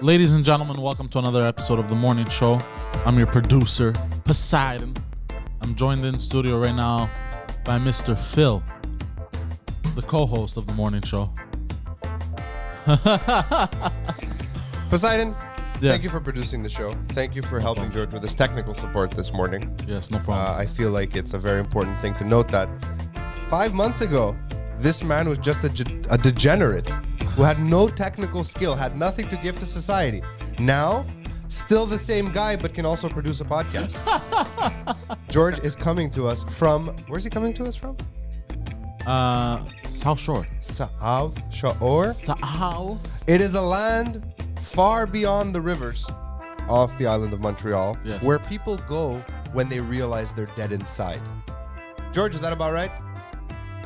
Ladies and gentlemen, welcome to another episode of The Morning Show. I'm your producer, Poseidon. I'm joined in studio right now by Mr. Phil, the co-host of The Morning Show. Poseidon, Yes. thank you for producing the show. Thank you for helping George with his technical support this morning. Yes, no problem. I feel like it's a very important thing to note that 5 months ago, this man was just a degenerate who had no technical skill, had nothing to give to society. Now, still the same guy, but can also produce a podcast. George is coming to us from, where's he coming to us from? South Shore. South Shore? South. It is a land far beyond the rivers off the island of Montreal, Yes. where people go when they realize they're dead inside. George, is that about right?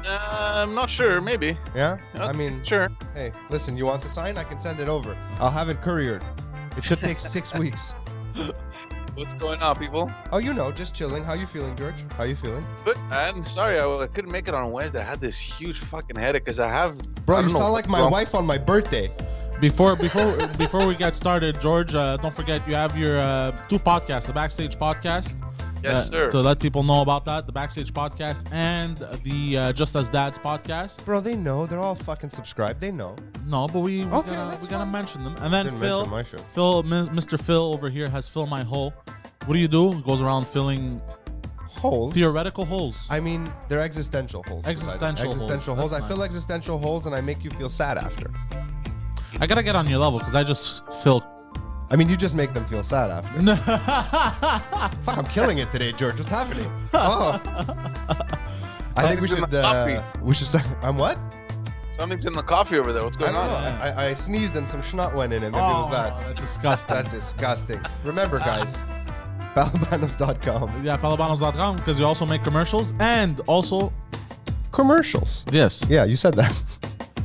I'm not sure. Maybe. Yeah? Okay, I mean, sure. hey, listen, you want the sign? I can send it over. I'll have it couriered. It should take 6 weeks. What's going on, people? Oh, you know, just chilling. How you feeling, George? How you feeling? Good. I'm sorry I couldn't make it on Wednesday. I had this huge fucking headache because I have. Bro, I you don't know sound like what's my wrong. wife on my birthday. Before we get started, George, don't forget you have your two podcasts, the Backstage Podcast. Yes, sir. To let people know about that, the Backstage Podcast and the Just As Dad's Podcast. Bro, they know. They're all fucking subscribed. They know. No, but we Okay, gotta that's fine. Mention them. And then Didn't Phil, mention my show. Mr. Phil over here has Fill My Hole. What do you do? He goes around filling Holes. theoretical holes. I mean, they're existential holes. Existential holes. Existential holes. That's I fill nice. existential holes and I make you feel sad after. I gotta get on your level because I just fill. I mean, you just make them feel sad after. Fuck, I'm killing it today, George. What's happening? Oh. I think we Something's in should, the coffee. we should start. I'm what? Something's in the coffee over there. What's I going don't know. on? I sneezed and some schnot went in it. Maybe it was that. That's disgusting. That's disgusting. Remember, guys, balabanos.com. Yeah, palabanos.com because you also make commercials and also Commercials. yes, Yeah, you said that.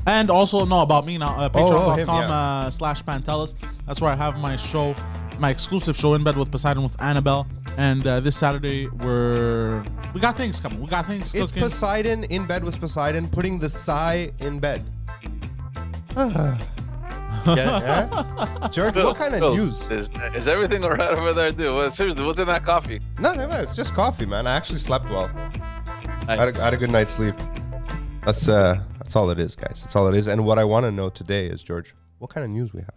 and also no about me now. Patreon.com him, yeah. / Pantelis. That's where I have my show, my exclusive show In Bed with Poseidon with Annabelle. And this Saturday we got things coming. We got things It's cooking. Poseidon in bed with Poseidon, putting the sigh in bed. Get it, yeah? George, what kind of Phil, news? Is everything all right over there, dude? Well, seriously, what's in that coffee? No, it's just coffee, man. I actually slept well. I Nice. had a good night's sleep. That's all it is, guys. That's all it is. And what I want to know today is, George, what kind of news we have?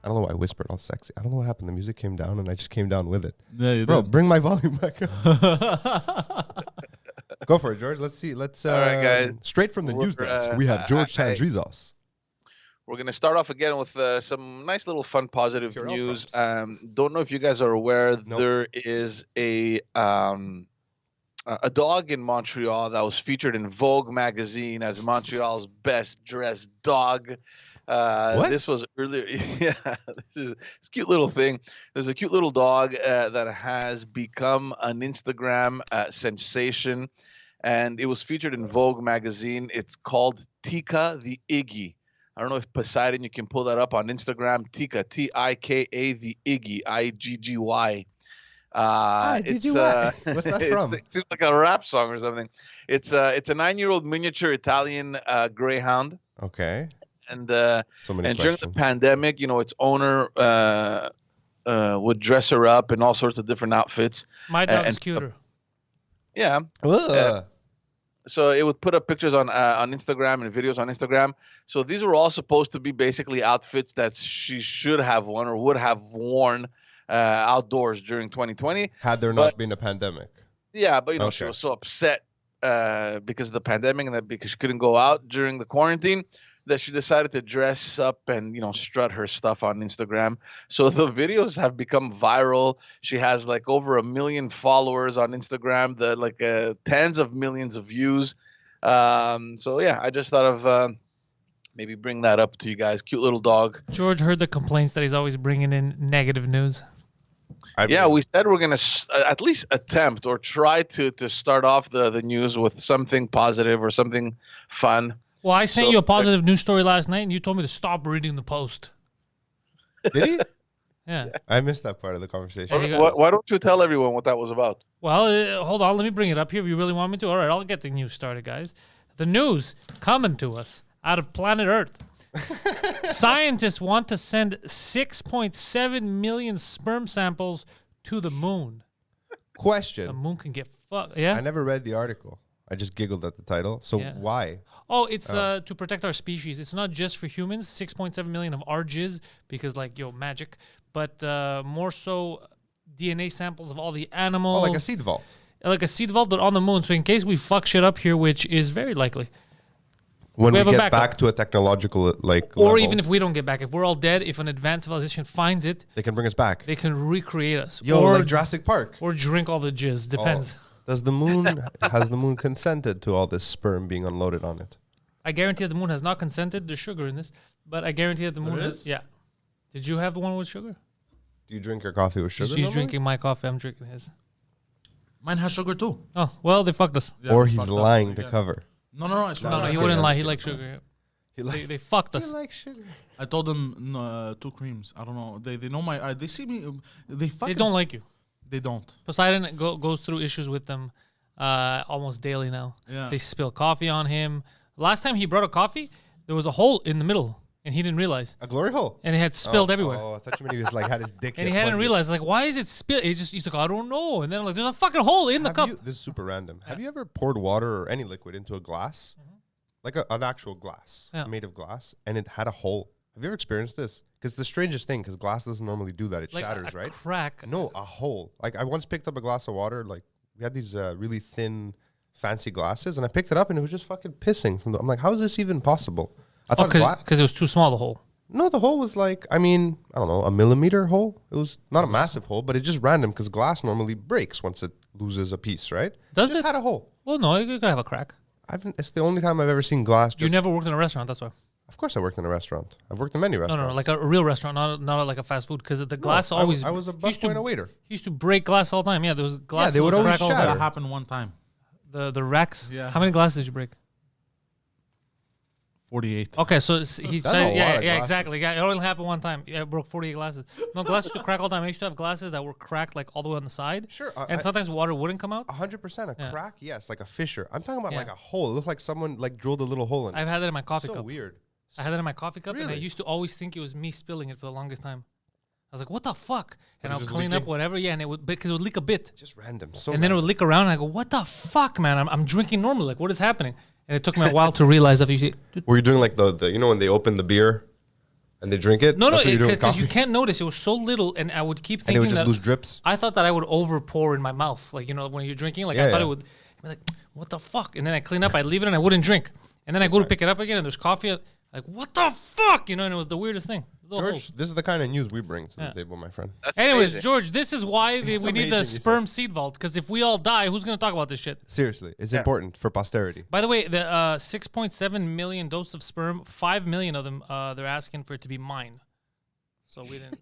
I don't know why I whispered all sexy. I don't know what happened. The music came down and I just came down with it. Yeah, you Bro, did. bring my volume back up. Go for it, George. Let's see. Let's All right, guys. straight from the news We're, desk. We have George I- Sandrizos. We're going to start off again with some nice little fun, positive Pure news. outcomes. Don't know if you guys are aware, Nope. there is a dog in Montreal that was featured in Vogue magazine as Montreal's best dressed dog. What? This was earlier. Yeah, this is a cute little thing. There's a cute little dog that has become an Instagram sensation, and it was featured in Vogue magazine. It's called Tika the Iggy. I don't know if Poseidon, you can pull that up on Instagram. Tika, Tika the Iggy, Iggy. What's that from? It seems like a rap song or something. It's a 9-year-old miniature Italian greyhound, Okay. and So many and during the questions. pandemic, its owner would dress her up in all sorts of different outfits. My dog's and- cuter. Yeah, Ugh. so it would put up pictures on Instagram and videos on Instagram. So these were all supposed to be basically outfits that she should have worn or would have worn outdoors during 2020. Had there but- not been a pandemic. Yeah, but she Okay. was so upset because of the pandemic and that because she couldn't go out during the quarantine that she decided to dress up and strut her stuff on Instagram. So the videos have become viral. She has like over 1 million followers on Instagram, tens of millions of views. So yeah, I just thought of maybe bring that up to you guys. Cute little dog. George heard the complaints that he's always bringing in negative news. Yeah, we said we're gonna at least attempt or try to start off the news with something positive or something fun. Well, I sent So- you a positive news story last night, and you told me to stop reading the post. Did he? Yeah. I missed that part of the conversation. There you go. Why don't you tell everyone what that was about? Well, hold on. Let me bring it up here if you really want me to. All right, I'll get the news started, guys. The news coming to us out of planet Earth. Scientists want to send 6.7 million sperm samples to the moon. The Question. moon can get fucked. I Yeah. never read the article. I just giggled at the title. So Yeah. why? Oh, it's to protect our species. It's not just for humans. 6.7 million of our jizz because, like, magic. But more so DNA samples of all the animals. Oh, like a seed vault. Like a seed vault, but on the moon. So in case we fuck shit up here, which is very likely. When We we have a get backup. back to a technological Or level, even if we don't get back. If we're all dead, if an advanced civilization finds it, they can bring us back. they can recreate us. Yo, or, like Jurassic Park. or drink all the jizz. Depends. Oh. Does the moon has the moon consented to all this sperm being unloaded on it? I guarantee that the moon has not consented. There's sugar in this. But I guarantee that the moon is? Yeah. Did you have the one with sugar? Do you drink your coffee with sugar? He's normally? drinking my coffee. I'm drinking his. Mine has sugar too. Oh, well, they fucked us. Yeah, Or we he's fucked up lying to again. cover. No, I swear. No, to no, God. he kidding, wouldn't I'm lie. He kidding. likes sugar. He They fucked us. like sugar. I told them 2 creams. I don't know. They know my. They see me. They fucking. They don't like you. They don't. Poseidon goes through issues with them almost daily now. Yeah. They spill coffee on him. Last time he brought a coffee, there was a hole in the middle, and he didn't realize. A glory hole. And it had spilled everywhere. Oh, I thought you meant he was like had his dick. And he hit hadn't one- realized, like, why is it spilled? He's like, I don't know. And then I'm like, there's a fucking hole in the Have cup. you- this is super random. Have you ever poured water or any liquid into a glass, like an actual glass Yeah. made of glass, and it had a hole? Have you ever experienced this? Because the strangest thing, because glass doesn't normally do that. It Like shatters, a right? crack. No, a hole. Like I once picked up a glass of water. Like we had these really thin, fancy glasses, and I picked it up, and it was just fucking pissing from the. I'm like, how is this even possible? I thought Because it was too small, the hole. No, the hole was like, I mean, I don't know, a millimeter hole. It was not a massive hole, but it's just random because glass normally breaks once it loses a piece, right? Does Just it? had a hole. Well, no, you could have a crack. It's the only time I've ever seen glass. You Just, never worked in a restaurant, that's why. of course, I worked in a restaurant. I've worked in many No, restaurants. no, like a real restaurant, not like a fast food. Because the glass I always. was a used to- busboy and a waiter. He used to break glass all the time. Yeah, there was glass. they would always all the shatter. time. That happened one time. The racks. Yeah. How many glasses did you break? 48. Okay, so he That's said, a yeah, lot of yeah, glasses. exactly. Yeah, it only happened one time. Yeah, I broke 48 glasses. No, glasses used to crack all the time. I used to have glasses that were cracked like all the way on the side. Sure, And sometimes water wouldn't come out. 100%. A Yeah. crack, yes, like a fissure. I'm talking about Yeah. like a hole. It looked like someone like drilled a little hole in it. I've had that in my coffee so cup. weird. I had that in my coffee cup, and I Really? used to always think it was me spilling it for the longest time. I was like, "What the fuck?" And it I'll was just clean up leaking? whatever, yeah, and it would because it would leak a bit, Just random. So and then it would leak around. And I go, "What the fuck, man? I'm drinking normally. Like, what is happening?" And it took me a while to realize that you see, Were you doing like the you know when they open the beer and they drink it? no, That's what you're doing with because you coffee? can't notice it was so little, and I would keep And it thinking would just that lose drips. I thought that I would over pour in my mouth, like when you're drinking, like Yeah, I thought yeah. it would. I'd be like, "What the fuck?" And then I clean up, I leave it, and I wouldn't drink. And then I go to pick it up again, and there's coffee. Like, what the fuck? And it was the weirdest thing. Little George, holes. this is the kind of news we bring to Yeah. the table, my friend. That's Anyways, amazing. George, this is why we need amazing the you sperm seed vault. Because if we all die, who's going to talk about this shit? Seriously, it's important for posterity. By the way, the 6.7 million doses of sperm, 5 million of them, they're asking for it to be mine. So we didn't.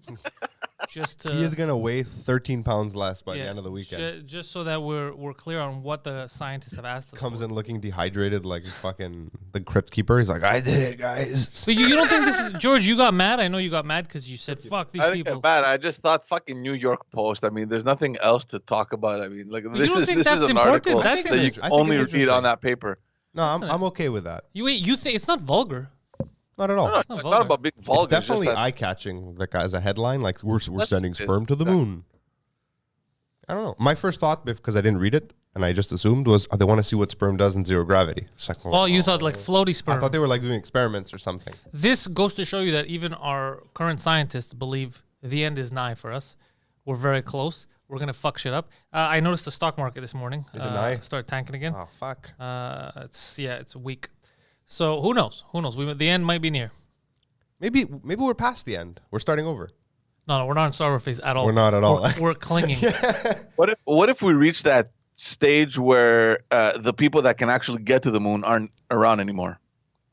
Just He is gonna weigh 13 pounds less by the yeah, end of the weekend. Just so that we're clear on what the scientists have asked us. Comes for. in looking dehydrated like fucking the crypt keeper. He's like, I did it, guys. But you don't think this is George? You got mad. I know you got mad because you said, "Fuck these I didn't people." get bad. I just thought fucking New York Post. I mean, there's nothing else to talk about. I mean, like you this don't is think this that's is an important? article That that, thing you is- can I think only it's read on interesting. that paper. No, Isn't it? I'm okay with that. You think it's not vulgar? Not at all. No, no, it's not not vulgar. about being vulgar. It's definitely just that- eye-catching. Like as a headline, like we're That's sending what it is. sperm to the moon. I don't know. My first thought, because I didn't read it and I just assumed, was they want to see what sperm does in zero gravity. It's like, Oh, you thought like floaty sperm. I thought they were like doing experiments or something. This goes to show you that even our current scientists believe the end is nigh for us. We're very close. We're gonna fuck shit up. I noticed the stock market this morning Is it nigh? start tanking again. Oh fuck! It's weak. So who knows? Who knows? The end might be near. Maybe we're past the end. We're starting over. No, we're not in starver phase at all. We're not at all. We're clinging. What if we reach that stage where the people that can actually get to the moon aren't around anymore?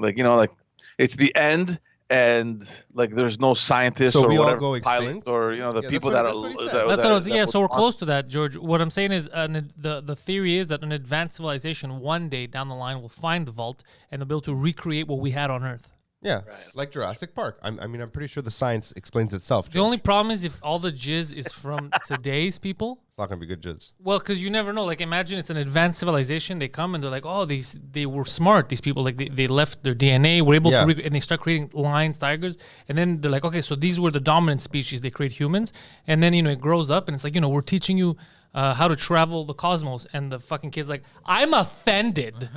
Like like it's the end, and like there's no scientists So or we all whatever go extinct? pilot or the Yeah, people that's that what he said. That's what I was. that Yeah, would so we're want- close to that, George. What I'm saying is, the theory is that an advanced civilization one day down the line will find the vault and they'll be able to recreate what we had on Earth. Yeah, like Jurassic Park. I'm pretty sure the science explains itself. The only problem is if all the jizz is from today's people, not gonna be good jizz. Well, because you never know. Like, imagine it's an advanced civilization. They come and they're like, oh, they were smart. These people, like, they left their DNA, were able to, and they start creating lions, tigers, and then they're like, okay, so these were the dominant species. They create humans, and then it grows up, and it's like, we're teaching you how to travel the cosmos, and the fucking kid's like, I'm offended.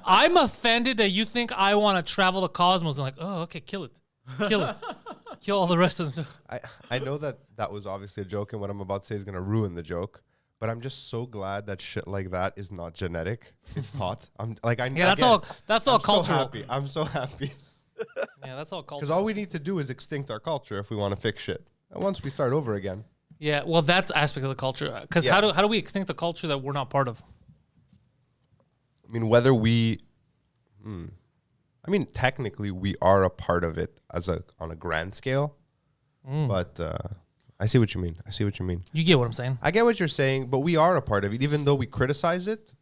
I'm offended that you think I want to travel the cosmos. I'm like, oh, okay, kill it. Kill all the rest of them. I know that was obviously a joke, and what I'm about to say is going to ruin the joke. But I'm just so glad that shit like that is not genetic. It's taught. That's all cultural. I'm so happy. Yeah, that's all cultural. Because all we need to do is extinct our culture if we want to fix shit. And once we start over again. Yeah, well, that's aspect of the culture. Because how do we extinct a culture that we're not part of? I mean, whether we... technically we are a part of it on a grand scale. But I see what you mean. You get what I'm saying. I get what you're saying, but we are a part of it. Even though we criticize it,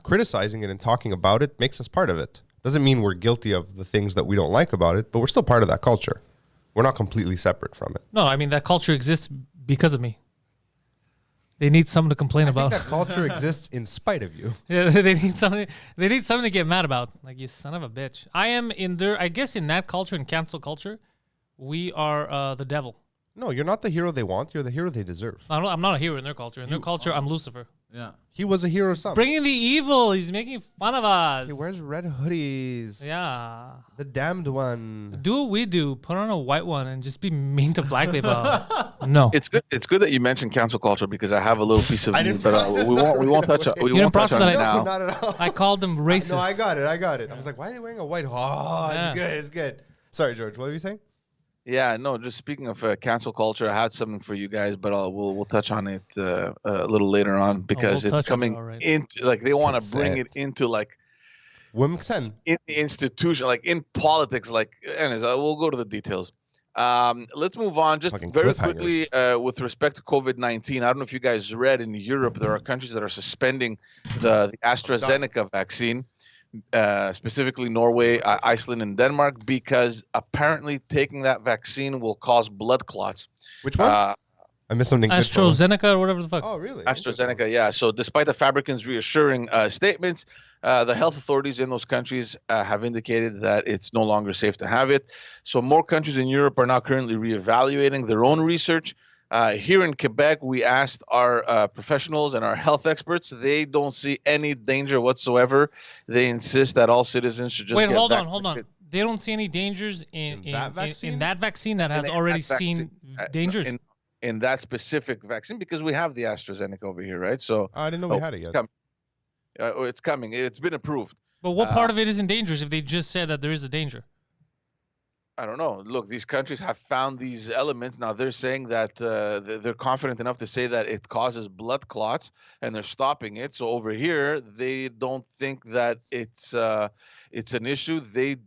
criticizing it and talking about it makes us part of it. Doesn't mean we're guilty of the things that we don't like about it, but we're still part of that culture. We're not completely separate from it. No, I mean, that culture exists because of me. They need something to complain about. That culture exists in spite of you. Yeah, they need something. They need something to get mad about. Like, you son of a bitch. I am in there. I guess in that culture, in cancel culture, we are the devil. No, you're not the hero they want. You're the hero they deserve. I'm not a hero in their culture. In their culture, I'm Lucifer. Yeah. He was a hero. Some bringing the evil. He's making fun of us. He wears red hoodies. Yeah. The damned one. Do what we do. Put on a white one and just be mean to black people. No. It's good. It's good that you mentioned cancel culture because I have a little piece of news, but we won't touch on. We won't touch on it now. No, not at all. I called them racist. No, I got it. I was like, why are they wearing a white? Oh, it's good. Sorry, George. What were you saying? Yeah, no. Just speaking of cancel culture, I had something for you guys, but we'll touch on it a little later on because it's coming into like they want to bring it into like in the institution, like in politics. Like, anyways, we'll go to the details. Let's move on just very quickly with respect to COVID-19. I don't know if you guys read in Europe, there are countries that are suspending the AstraZeneca vaccine. Specifically Norway, Iceland, and Denmark, because apparently taking that vaccine will cause blood clots. Which one? I missed something. AstraZeneca or whatever the fuck. Oh, really? AstraZeneca, yeah. So despite the fabricants' reassuring statements, the health authorities in those countries have indicated that it's no longer safe to have it. So more countries in Europe are now currently reevaluating their own research. Here in Quebec, we asked our professionals and our health experts. They don't see any danger whatsoever. They insist that all citizens should just hold on. They don't see any dangers in that vaccine that has already seen dangers? In that specific vaccine, because we have the AstraZeneca over here, right? So I didn't know we had it yet. It's coming. It's been approved. But what part of it isn't dangerous if they just said that there is a danger? I don't know. Look, these countries have found these elements. Now they're saying that they're confident enough to say that it causes blood clots, and they're stopping it. So over here, they don't think that it's an issue. They,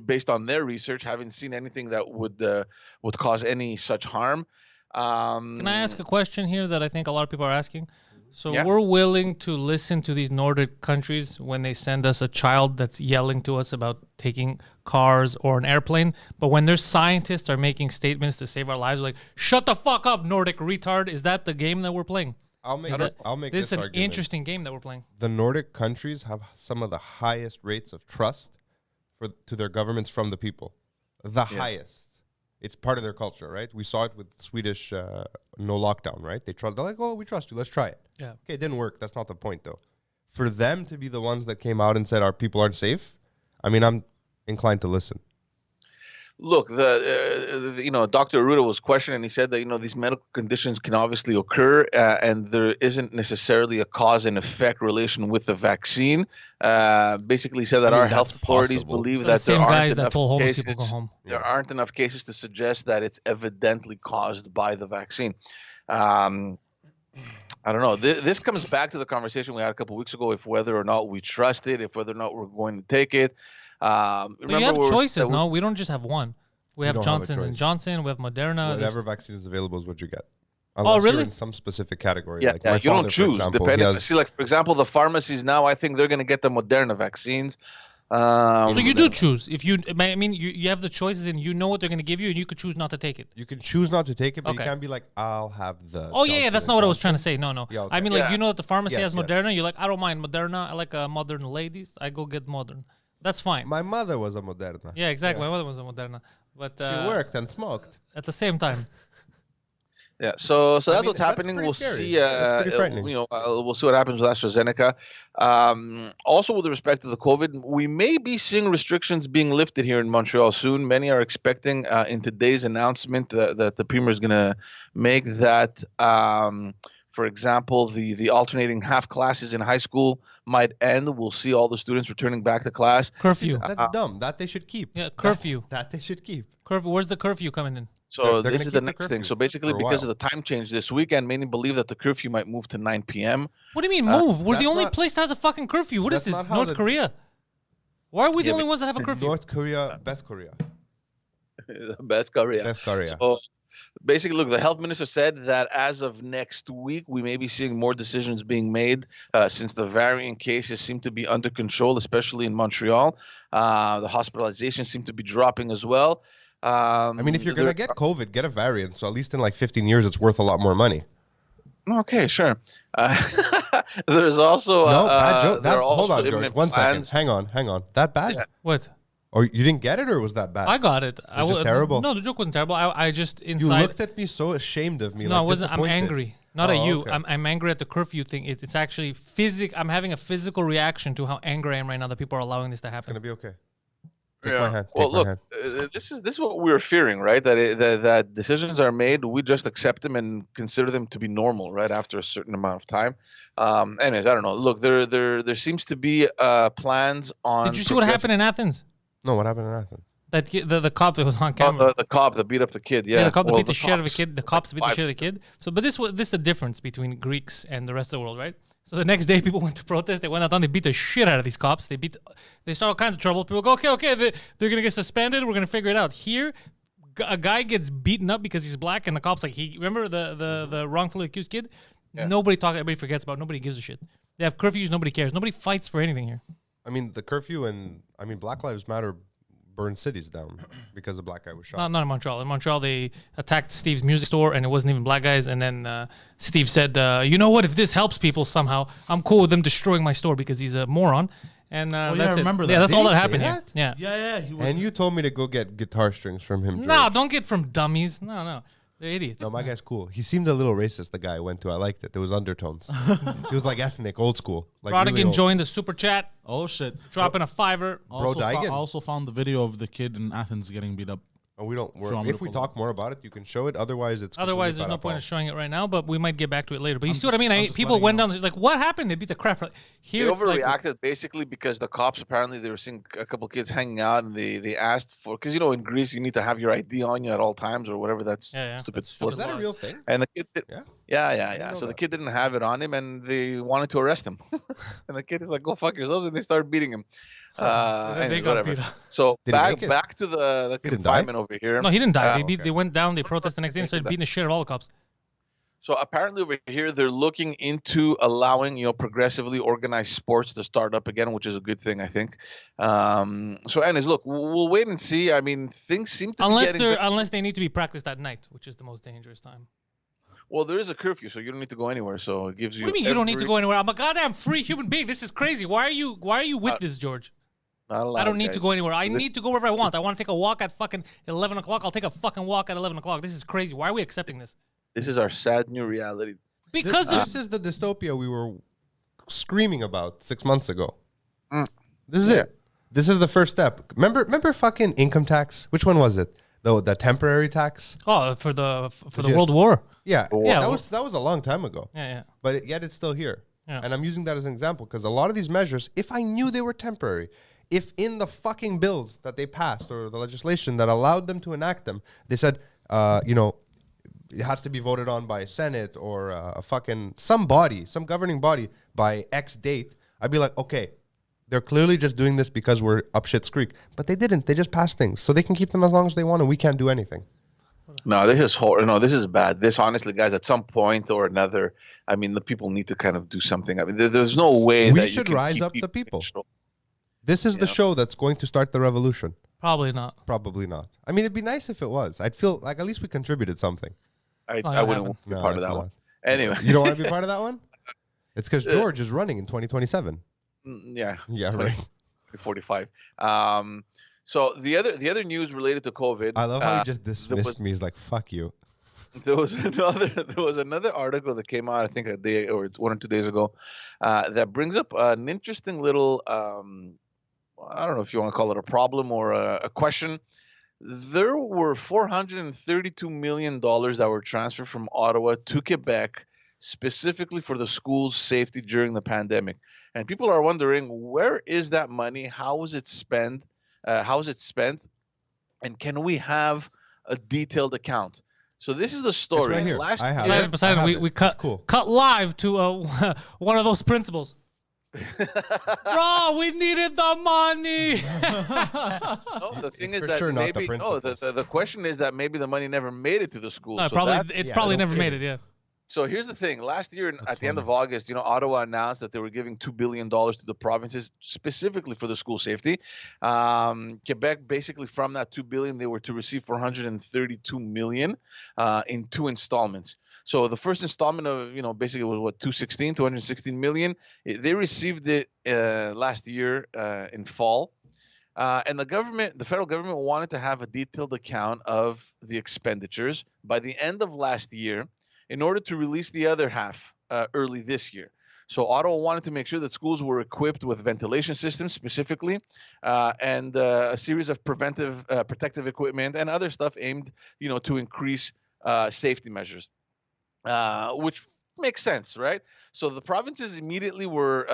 based on their research, haven't seen anything that would cause any such harm. Can I ask a question here that I think a lot of people are asking? So we're willing to listen to these Nordic countries when they send us a child that's yelling to us about taking cars or an airplane. But when their scientists are making statements to save our lives, like, shut the fuck up, Nordic retard. Is that the game that we're playing? I'll make this this an argument. Interesting game that we're playing. The Nordic countries have some of the highest rates of trust to their governments from the people. The highest. It's part of their culture, right? We saw it with Swedish no lockdown, right? They're like, oh, we trust you. Let's try it. Yeah. Okay, it didn't work. That's not the point, though. For them to be the ones that came out and said our people aren't safe, I mean, I'm inclined to listen. Look, Dr. Arruda was questioned, and he said that, these medical conditions can obviously occur, and there isn't necessarily a cause and effect relation with the vaccine. Basically said that our health authorities believe that there aren't enough cases. People go home. There aren't enough cases to suggest that it's evidently caused by the vaccine. I don't know. This comes back to the conversation we had a couple of weeks ago, if whether or not we trust it, if whether or not we're going to take it. But you have choices, no? We don't just have one. We have Johnson & Johnson. We have Moderna. Whatever vaccine is available is what you get. Unless you're in some specific category. Yeah, like my you father, don't choose. for example, Depending. See, like, for example, the pharmacies now, I think they're going to get the Moderna vaccines. So you do choose. If you, I mean, you have the choices and you know what they're going to give you, and you could choose not to take it. You can choose not to take it, but Okay. you can't be like, I'll have the. Oh yeah, Johnson that's and not what I was Johnson. trying to say. No. Yeah, okay. I mean, like Yeah. you know that the pharmacy Yes, has yeah. Moderna. You're like, I don't mind Moderna. I like modern ladies. I go get modern. That's fine. My mother was a Moderna. Yeah, exactly. My mother was a Moderna, but She worked and smoked. at the same time. Yeah, so that's mean, what's that's happening. pretty We'll scary. see. That's pretty frightening. We'll see what happens with AstraZeneca. Also, with respect to the COVID, we may be seeing restrictions being lifted here in Montreal soon. Many are expecting in today's announcement that the premier is going to make that. For example, the alternating half classes in high school might end. We'll see all the students returning back to class. Curfew. That's dumb. That they should keep. Yeah, curfew. That they should keep. Curfew. Where's the curfew coming in? So They're this gonna is the keep the next thing. curfew So basically, for a because while. of the time change this weekend, many believe that the curfew might move to 9 p.m. What do you mean move? We're the that's only not- place that has a fucking curfew. What is that's this? not how North the- Korea? Why are we the Yeah, only but ones that have a curfew? North Korea, best Korea. Best Korea. Best Korea. So basically, look, the health minister said that as of next week, we may be seeing more decisions being made since the variant cases seem to be under control, especially in Montreal. The hospitalizations seem to be dropping as well. I mean, if you're going to get COVID, get a variant. So at least in like 15 years, it's worth a lot more money. Okay, sure. There's also No, bad joke. there are Hold also on, George. imminent 1 second. plans- Hang on. That bad? Yeah. What? Or you didn't get it, or was that bad? I got it. I just was terrible? No, the joke wasn't terrible. I just You inside. looked at me so ashamed of me. No, like I wasn't. I'm disappointed. angry. Not Oh, at you. okay. I'm angry at the curfew thing. It's actually I'm having a physical reaction to how angry I am right now that people are allowing this to It's happen. going to be okay. Take Yeah. my hand. Well, Take my look, hand. this is what we were fearing, right? That decisions are made, we just accept them and consider them to be normal, right? After a certain amount of time. Anyways, I don't know. Look, there seems to be plans on. Did you see what happened in Athens? No, what happened in Athens? That the cop that was on Oh, camera. the cop that beat up the kid. Yeah, The cop that Well, beat the shit out of a cops, kid. The cops that beat the five- shit out of the kid. So, but this is the difference between Greeks and the rest of the world, right? So the next day, people went to protest. They went out and they beat the shit out of these cops. They start all kinds of trouble. People go, okay, they're gonna get suspended. We're gonna figure it out. Here, a guy gets beaten up because he's black, and the cops like remember the wrongfully accused kid. Yeah. Nobody everybody forgets about. Nobody gives a shit. They have curfews. Nobody cares. Nobody fights for anything here. I mean, the curfew and Black Lives Matter burned cities down because a black guy was shot. Not in Montreal. In Montreal, they attacked Steve's music store, and it wasn't even black guys. And then Steve said, "You know what? If this helps people somehow, I'm cool with them destroying my store because he's a moron." And yeah, that's I remember it. that. Yeah, that's Did all he that say happened that? here. Yeah. Yeah, he was. And you told me to go get guitar strings from him, George. No, don't get from dummies. No, they're idiots. No, my guy's cool. He seemed a little racist, the guy I went to. I liked it. There was undertones. He was like ethnic, old school. Like Rodigan really old. joined the super chat, Oh shit! dropping a $5. Also, Daigen. I also found the video of the kid in Athens getting beat up. Oh, we don't. Sure, I'm If gonna we pull talk more about it, you can show it. Otherwise, it's Otherwise, there's completely no point in parapol. showing it right now, but we might get back to it later. But you I'm see what I just- mean? I'm just People letting went you down, like, what happened? They beat the crap out. Here, They it's like, overreacted basically because the cops apparently they were seeing a couple kids hanging out and they asked for because in Greece you need to have your ID on you at all times or whatever that's Yeah, stupid. that's stupid Is that a laws. real thing? And the kid did, Yeah. yeah. know So the that. kid didn't have it on him and they wanted to arrest him. And the kid is like, "Go fuck yourselves," and they started beating him. then they Anyways, got whatever. beat up. So Did he make it? back to the He didn't die? confinement over here. No, he didn't die. okay. They went down, they protested the next day and started beating the shit out of all the cops. So apparently over here they're looking into allowing progressively organized sports to start up again, which is a good thing, I think. So anyways, look, we'll wait and see. I mean, things seem to be getting better. Unless they need to be practiced at night, which is the most dangerous time. Well, there is a curfew, so you don't need to go anywhere. So it gives you. What do you mean you don't need to every- go anywhere? I'm a goddamn free human being. This is crazy. Why are you with this, George? Not allowed, I don't need to guys. go anywhere. I This- need to go wherever I want. I want to take a walk at fucking 11 o'clock. I'll take a fucking walk at 11 o'clock. This is crazy. Why are we accepting this? This is our sad new reality. Because This is the dystopia we were screaming about 6 months ago. Mm. This is it. This is the first step. Remember fucking income tax? Which one was it? The temporary tax? for the Just- World War. Yeah, Yeah, that was a long time ago. Yeah. But yet it's still here. Yeah. And I'm using that as an example because a lot of these measures, if I knew they were temporary, if in the fucking bills that they passed or the legislation that allowed them to enact them, they said, it has to be voted on by Senate or some governing body by X date, I'd be like, okay, they're clearly just doing this because we're up shit's creek. But they didn't. They just passed things. So they can keep them as long as they want and we can't do anything. No, this is horrible. No, this is bad. This, honestly, guys, at some point or another, I mean, the people need to kind of do something. I mean, there's no way We that should you can rise keep up the people. control. This is the show that's going to start the revolution. Probably not. Probably not. I mean, it'd be nice if it was. I'd feel like at least we contributed something. I wouldn't be part of that one. Anyway. You don't want to be part of that one? It's because George is running in 2027. Yeah. Yeah, right. 45. So the other news related to COVID. I love how he just dismissed me. He's like, "Fuck you." There was another article that came out, I think a day or 1 or 2 days ago, that brings up an interesting little I don't know if you want to call it a problem or a question. There were $432 million that were transferred from Ottawa to Quebec specifically for the school's safety during the pandemic. And people are wondering, where is that money? How was it spent? And can we have a detailed account? So this is the story. It's right here. Last I have year, it. Poseidon, we cut live to one of those principals. Bro, we needed the money. No, the thing is that sure not the maybe principals. the question is that maybe the money never made it to the school. No, So probably that's- probably that's never true. made it. Yeah. So here's the thing. Last year, at the end funny. of August, Ottawa announced that they were giving $2 billion to the provinces specifically for the school safety. Quebec, basically from that $2 billion, they were to receive $432 million in 2 installments. So the first installment of, basically was what, 216 million. They received it last year in fall. And the federal government wanted to have a detailed account of the expenditures by the end of last year, in order to release the other half early this year. So Ottawa wanted to make sure that schools were equipped with ventilation systems specifically, and a series of protective equipment and other stuff aimed, to increase safety measures, which makes sense, right? So the provinces immediately were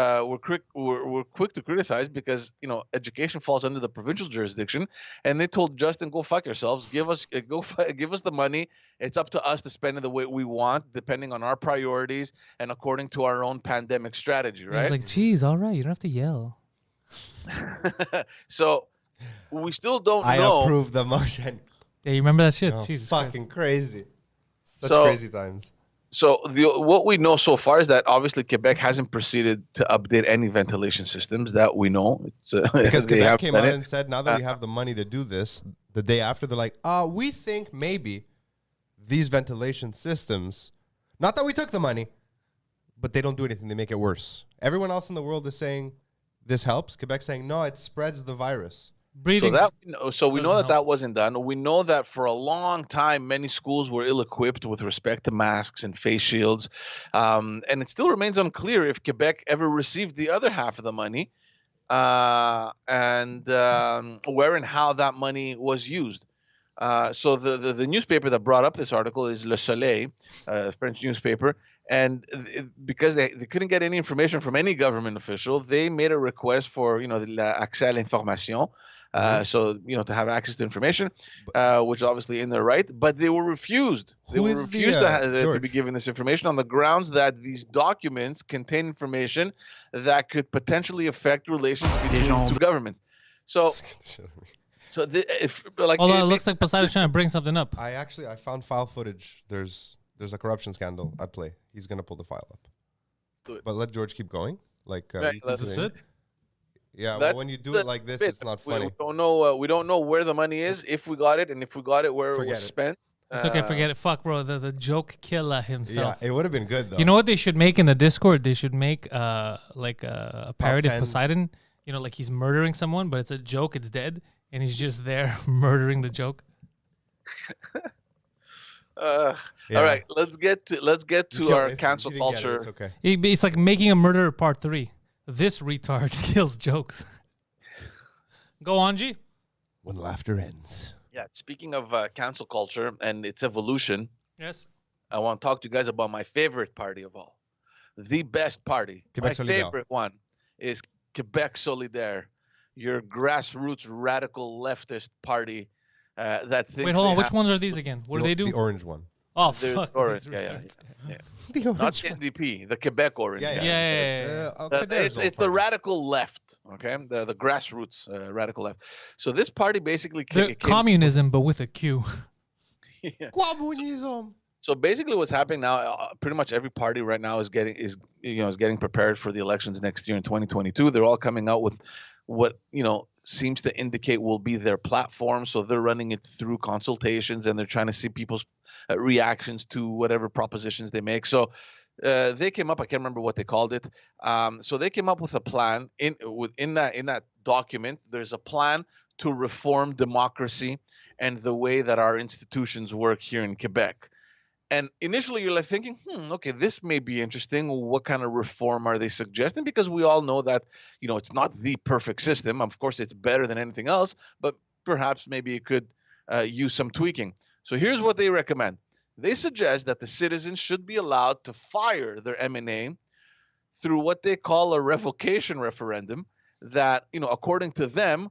quick to criticize because education falls under the provincial jurisdiction, and they told Justin, "Go fuck yourselves. Give us the money. It's up to us to spend it the way we want, depending on our priorities and according to our own pandemic strategy." He's Right? like, geez, all right, you don't have to yell. So we still don't I know. approve the motion. Yeah, you remember that shit? Oh, Jesus Christ. fucking crazy. Such So- crazy times. So what we know so far is that obviously Quebec hasn't proceeded to update any ventilation systems that we know. It's Because they Quebec have came done out it. and said, now that we have the money to do this, the day after, they're like, we think maybe these ventilation systems, not that we took the money, but they don't do anything. They make it worse. Everyone else in the world is saying this helps. Quebec's saying, no, it spreads the virus. Breathing. So we know doesn't that wasn't done. We know that for a long time, many schools were ill-equipped with respect to masks and face shields, and it still remains unclear if Quebec ever received the other half of the money, and where and how that money was used. So the newspaper that brought up this article is Le Soleil, a French newspaper, and because they couldn't get any information from any government official, they made a request for l'accès à l'information. So to have access to information, which is obviously in their right, but they were refused. They were refused to be given this information on the grounds that these documents contain information that could potentially affect relations between two governments. So Hold on, it looks like Poseidon's trying to bring something up. I found file footage. There's a corruption scandal at play. He's gonna pull the file up. Let's do it. But let George keep going. Is this it? Yeah, well, when you do it like this, it's not funny. We don't know. We don't know where the money is, if we got it, and if we got it, where it was spent. It's okay, forget it. Fuck, bro. The joke killer himself. Yeah, it would have been good though. You know what they should make in the Discord? They should make like a parody of 10. Poseidon. Like he's murdering someone, but it's a joke. It's dead, and he's just there murdering the joke. Yeah. All right, let's get to our cancel you didn't get it, culture. It's okay. It's like making a murderer part 3. This retard kills jokes. Go on, G. When laughter ends. Yeah. Speaking of cancel culture and its evolution, Yes. I want to talk to you guys about my favorite party of all, the best party. Quebec my Solidaire. favorite one is Quebec Solidaire, your grassroots radical leftist party. That thinks Wait, hold on. they Which have- ones are these again? What do they do? The orange one. Oh, There's fuck. orange. these Yeah. retards. The Not orange the one. NDP, the Quebec orange. Yeah. It's the radical left, okay? The grassroots radical left. So this party basically They're communism, but with a Q. Yeah. Communism. So basically, what's happening now? Pretty much every party right now is getting prepared for the elections next year in 2022. They're all coming out with what seems to indicate will be their platform. So they're running it through consultations, and they're trying to see people's reactions to whatever propositions they make. So they came up. I can't remember what they called it. So they came up with a plan. In that document, there's a plan to reform democracy and the way that our institutions work here in Quebec. And initially, you're like thinking, okay, this may be interesting. What kind of reform are they suggesting? Because we all know that, it's not the perfect system. Of course, it's better than anything else, but perhaps maybe it could use some tweaking. So here's what they recommend. They suggest that the citizens should be allowed to fire their MNA through what they call a revocation referendum that, according to them,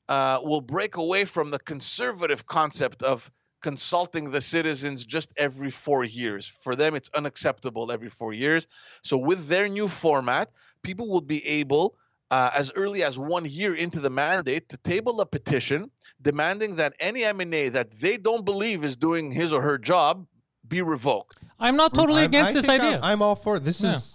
will break away from the conservative concept of consulting the citizens just every 4 years. For them, it's unacceptable every 4 years. So with their new format, people will be able, as early as 1 year into the mandate, to table a petition demanding that any MNA that they don't believe is doing his or her job be revoked. I'm not totally against this idea. I'm all for it. This is,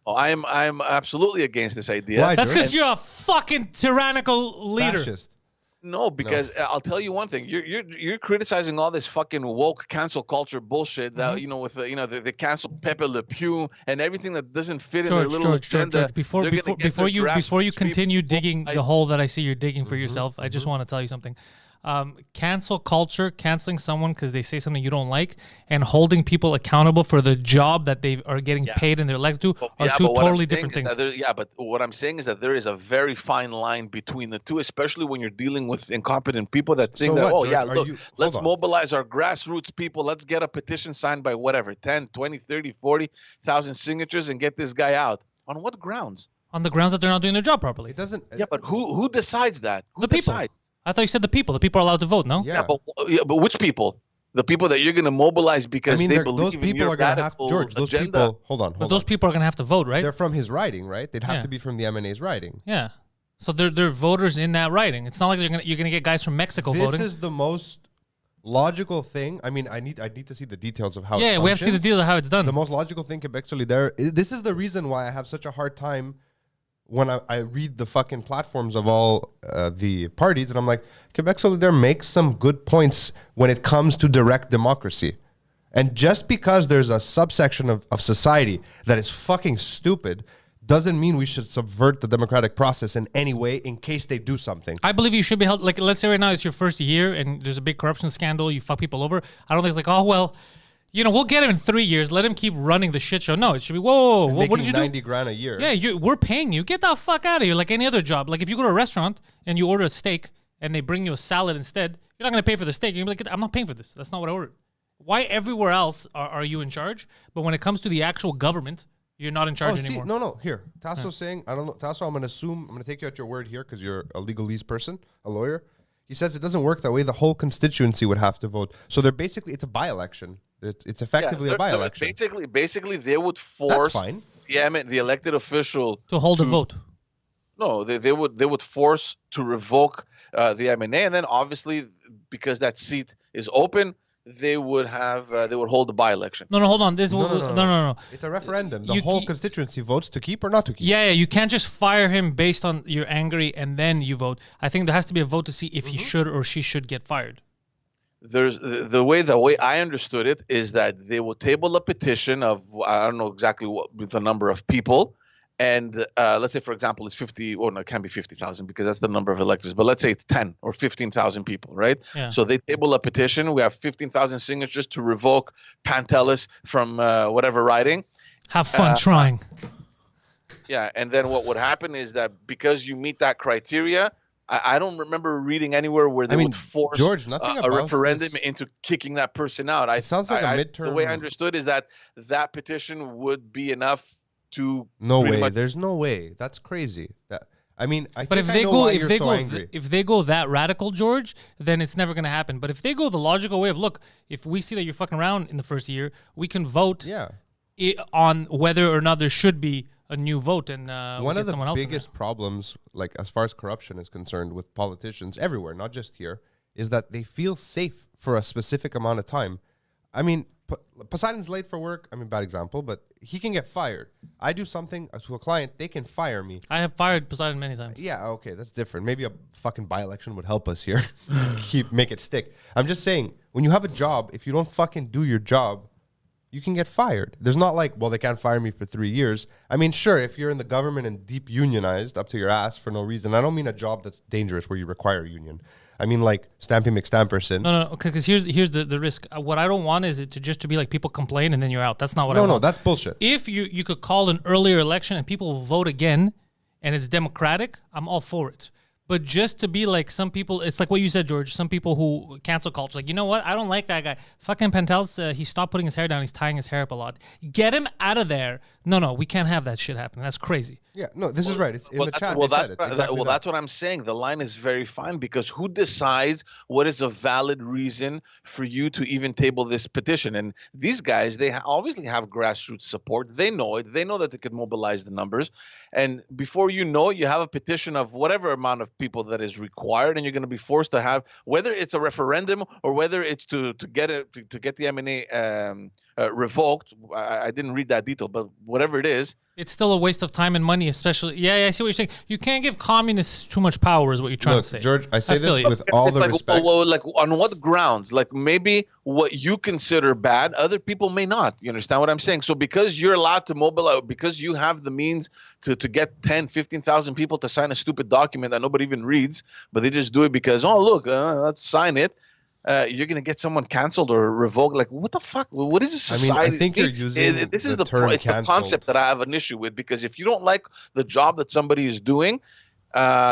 I'm absolutely against this idea. Why, That's because you're a fucking tyrannical leader. fascist. No, because I'll tell you one thing. You're criticizing all this fucking woke cancel culture bullshit that with they cancel Pepe Le Pew and everything that doesn't fit in their little agenda. George, before you continue digging the hole that I see you're digging for yourself, I just want to tell you something. Cancel culture, canceling someone because they say something you don't like, and holding people accountable for the job that they are getting paid and they're elected to are two totally different things. But what I'm saying is that there is a very fine line between the two, especially when you're dealing with incompetent people that think let's mobilize our grassroots people. Let's get a petition signed by whatever, 10, 20, 30, 40,000 signatures and get this guy out. On what grounds? On the grounds that they're not doing their job properly. It doesn't. Yeah, but who decides that? Who decides? I thought you said the people. The people are allowed to vote, no? Yeah, but which people? The people that you're going to mobilize because they believe those people in your are going to have to, George. Those agenda. people. Hold on. But those people are going to have to vote, right? They're from his riding, right? They'd have to be from the MNA's riding. Yeah. So they're voters in that riding. It's not like you're gonna get guys from Mexico voting. This is the most logical thing. I mean, I need to see the details of how. Yeah, we have to see the deal of how it's done. The most logical thing, Quebec Solidaire. This is the reason why I have such a hard time when I read the fucking platforms of all the parties, and I'm like, Quebec Solidaire makes some good points when it comes to direct democracy. And just because there's a subsection of society that is fucking stupid doesn't mean we should subvert the democratic process in any way in case they do something. I believe you should be held, like, let's say right now it's your first year and there's a big corruption scandal, you fuck people over. I don't think it's like, oh, well, we'll get him in 3 years. Let him keep running the shit show. No, it should be, whoa, what did you do? 90 grand a year. Yeah, we're paying you. Get the fuck out of here. Like any other job. Like if you go to a restaurant and you order a steak and they bring you a salad instead, you're not going to pay for the steak. You're going to be like, I'm not paying for this. That's not what I ordered. Why everywhere else are you in charge? But when it comes to the actual government, you're not in charge anymore. No. Here, Tasso's saying, I don't know. Tasso, I'm going to take you at your word here because you're a legalese person, a lawyer. He says it doesn't work that way. The whole constituency would have to vote. So they're basically, it's a by-election. It's effectively a by-election. Basically, they would force the elected official to hold a vote. No, they would force to revoke the MNA, and then obviously because that seat is open, they would hold the by-election. No, hold on. No. It's a referendum. The whole constituency votes to keep or not to keep. Yeah. You can't just fire him based on you're angry and then you vote. I think there has to be a vote to see if he should or she should get fired. There's the way I understood it is that they will table a petition of, I don't know exactly what the number of people, and let's say, for example, it's 50, or no, it can't be 50,000 because that's the number of electors, but let's say it's 10 or 15,000 people, right? Yeah. So they table a petition. We have 15,000 signatures to revoke Pantelis from whatever riding. Have fun trying. Yeah, and then what would happen is that because you meet that criteria, I don't remember reading anywhere where they would force George, nothing a referendum into kicking that person out. It sounds like a midterm. The way I understood is that petition would be enough to. No way. There's no way. That's crazy. If they go that radical, George, then it's never going to happen. But if they go the logical way of, look, if we see that you're fucking around in the first year, we can vote on whether or not there should be a new vote, and one of the biggest problems, like as far as corruption is concerned, with politicians everywhere, not just here, is that they feel safe for a specific amount of time. I mean, Poseidon's late for work. I mean, bad example, but he can get fired. I do something to a client, they can fire me. I have fired Poseidon many times. Yeah, okay, that's different. Maybe a fucking by-election would help us here. Make it stick. I'm just saying, when you have a job, if you don't fucking do your job, you can get fired. There's not like, well, they can't fire me for 3 years. I mean, sure, if you're in the government and deep unionized up to your ass for no reason. I don't mean a job that's dangerous where you require a union. I mean like Stampy McStamperson. No, okay, because here's the risk. What I don't want is it to be like people complain and then you're out. That's not what I want. No, that's bullshit. If you could call an earlier election and people will vote again and it's democratic, I'm all for it. But just to be like some people, it's like what you said, George. Some people who cancel culture, like, you know what? I don't like that guy. Fucking Pantelis, he stopped putting his hair down. He's tying his hair up a lot. Get him out of there. No, we can't have that shit happen. That's crazy. Yeah, no, this is right. It's in the chat. Well, They said it. Exactly that's what I'm saying. The line is very fine because who decides what is a valid reason for you to even table this petition? And these guys, they obviously have grassroots support. They know it. They know that they could mobilize the numbers. And before you know it, you have a petition of whatever amount of people that is required, and you're going to be forced to have, whether it's a referendum or whether it's to get the M&A revoked. I didn't read that detail, but whatever it is, it's still a waste of time and money, especially. Yeah, I see what you're saying. You can't give communists too much power, is what you're trying to say. George, I say feel this you. with all the like, respect. well, like on what grounds? Like maybe what you consider bad, other people may not. You understand what I'm saying? So because you're allowed to mobilize, because you have the means to get 10, 15,000 people to sign a stupid document that nobody even reads, but they just do it because, oh, look, let's sign it. You're going to get someone canceled or revoked. Like, what the fuck? What is this society? I think you're using this is the term it's the canceled. concept that I have an issue with, because if you don't like the job that somebody is doing,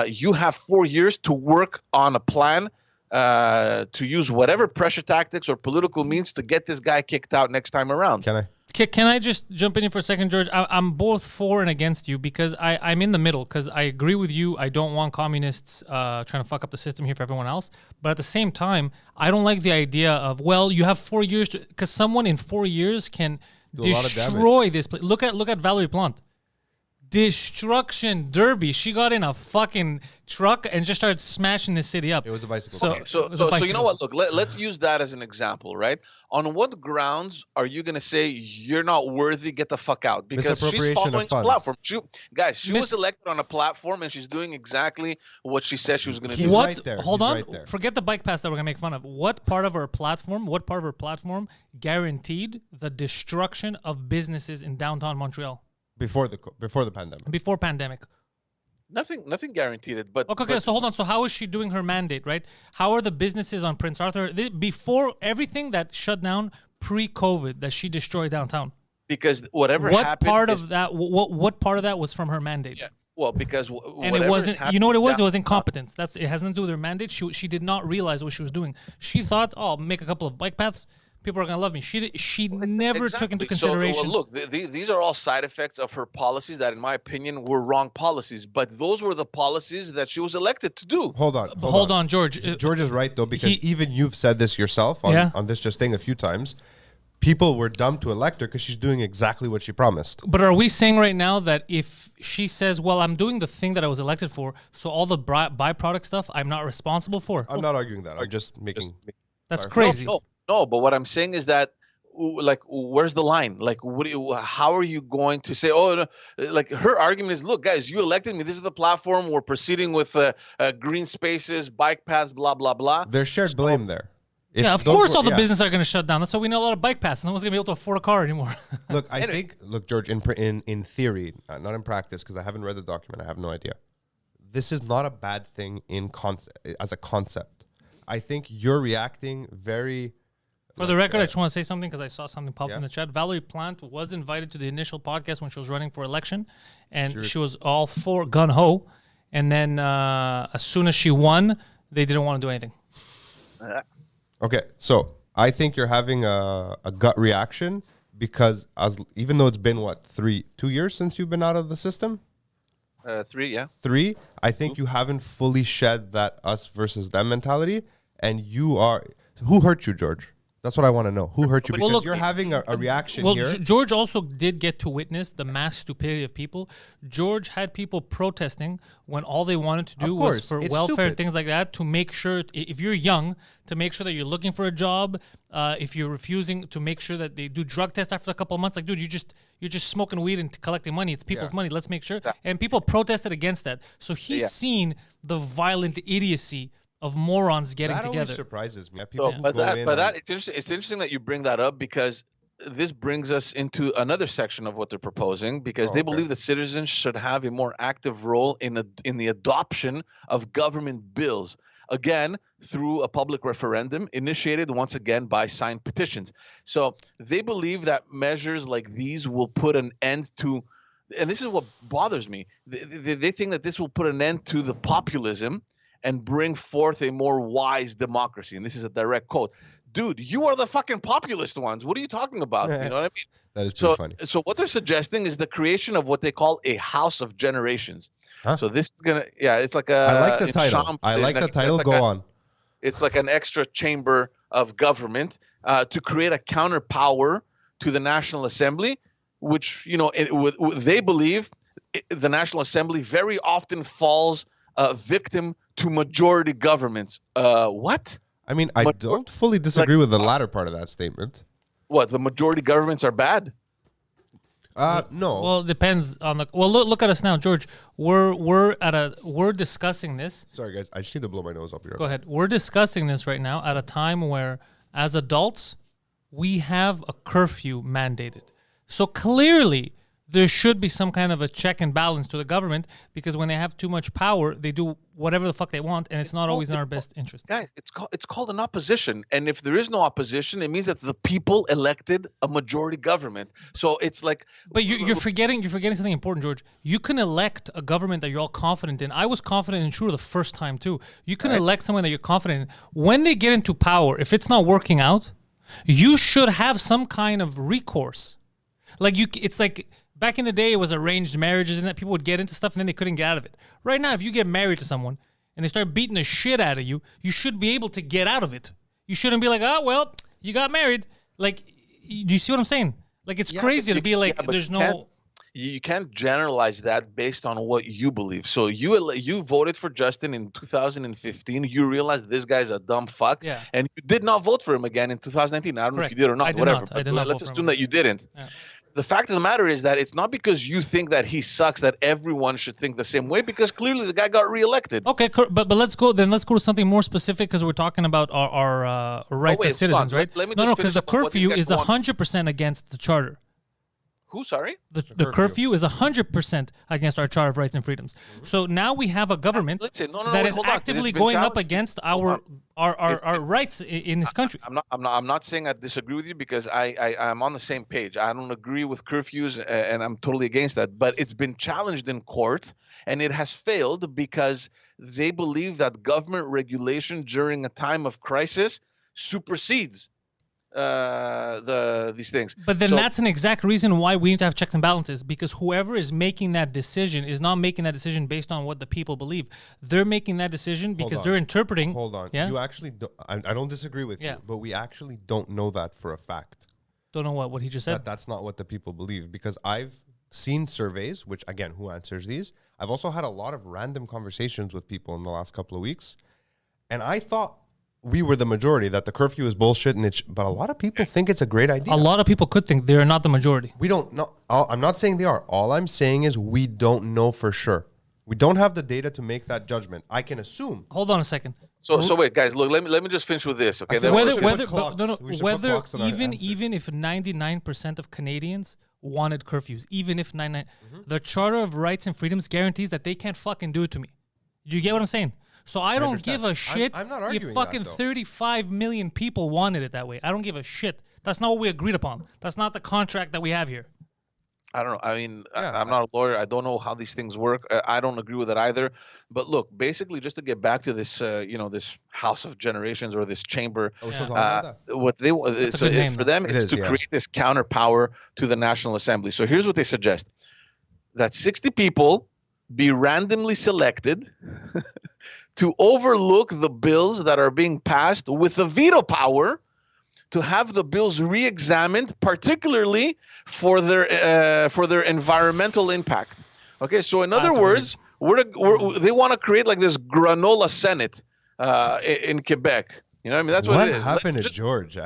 you have 4 years to work on a plan to use whatever pressure tactics or political means to get this guy kicked out next time around. Can I? Can I just jump in here for a second, George? I'm both for and against you because I'm in the middle because I agree with you. I don't want communists trying to fuck up the system here for everyone else. But at the same time, I don't like the idea of, well, you have 4 years because someone in 4 years can destroy this place. Look at Valerie Plante. Destruction derby. She got in a fucking truck and just started smashing the city up. It was a bicycle. So you know what? Look, let's use that as an example, right? On what grounds are you going to say you're not worthy? Get the fuck out, because she's following the platform. She was elected on a platform and she's doing exactly what she said she was going to do. What? Right there. Hold He's on. right there. Forget the bike pass that we're gonna make fun of. What part of her platform guaranteed the destruction of businesses in downtown Montreal Before the pandemic. before pandemic? Nothing guaranteed it. But Okay, so hold on. So how is she doing her mandate, right? How are the businesses on Prince Arthur before everything that shut down pre-COVID that she destroyed downtown? because whatever What happened part is- of that? What part of that was from her mandate? Yeah. Well, because And it wasn't. You know what it was? It was incompetence. It has nothing to do with her mandate. She did not realize what she was doing. She thought, oh, I'll make a couple of bike paths. People are gonna love me. She never took into consideration. So, look, these are all side effects of her policies that, in my opinion, were wrong policies. But those were the policies that she was elected to do. Hold on, George. George is right though, because even you've said this yourself on this just thing a few times. People were dumb to elect her because she's doing exactly what she promised. But are we saying right now that if she says, well, I'm doing the thing that I was elected for, so all the byproduct stuff I'm not responsible for? I'm not arguing that. I'm just making. That's crazy. No, but what I'm saying is that, like, where's the line? Like, how are you going to say, oh, no, like, her argument is, look, guys, you elected me. This is the platform. We're proceeding with green spaces, bike paths, blah, blah, blah. There's shared blame there. Yeah, of course all the businesses are going to shut down. That's why we know a lot of bike paths. No one's going to be able to afford a car anymore. Look, I think, George, in theory, not in practice, because I haven't read the document. I have no idea. This is not a bad thing as a concept. I think you're reacting very... For the record, I just want to say something because I saw something pop in the chat. Valerie Plante was invited to the initial podcast when she was running for election, and she was all for gun-ho. And then as soon as she won, they didn't want to do anything. Okay, so I think you're having a gut reaction because even though it's been, 2 years since you've been out of the system? 3, yeah. 3, I think you haven't fully shed that us versus them mentality, and you are... Who hurt you, George? That's what I want to know. Who hurt you? Well, Because look, you're having a reaction Well, here. George also did get to witness the mass stupidity of people. George had people protesting when all they wanted to do was course, for it's welfare and stupid. things like that, to make sure, if you're young, to make sure that you're looking for a job. If you're refusing, to make sure that they do drug tests after a couple of months. Like, dude, you're just smoking weed and collecting money. It's people's money. Let's make sure. And people protested against that. So he's seen the violent idiocy of morons getting That together. always surprises me. People who But go in and- it's interesting. It's interesting that you bring that up, because this brings us into another section of what they're proposing, because they believe that citizens should have a more active role in the adoption of government bills, again through a public referendum initiated once again by signed petitions. So they believe that measures like these will put an end to, and this is what bothers me, they think that this will put an end to the populism and bring forth a more wise democracy. And this is a direct quote. Dude, you are the fucking populist ones. What are you talking about? You know what I mean? That is pretty funny. So what they're suggesting is the creation of what they call a house of generations. Huh? So this is gonna, it's like a. I like the in title. Champ- I like the it's title. like Go a- on. It's like an extra chamber of government to create a counterpower to the National Assembly, which they believe the National Assembly very often falls victim to majority governments. What? I mean, I don't fully disagree with the latter part of that statement. What? The majority governments are bad? No. Well, it depends on the. Well, look at us now, George. We're discussing this. Sorry, guys. I just need to blow my nose up here. Go ahead. We're discussing this right now at a time where, as adults, we have a curfew mandated. So clearly, there should be some kind of a check and balance to the government, because when they have too much power, they do whatever the fuck they want, and it's not always in our best interest. Guys, it's called an opposition, and if there is no opposition, it means that the people elected a majority government. So it's like. But you're forgetting something important, George. You can elect a government that you're all confident in. I was confident in Trudeau the first time too. You can elect someone that you're confident in. When they get into power, if it's not working out, you should have some kind of recourse. It's like back in the day, it was arranged marriages, and that people would get into stuff and then they couldn't get out of it. Right now, if you get married to someone and they start beating the shit out of you, you should be able to get out of it. You shouldn't be like, oh, well, you got married. Like, do you see what I'm saying? Like, it's crazy to be like, but there's you can't generalize that based on what you believe. So you voted for Justin in 2015. You realized this guy's a dumb fuck, and you did not vote for him again in 2019. I don't know if you did or not. Whatever. I did not let's vote for assume him. that you didn't. Yeah. The fact of the matter is that it's not because you think that he sucks that everyone should think the same way, because clearly the guy got reelected. Okay, but let's go to something more specific, because we're talking about our rights as citizens, right? Let me No, just because finish the up on what these curfew guys is want. 100% against the charter. Who? Sorry. The curfew is 100% against our Charter of Rights and Freedoms. So now we have a government Listen, no, that wait, is hold on. actively It's been going up challenged. against our rights in this country. I'm not saying I disagree with you, because I'm on the same page. I don't agree with curfews, and I'm totally against that. But it's been challenged in court, and it has failed because they believe that government regulation during a time of crisis supersedes these things. But then that's an exact reason why we need to have checks and balances, because whoever is making that decision is not making that decision based on what the people believe. They're making that decision because they're interpreting. Hold on. Yeah? You actually don't, I don't disagree with you, but we actually don't know that for a fact. Don't know what he just said. That's not what the people believe, because I've seen surveys, which again, who answers these? I've also had a lot of random conversations with people in the last couple of weeks, and I thought we were the majority, that the curfew is bullshit, but a lot of people think it's a great idea. A lot of people could think they're not the majority. We don't know. I'm not saying they are. All I'm saying is we don't know for sure. We don't have the data to make that judgment. I can assume. Hold on a second. So wait, guys, look. Let me just finish with this, okay? We should Whether put even if 99% of Canadians wanted curfews, even if 99, the Charter of Rights and Freedoms guarantees that they can't fucking do it to me. You get what I'm saying? So I don't give a shit I'm not if arguing fucking that, though. 35 million people wanted it that way. I don't give a shit. That's not what we agreed upon. That's not the contract that we have here. I don't know. I mean, I'm not a lawyer. I don't know how these things work. I don't agree with it either. But look, basically, just to get back to this, this house of generations or this chamber, what they want for them is to create this counterpower to the National Assembly. So here's what they suggest: that 60 people be randomly selected to overlook the bills that are being passed with the veto power to have the bills re-examined, particularly for their environmental impact. Okay, so in other words, they want to create like this granola Senate in Quebec. You know what I mean? That's what it is. What happened to George?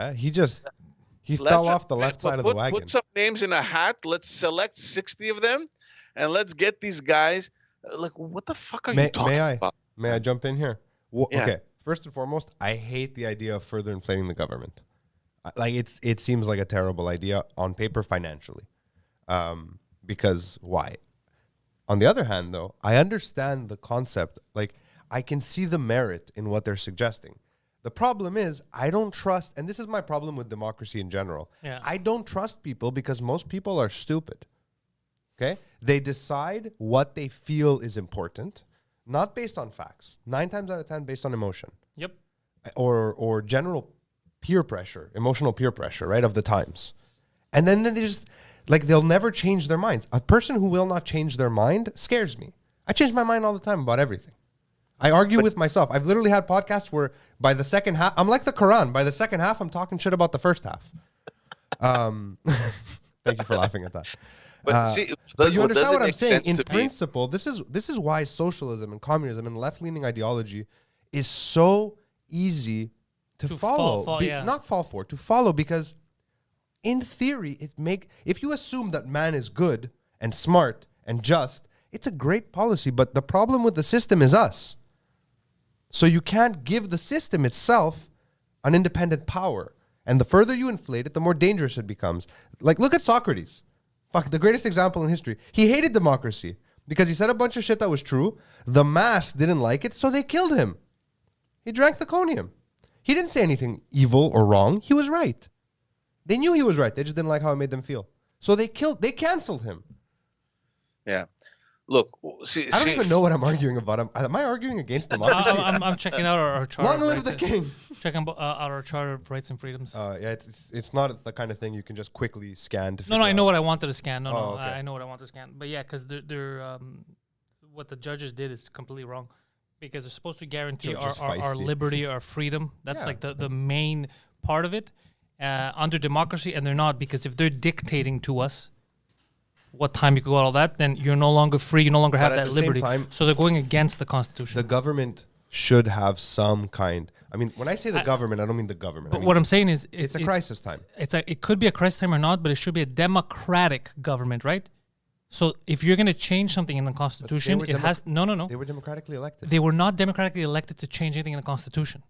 He fell off the left side of the wagon. Put some names in a hat. Let's select 60 of them, and let's get these guys. Like, what the fuck are you talking about? May I jump in here? Well, Yeah. Okay. First and foremost, I hate the idea of further inflating the government. Like it seems like a terrible idea on paper financially. Because why? On the other hand, though, I understand the concept. Like, I can see the merit in what they're suggesting. The problem is, I don't trust, and this is my problem with democracy in general. Yeah. I don't trust people because most people are stupid. Okay? They decide what they feel is important, not based on facts. 9 times out of 10 based on emotion. Yep. Or general peer pressure, emotional peer pressure, right, of the times. And then they just, like, they'll never change their minds. A person who will not change their mind scares me. I change my mind all the time about everything. I argue with myself. I've literally had podcasts where by the second half, I'm like the Quran. By the second half, I'm talking shit about the first half. Thank you for laughing at that. But But you understand what I'm saying? In me? principle, this is why socialism and communism and left-leaning ideology is so easy to follow. Not fall for, to follow, because in theory, if you assume that man is good and smart and just, it's a great policy. But the problem with the system is us. So you can't give the system itself an independent power. And the further you inflate it, the more dangerous it becomes. Like, look at Socrates. Fuck, the greatest example in history. He hated democracy because he said a bunch of shit that was true. The mass didn't like it, so they killed him. He drank the conium. He didn't say anything evil or wrong. He was right. They knew he was right. They just didn't like how it made them feel. So they canceled him. Yeah. Look, I don't even know what I'm arguing about. Am I arguing against democracy? I'm checking out our charter. Long live the king. Checking out our charter of rights and freedoms. Yeah, it's not the kind of thing you can just quickly scan to. No, I know what I wanted to scan. Okay. I know what I want to scan. But yeah, because they're what the judges did is completely wrong, because they're supposed to guarantee our liberty, our freedom. That's like the main part of it under democracy, and they're not, because if they're dictating to us what time you can go out, all that, then you're no longer free. You no longer have that liberty. So they're going against the Constitution. The government should have some kind. I mean, when I say the government, I don't mean the government. But what I'm saying is, it's a crisis time. It could be a crisis time or not, but it should be a democratic government, right? So if you're going to change something in the Constitution, it has no. They were democratically elected. They were not democratically elected to change anything in the Constitution.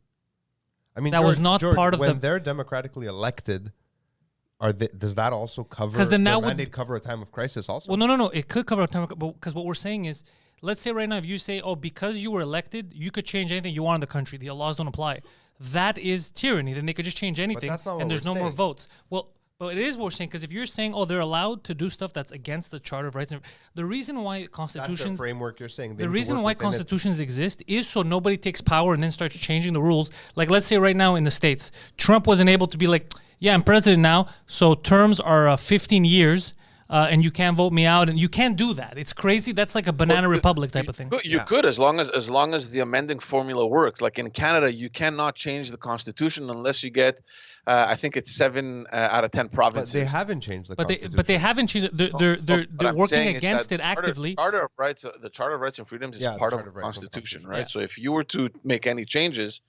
I mean, that was not part of when they're democratically elected. Does that also cover? Because then mandate cover a time of crisis also? Well, no. It could cover a time, because what we're saying is, let's say right now, if you say, oh, because you were elected, you could change anything you want in the country. The laws don't apply. That is tyranny. Then they could just change anything, and there's no more votes. Well, but it is what we're saying, because if you're saying, oh, they're allowed to do stuff that's against the Charter of Rights, the reason why constitutions, that's the framework you're saying. The reason why constitutions exist is so nobody takes power and then starts changing the rules. Like, let's say right now in the States, Trump wasn't able to be like, yeah, I'm president now, so terms are 15 years, and you can't vote me out, and you can't do that. It's crazy. That's like a banana republic type of thing. You could, as long as the amending formula works. Like in Canada, you cannot change the Constitution unless you get, I think it's 7 out of 10 provinces. But they haven't changed the Constitution. But they haven't changed it. They're working against it actively. The Charter of Rights and Freedoms is part of the Constitution, right? Yeah. So if you were to make any changes,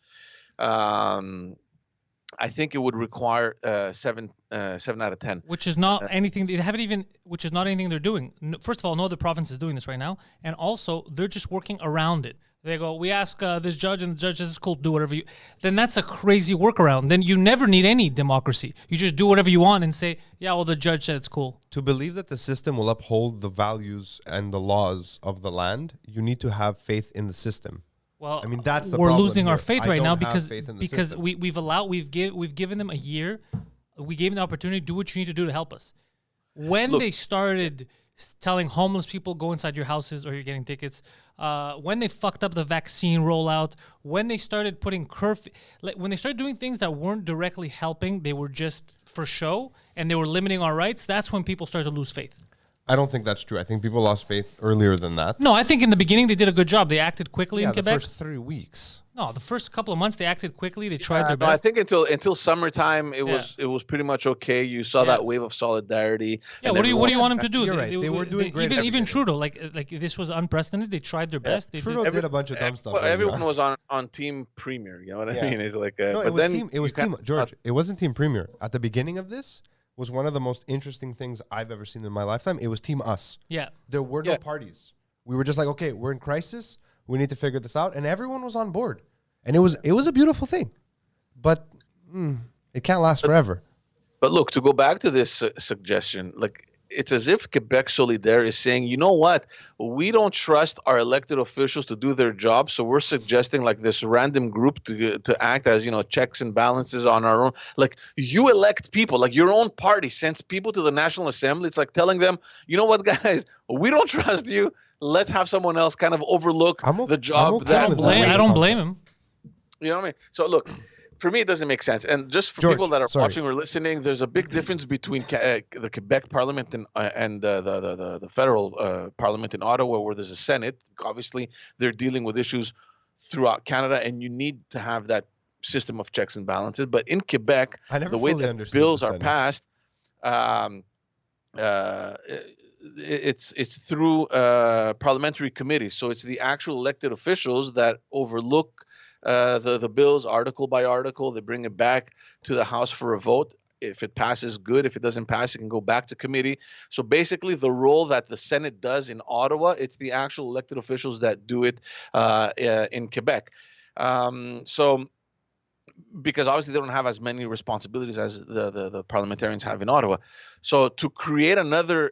I think it would require 7 out of 10, which is not anything. They haven't even. Which is not anything they're doing. First of all, no other province is doing this right now, and also they're just working around it. They go, we ask this judge, and the judge says it's cool, do whatever you. Then that's a crazy workaround. Then you never need any democracy. You just do whatever you want and say, yeah, well, the judge said it's cool. To believe that the system will uphold the values and the laws of the land, you need to have faith in the system. Well, I mean, that's the we're problem losing our here. faith right now because system. we've given them a year. We gave them the opportunity to do what you need to do to help us. When they started telling homeless people go inside your houses or you're getting tickets, when they fucked up the vaccine rollout, when they started putting curfew, when they started doing things that weren't directly helping, they were just for show and they were limiting our rights. That's when people started to lose faith. I don't think that's true. I think people lost faith earlier than that. No, I think in the beginning they did a good job. They acted quickly in the Quebec. first 3 weeks. No, the first couple of months they acted quickly. They tried their No, I best. think until summertime it was pretty much okay. You saw that wave of solidarity. Yeah, and what do you everyone- want them to do? You're right. They were doing great at Even everything. Trudeau, like this was unprecedented. They tried their best. They Trudeau did a bunch of dumb stuff. Well, early everyone on. was on Team Premier. You know what I Yeah. mean? It's like, No, but it was then team. It was you kinda team. George. stop- It wasn't Team Premier. At the beginning of this was one of the most interesting things I've ever seen in my lifetime. It was Team Us. Yeah. There were no Yeah. parties. We were just like, okay, we're in crisis. We need to figure this out, and everyone was on board, and it was a beautiful thing, but it can't last forever. But look, to go back to this suggestion, like it's as if Quebec Solidaire is saying, you know what, we don't trust our elected officials to do their job, so we're suggesting like this random group to act as, you know, checks and balances on our own. Like you elect people, like your own party sends people to the National Assembly. It's like telling them, you know what, guys, we don't trust you. Let's have someone else kind of overlook the job okay that with that. I don't blame him. you know what I mean? So look, for me, it doesn't make sense. And just for George, people that are sorry. watching or listening, there's a big difference between the Quebec Parliament and the federal Parliament in Ottawa, where there's a Senate. Obviously, they're dealing with issues throughout Canada, and you need to have that system of checks and balances. But in Quebec, I never the way fully that understood bills the are Senate. passed, it's through parliamentary committees. So it's the actual elected officials that overlook the bills article by article. They bring it back to the House for a vote. If it passes, good. If it doesn't pass, it can go back to committee. So basically, the role that the Senate does in Ottawa, it's the actual elected officials that do it in Quebec. So because obviously they don't have as many responsibilities as the parliamentarians have in Ottawa. So to create another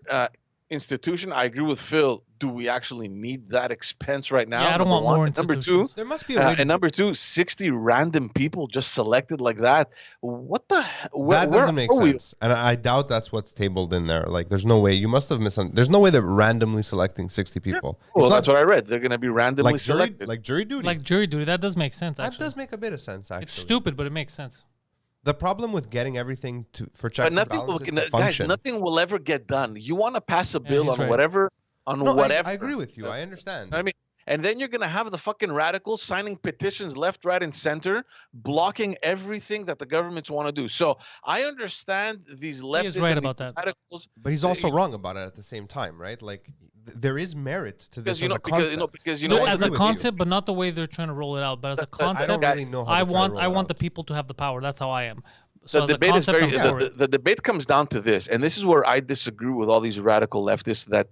institution, I agree with Phil. Do we actually need that expense right now? Yeah, I don't want Number one. more And number two, institutions. There must be a way. and number two, 60 random people just selected like that. What the? That doesn't make sense, and I doubt that's what's tabled in there. Like, there's no way you must have misunderstood. There's no way they're randomly selecting 60 people. Well, It's that's not what I read. They're going to be randomly like jury, selected. like jury duty. Like jury duty, that does make sense. that Actually, does make a bit of sense. Actually, it's stupid, but it makes sense. The problem with getting everything for checks but and nothing, balances to guys, function. nothing will ever get done. You want to pass a bill he's on right. whatever, No, whatever. I agree with you. I understand. I mean, and then you're going to have the fucking radicals signing petitions left, right, and center, blocking everything that the governments want to do. So I understand these leftists is right and about these that. radicals. But he's also wrong about it at the same time, right? Like, there is merit to this Because you as know, a concept. because you No, know, I as agree a with you. concept, but not the way they're trying to roll it out. But as a But I concept, I don't really know how I to try to want roll I it want out. the people to have the power. That's how I am. So the as a debate is concept, very. I'm for it. The debate comes down to this, and this is where I disagree with all these radical leftists that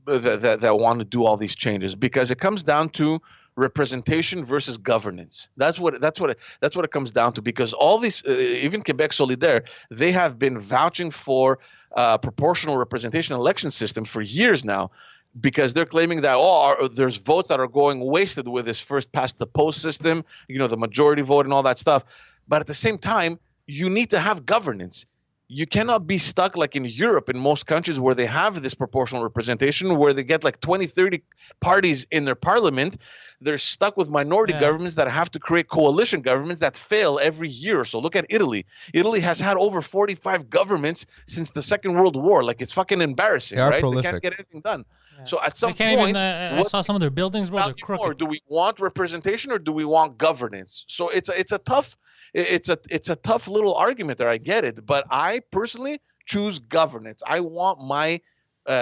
want to do all these changes, because it comes down to representation versus governance. That's what it comes down to. Because all these, even Quebec Solidaire, they have been vouching for proportional representation election system for years now, because they're claiming that there's votes that are going wasted with this first past the post system, you know, the majority vote and all that stuff. But at the same time, you need to have governance. You cannot be stuck like in Europe, in most countries where they have this proportional representation, where they get like 20, 30 parties in their parliament. They're stuck with minority governments that have to create coalition governments that fail every year or so. Look at Italy. Italy has had over 45 governments since the Second World War. Like, it's fucking embarrassing, They are right? prolific. They can't get anything done. So at some They can't point, even. I what saw some of their buildings, bro. They're value more? crooked. Do we want representation or do we want governance? So it's a tough little argument there. I get it, but I personally choose governance. I want my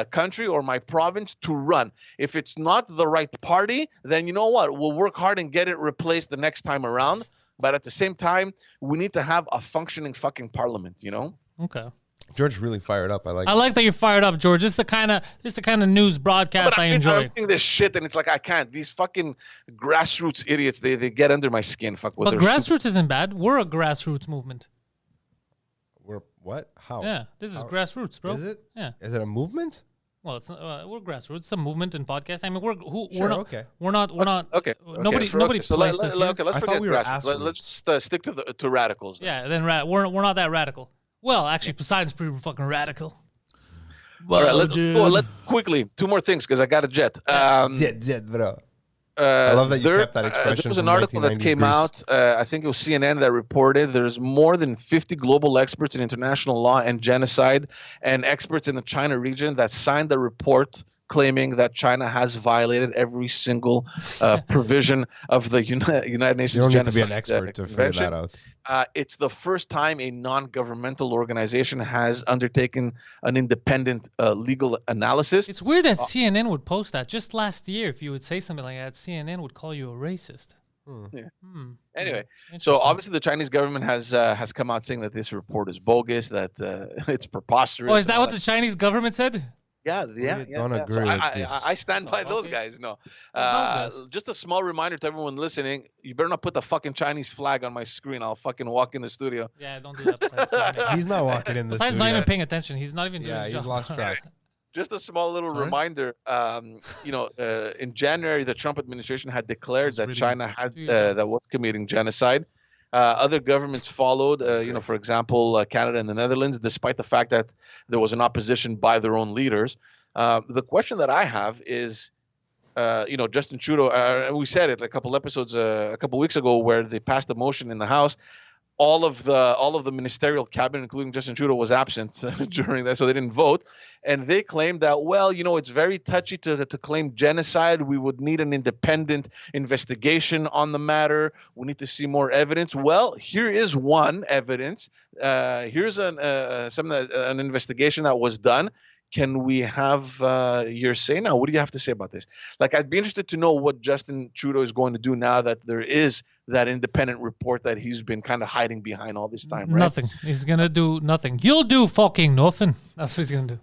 country or my province to run. If it's not the right party, then you know what? We'll work hard and get it replaced the next time around. But at the same time, we need to have a functioning fucking parliament. You know? Okay. George really fired up. I like. I like that you're fired up, George. This is the kind of news broadcast I enjoy. I'm reading this shit, and it's like I can't. These fucking grassroots idiots, they get under my skin. Fuck with But their grassroots isn't bad. We're a grassroots movement. We're what? How? Yeah, this is grassroots, bro. Is it? Yeah. Is it a movement? Well, it's we're grassroots. It's a movement in podcast. I mean, we're Sure, not. okay. We're not. Okay. Nobody. Okay, Nobody. So plays this here. let's I thought forget we were grassroots. Let's just stick to radicals. Then. Yeah. Then we're not that radical. Well, actually, Poseidon's pretty fucking radical. All right. Let's quickly 2 more things because I got a jet. Jet, bro. I love that you kept that expression There was an from article that 1990s came Greece. out. I think it was CNN that reported there's more than 50 global experts in international law and genocide, and experts in the China region that signed the report claiming that China has violated every single provision of the United Nations You don't need to Genocide be an expert to figure Convention. that out. It's the first time a non-governmental organization has undertaken an independent legal analysis. It's weird that CNN would post that. Just last year, if you would say something like that, CNN would call you a racist. Anyway, so Interesting. obviously the Chinese government has come out saying that this report is bogus, that it's preposterous. Oh, is and that all what the Chinese government said? Yeah. don't agree So with I this. stand by those Okay. guys. No, bogus. just a small reminder to everyone listening: you better not put the fucking Chinese flag on my screen. I'll fucking walk in the studio. Yeah, don't do that. Besides, He's not walking in the Besides not studio. even paying attention. He's not even doing Yeah, his he's job. lost track. Just a small little Sorry? reminder. In January, the Trump administration had declared that reading- China had Do your job. that was committing genocide. Other governments followed. For example, Canada and the Netherlands, despite the fact that there was an opposition by their own leaders. The question that I have is, Justin Trudeau. We said it a couple weeks ago, where they passed a motion in the House. All of the ministerial cabinet, including Justin Trudeau, was absent during that, so they didn't vote. And they claimed that, it's very touchy to claim genocide. We would need an independent investigation on the matter. We need to see more evidence. Well, here is one evidence. Here's an investigation that was done. Can we have your say now? What do you have to say about this? Like, I'd be interested to know what Justin Trudeau is going to do now that there is that independent report that he's been kind of hiding behind all this time, right? Nothing. He's gonna do nothing. You'll do fucking nothing. That's what he's gonna do.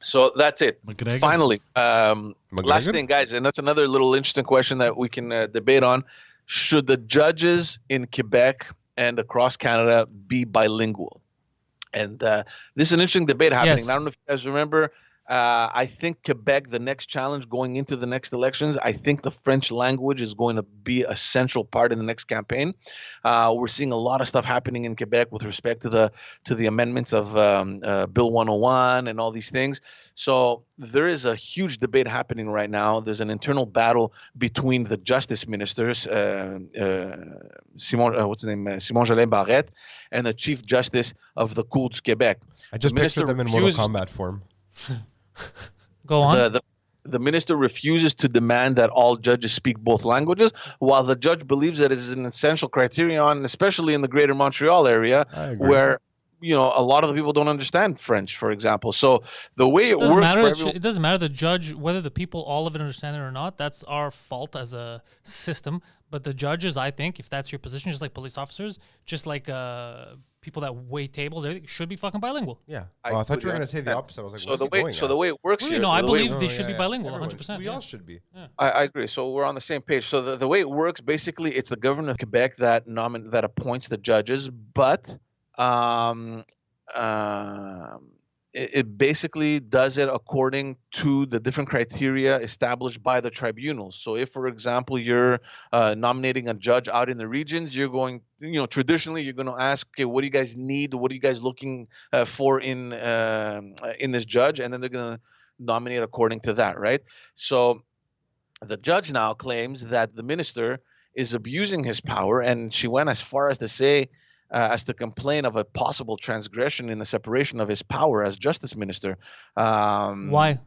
So that's it. McGregor? Finally, last McGregor? thing, guys, and that's another little interesting question that we can debate on. Should the judges in Quebec and across Canada be bilingual? And this is an interesting debate happening. Yes. I don't know if you guys remember. I think Quebec, the next challenge going into the next elections, I think the French language is going to be a central part in the next campaign. We're seeing a lot of stuff happening in Quebec with respect to the amendments of Bill 101 and all these things. So there is a huge debate happening right now. There's an internal battle between the justice ministers, Simon Jolin Barrette, and the chief justice of the Cour du Québec. I just The minister pictured them in Mortal refuses- Kombat form. Go on. The minister refuses to demand that all judges speak both languages, while the judge believes that it is an essential criterion, especially in the greater Montreal area, I agree. where a lot of the people don't understand French, for example. So the way it doesn't works matter. for It, everyone, it doesn't matter the judge whether the people all of it understand it or not. That's our fault as a system. But the judges, I think, if that's your position, just like police officers, just like people that wait tables, everything should be fucking bilingual. Yeah. I Oh, I thought you were completely going to say the understand. opposite. I was like, so where's the he way going so at? the way it works Really? here, No, I the way- believe they should be yeah. bilingual, Everyone 100%. We yeah. all should be. I agree. So we're on the same page. So the way it works, basically, it's the government of Quebec that appoints the judges, but it basically does it according to the different criteria established by the tribunals. So if, for example, you're nominating a judge out in the regions, you're going, traditionally you're going to ask, okay, what do you guys need? What are you guys looking for in this judge? And then they're going to nominate according to that, right? So the judge now claims that the minister is abusing his power, and she went as far as to say, as to complain of a possible transgression in the separation of his power as justice minister. Why?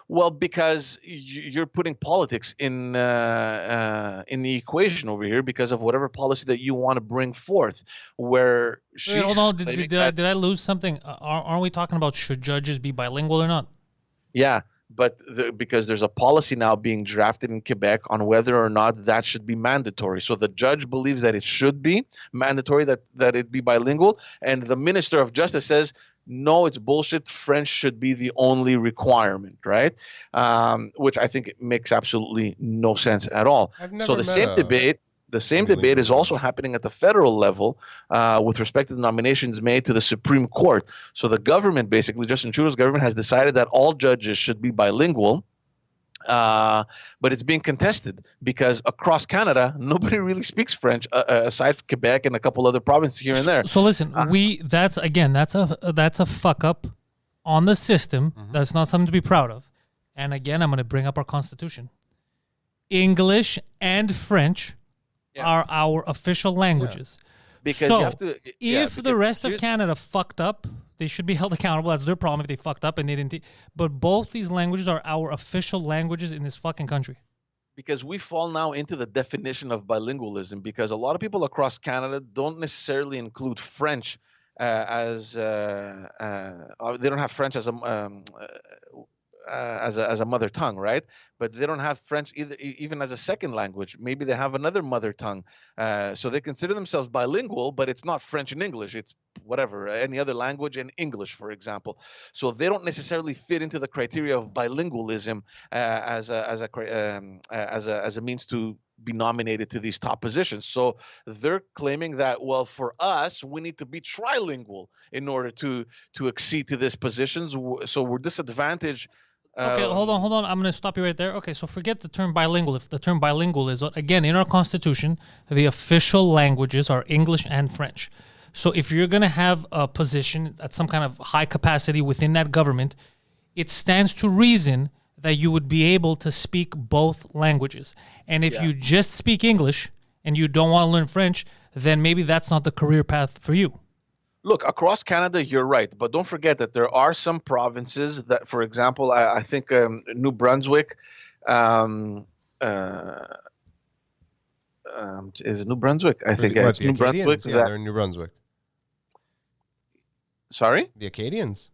Well, because you're putting politics in the equation over here because of whatever policy that you want to bring forth. Where she's Wait, hold on. claiming Did I lose something? Aren't we talking about should judges be bilingual or not? Yeah, but because there's a policy now being drafted in Quebec on whether or not that should be mandatory. So the judge believes that it should be mandatory, that it be bilingual, and the Minister of Justice says, no, it's bullshit. French should be the only requirement, right? Which I think makes absolutely no sense at all. I've never So the met same a debate. The same debate is also happening at the federal level with respect to the nominations made to the Supreme Court. So the government, basically, Justin Trudeau's government, has decided that all judges should be bilingual, but it's being contested because across Canada, nobody really speaks French aside from Quebec and a couple other provinces here and there. So listen, that's a fuck up on the system. That's not something to be proud of. and again, I'm going to bring up our Constitution. English and French are our official languages. Because so, you have to, if the rest of Canada fucked up, they should be held accountable. That's their problem if they fucked up and they didn't. But both these languages are our official languages in this fucking country. Because we fall now into the definition of bilingualism, because a lot of people across Canada don't necessarily include French they don't have French as a mother tongue, right? But they don't have French even as a second language. Maybe they have another mother tongue. So they consider themselves bilingual, but it's not French and English. It's whatever, any other language and English, for example. So they don't necessarily fit into the criteria of bilingualism as a means to be nominated to these top positions. So they're claiming that, well, for us, we need to be trilingual in order to accede to these positions. So we're disadvantaged. Okay, hold on. I'm going to stop you right there. Okay, so forget the term bilingual. If the term bilingual is, again, in our Constitution, the official languages are English and French. So if you're going to have a position at some kind of high capacity within that government, it stands to reason that you would be able to speak both languages. And if you just speak English and you don't want to learn French, then maybe that's not the career path for you. Look, across Canada, you're right. But don't forget that there are some provinces that, for example, I think New Brunswick, is it New Brunswick? I think it's New Brunswick. Yeah, they're in New Brunswick. Sorry? The Acadians?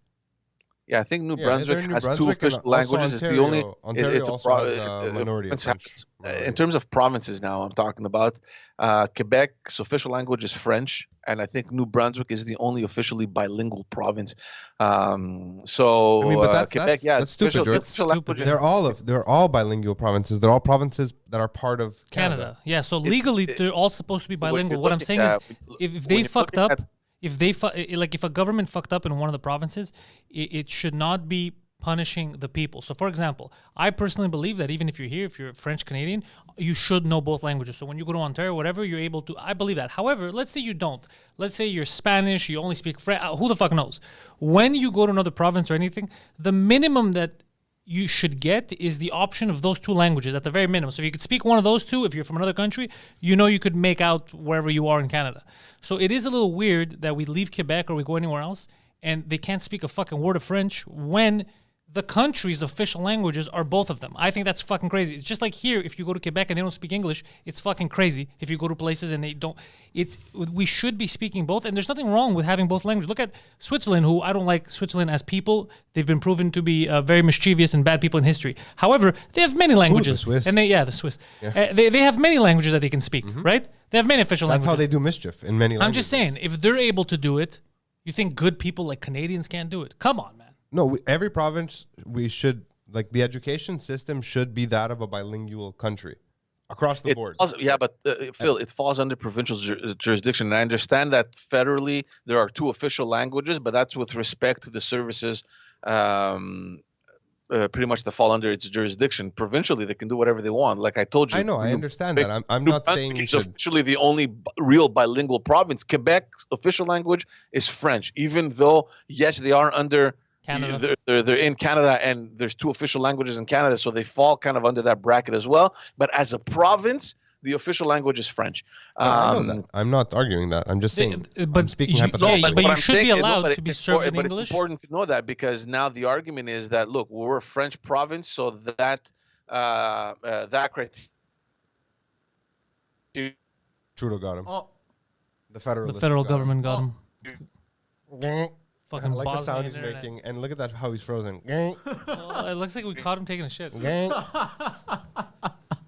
Yeah, I think New Brunswick has two official languages. It's the only. Ontario also has a minority of French. In terms of provinces, now I'm talking about Quebec's official language is French, and I think New Brunswick is the only officially bilingual province. So I mean, but Quebec, that's stupid. That's stupid. They're all bilingual provinces. They're all provinces that are part of Canada. Yeah, so legally they're all supposed to be bilingual. What I'm saying is, if they fucked up. If a government fucked up in one of the provinces, it should not be punishing the people. So, for example, I personally believe that even if you're here, if you're a French Canadian, you should know both languages. So when you go to Ontario, whatever, you're able to. I believe that. However, let's say you don't. Let's say you're Spanish, you only speak French. Who the fuck knows? When you go to another province or anything, the minimum that you should get is the option of those two languages at the very minimum. So if you could speak one of those two, if you're from another country, you could make out wherever you are in Canada. So it is a little weird that we leave Quebec or we go anywhere else and they can't speak a fucking word of French when the country's official languages are both of them. I think that's fucking crazy. It's just like here, if you go to Quebec and they don't speak English, it's fucking crazy. If you go to places and they don't, we should be speaking both, and there's nothing wrong with having both languages. Look at Switzerland, who I don't like Switzerland as people. They've been proven to be very mischievous and bad people in history. However, they have many languages. The Swiss. And the Swiss. Yeah. They have many languages that they can speak, right? They have many official languages. That's how they do mischief in many languages. I'm just saying, if they're able to do it, you think good people like Canadians can't do it? Come on, man. No, every province, we should, the education system should be that of a bilingual country across the board. But Phil, it falls under provincial jurisdiction. And I understand that federally there are two official languages, but that's with respect to the services pretty much that fall under its jurisdiction. Provincially, they can do whatever they want. Like I told you. I know, I understand that. I'm not saying we should. It's officially the only real bilingual province. Quebec's official language is French, even though, yes, they are under Canada. They're in Canada, and there's two official languages in Canada, so they fall kind of under that bracket as well. But as a province, the official language is French. I know that. I'm not arguing that. I'm just saying. I'm speaking hypothetically. But you should be allowed to be served in English. It's important to know that, because now the argument is that, look, we're a French province, so that criteria. Trudeau got him. Oh. The federal government got him. I like the sound he's making, and look at that how he's frozen. It looks like we caught him taking a shit.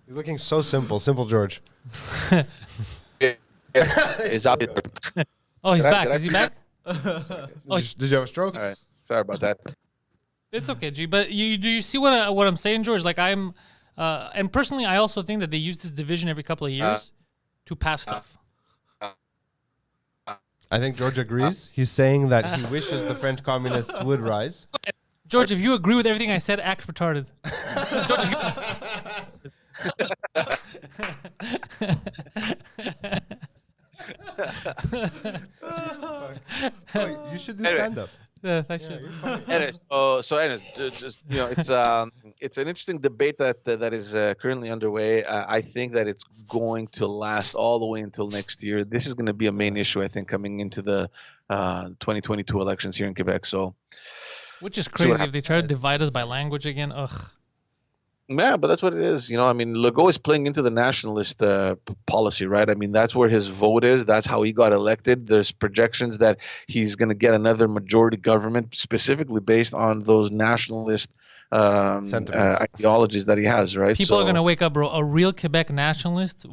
He's looking so simple George. Is up. Oh, he's back. Is he back? Did you have a stroke? All right, sorry about that. It's okay, G. But do you see what I'm saying, George? Like and personally, I also think that they use this division every couple of years to pass stuff. I think George agrees. He's saying that he wishes the French communists would rise. George, if you agree with everything I said, act retarded. You should do stand-up. Yeah, I should. Anyways, it's an interesting debate that is currently underway. I think that it's going to last all the way until next year. This is going to be a main issue, I think, coming into the 2022 elections here in Quebec. So, which is crazy if they try to divide us by language again. Ugh. Yeah, but that's what it is. I mean, Legault is playing into the nationalist policy, right? I mean, that's where his vote is. That's how he got elected. There's projections that he's going to get another majority government specifically based on those nationalist ideologies that he has, right? People are going to wake up, bro. A real Quebec nationalist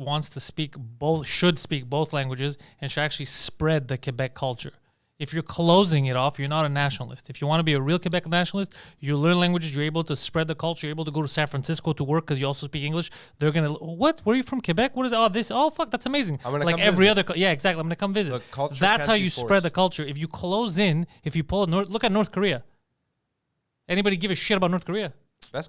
should speak both languages and should actually spread the Quebec culture. If you're closing it off, you're not a nationalist. If you want to be a real Quebec nationalist, you learn languages, you're able to spread the culture, you're able to go to San Francisco to work because you also speak English. They're going to, what? Where are you from, Quebec? What is, fuck, that's amazing. Like every other, yeah, exactly. I'm going to come visit. That's how you spread the culture. If you close in, if you pull look at North Korea. Anybody give a shit about North Korea?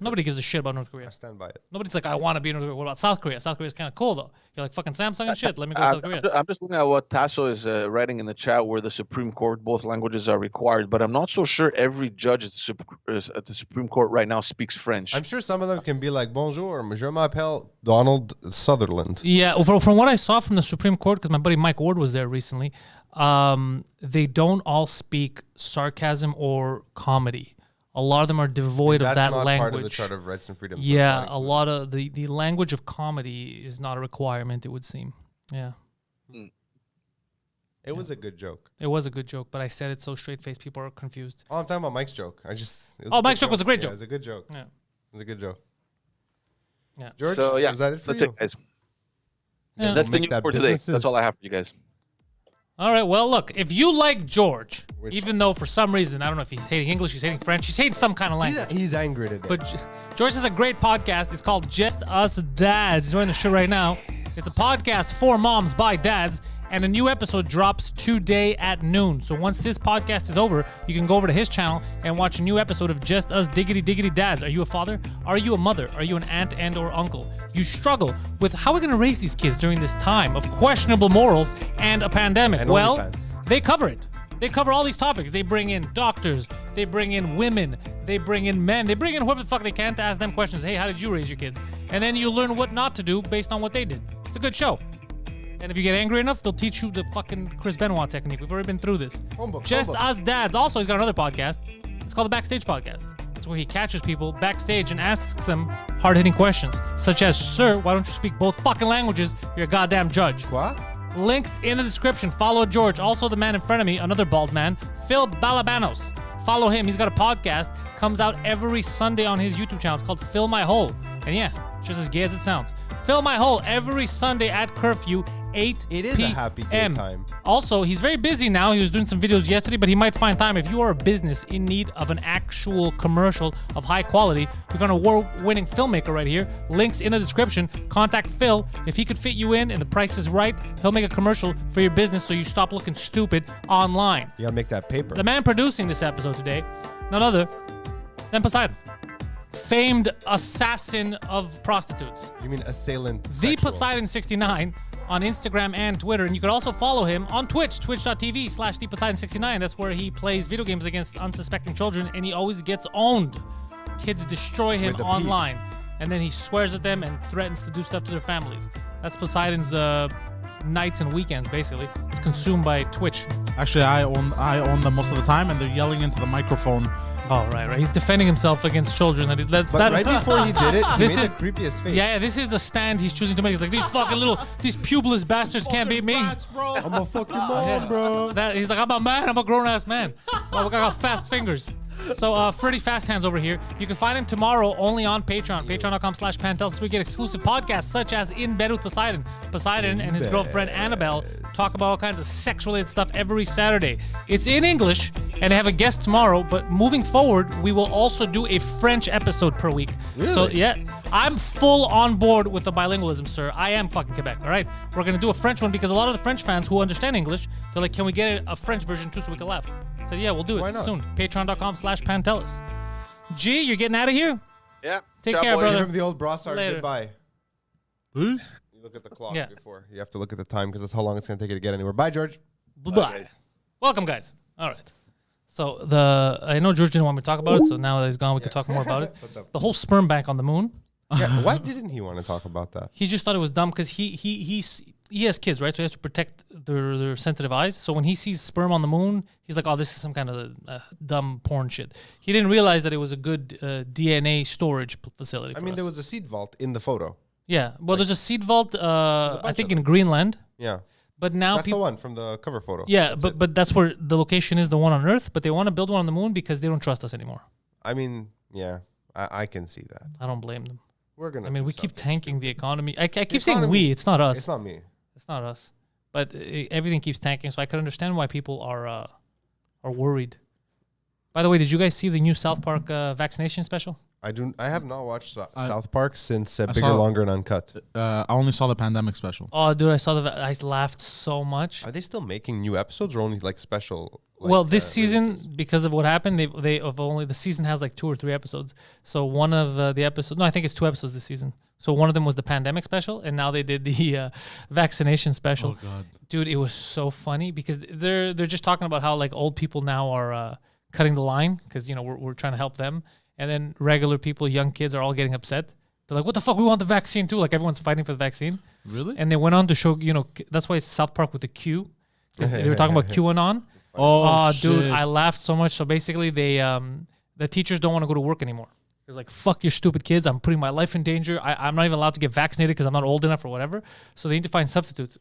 Nobody gives a shit about North Korea. I stand by it. Nobody's like, I want to be in North Korea. What about South Korea? South Korea's kind of cool, though. You're like, fucking Samsung and shit. Let me go to South Korea. I'm just looking at what Tasso is writing in the chat where the Supreme Court, both languages are required. But I'm not so sure every judge at the Supreme Court right now speaks French. I'm sure some of them can be like, bonjour, je m'appelle Donald Sutherland. Yeah, from what I saw from the Supreme Court, because my buddy Mike Ward was there recently, they don't all speak sarcasm or comedy. A lot of them are devoid of that language. That's not part of the Charter of Rights and Freedoms. Yeah, a lot of the language of comedy is not a requirement, it would seem. Yeah. It was a good joke. It was a good joke, but I said it so straight-faced, people are confused. Oh, I'm talking about Mike's joke. Mike's joke was a great joke. It was a good joke. Yeah. It was a good joke. Yeah. George, so, yeah, was that it for that's you? it, guys. Yeah. That's the news for today. That's all I have for you guys. All right, well, look, if you like George, even though for some reason, I don't know if he's hating English, he's hating French, he's hating some kind of language. He's angry today. But George has a great podcast. It's called Just Us Dads. He's running the show right now. It's a podcast for moms by dads, and a new episode drops today at noon. So once this podcast is over, you can go over to his channel and watch a new episode of Just Us Diggity Diggity Dads. Are you a father? Are you a mother? Are you an aunt and or uncle? You struggle with how we're going to raise these kids during this time of questionable morals and a pandemic. And well, they cover it. They cover all these topics. They bring in doctors. They bring in women. They bring in men. They bring in whoever the fuck they can to ask them questions. Hey, how did you raise your kids? And then you learn what not to do based on what they did. It's a good show. And if you get angry enough, they'll teach you the fucking Chris Benoit technique. We've already been through this. Just Us Dads. Also, he's got another podcast. It's called the Backstage Podcast. It's where he catches people backstage and asks them hard-hitting questions, such as, sir, why don't you speak both fucking languages? You're a goddamn judge. Quoi? Links in the description. Follow George. Also, the man in front of me, another bald man, Phil Balabanos. Follow him. He's got a podcast. Comes out every Sunday on his YouTube channel. It's called Fill My Hole. And yeah, it's just as gay as it sounds. Fill My Hole every Sunday at curfew, 8 It is a happy gay time. Also, he's very busy now. He was doing some videos yesterday, but he might find time. If you are a business in need of an actual commercial of high quality, we've got an award-winning filmmaker right here. Links in the description. Contact Phil. If he could fit you in and the price is right, he'll make a commercial for your business so you stop looking stupid online. You gotta make that paper. The man producing this episode today, none other than Poseidon. Famed assassin of prostitutes. You mean assailant? The Poseidon69 on Instagram and Twitter. And you can also follow him on Twitch, twitch.tv/theposeidon69. That's where he plays video games against unsuspecting children, and he always gets owned. Kids destroy him online, and then he swears at them and threatens to do stuff to their families. That's Poseidon's nights and weekends, basically. It's consumed by Twitch. Actually, I own them most of the time, and they're yelling into the microphone. Oh, right. He's defending himself against children. That's right before he did it, he this made is the creepiest face. Yeah, this is the stand he's choosing to make. He's like, these pubeless bastards can't beat me. I'm a fucking man, bro. He's like, I'm a man. I'm a grown-ass man. Well, we got fast fingers. So, Freddie Fast Hands over here. You can find him tomorrow only on Patreon. Patreon.com/Pantelis. We get exclusive podcasts such as In Bed with Poseidon. Poseidon and his girlfriend Annabelle talk about all kinds of sex-related stuff every Saturday. It's in English, and I have a guest tomorrow, but moving forward, we will also do a French episode per week. Really? So, yeah, I'm full on board with the bilingualism, sir. I am fucking Quebec, all right? We're going to do a French one because a lot of the French fans who understand English, they're like, can we get a French version too so we can laugh? I said, yeah, we'll do it soon. Patreon.com/Pantelis. G, you're getting out of here? Yeah. Take care, brother. Give him the old Brossard Later. goodbye. Peace. You look at the clock Yeah. before. You have to look at the time because that's how long it's going to take you to get anywhere. Bye, George. Bye-bye. Welcome, guys. All right. So I know George didn't want me to talk about it, so now that he's gone, we can talk more about it. What's up? The whole sperm bank on the moon. Yeah, why didn't he want to talk about that? He just thought it was dumb because he has kids, right? So he has to protect their sensitive eyes. So when he sees sperm on the moon, he's like, "Oh, this is some kind of dumb porn shit." He didn't realize that it was a good DNA storage facility. I mean, there was a seed vault in the photo. Yeah, well, there's a seed vault. I think of in Greenland. Yeah. But now That's the one from the cover photo. Yeah, but that's where the location is, the one on Earth. But they want to build one on the moon because they don't trust us anymore. I mean, yeah, I can see that. I don't blame them. We're gonna. I mean, do we keep something tanking stupid. the economy. I keep saying economy- we. It's not us. It's not me. It's not us. But everything keeps tanking, so I can understand why people are worried. By the way, did you guys see the new South Park vaccination special? I have not watched South Park since Bigger, saw- Longer, and Uncut. I only saw the pandemic special. Oh, dude, I saw I laughed so much. Are they still making new episodes or only like special? Like, Well, this season, releases? because of what happened, they have only the season has like 2 or 3 episodes. So one of the episodes, no, I think it's 2 episodes this season. So one of them was the pandemic special, and now they did the vaccination special. Oh God. Dude, it was so funny because they're just talking about how like old people now are cutting the line because we're trying to help them, and then regular people, young kids, are all getting upset. They're like, "What the fuck? We want the vaccine too!" Like everyone's fighting for the vaccine. Really? And they went on to show, that's why it's South Park with the Q. 'Cause they were talking about QAnon. Oh, Dude, shit. I laughed so much. So basically, the teachers don't want to go to work anymore. They're like, "Fuck your stupid kids! I'm putting my life in danger. I'm not even allowed to get vaccinated because I'm not old enough or whatever." So they need to find substitutes.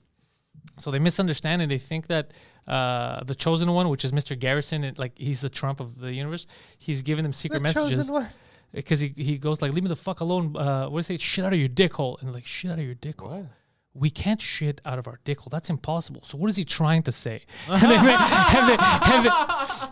So they misunderstand and they think that the chosen one, which is Mr. Garrison, he's the Trump of the universe. He's giving them secret messages because he goes like, "Leave me the fuck alone." What do you say? Shit out of your dick hole, and like, shit out of your dick hole. What? We can't shit out of our dick hole. That's impossible. So what is he trying to say?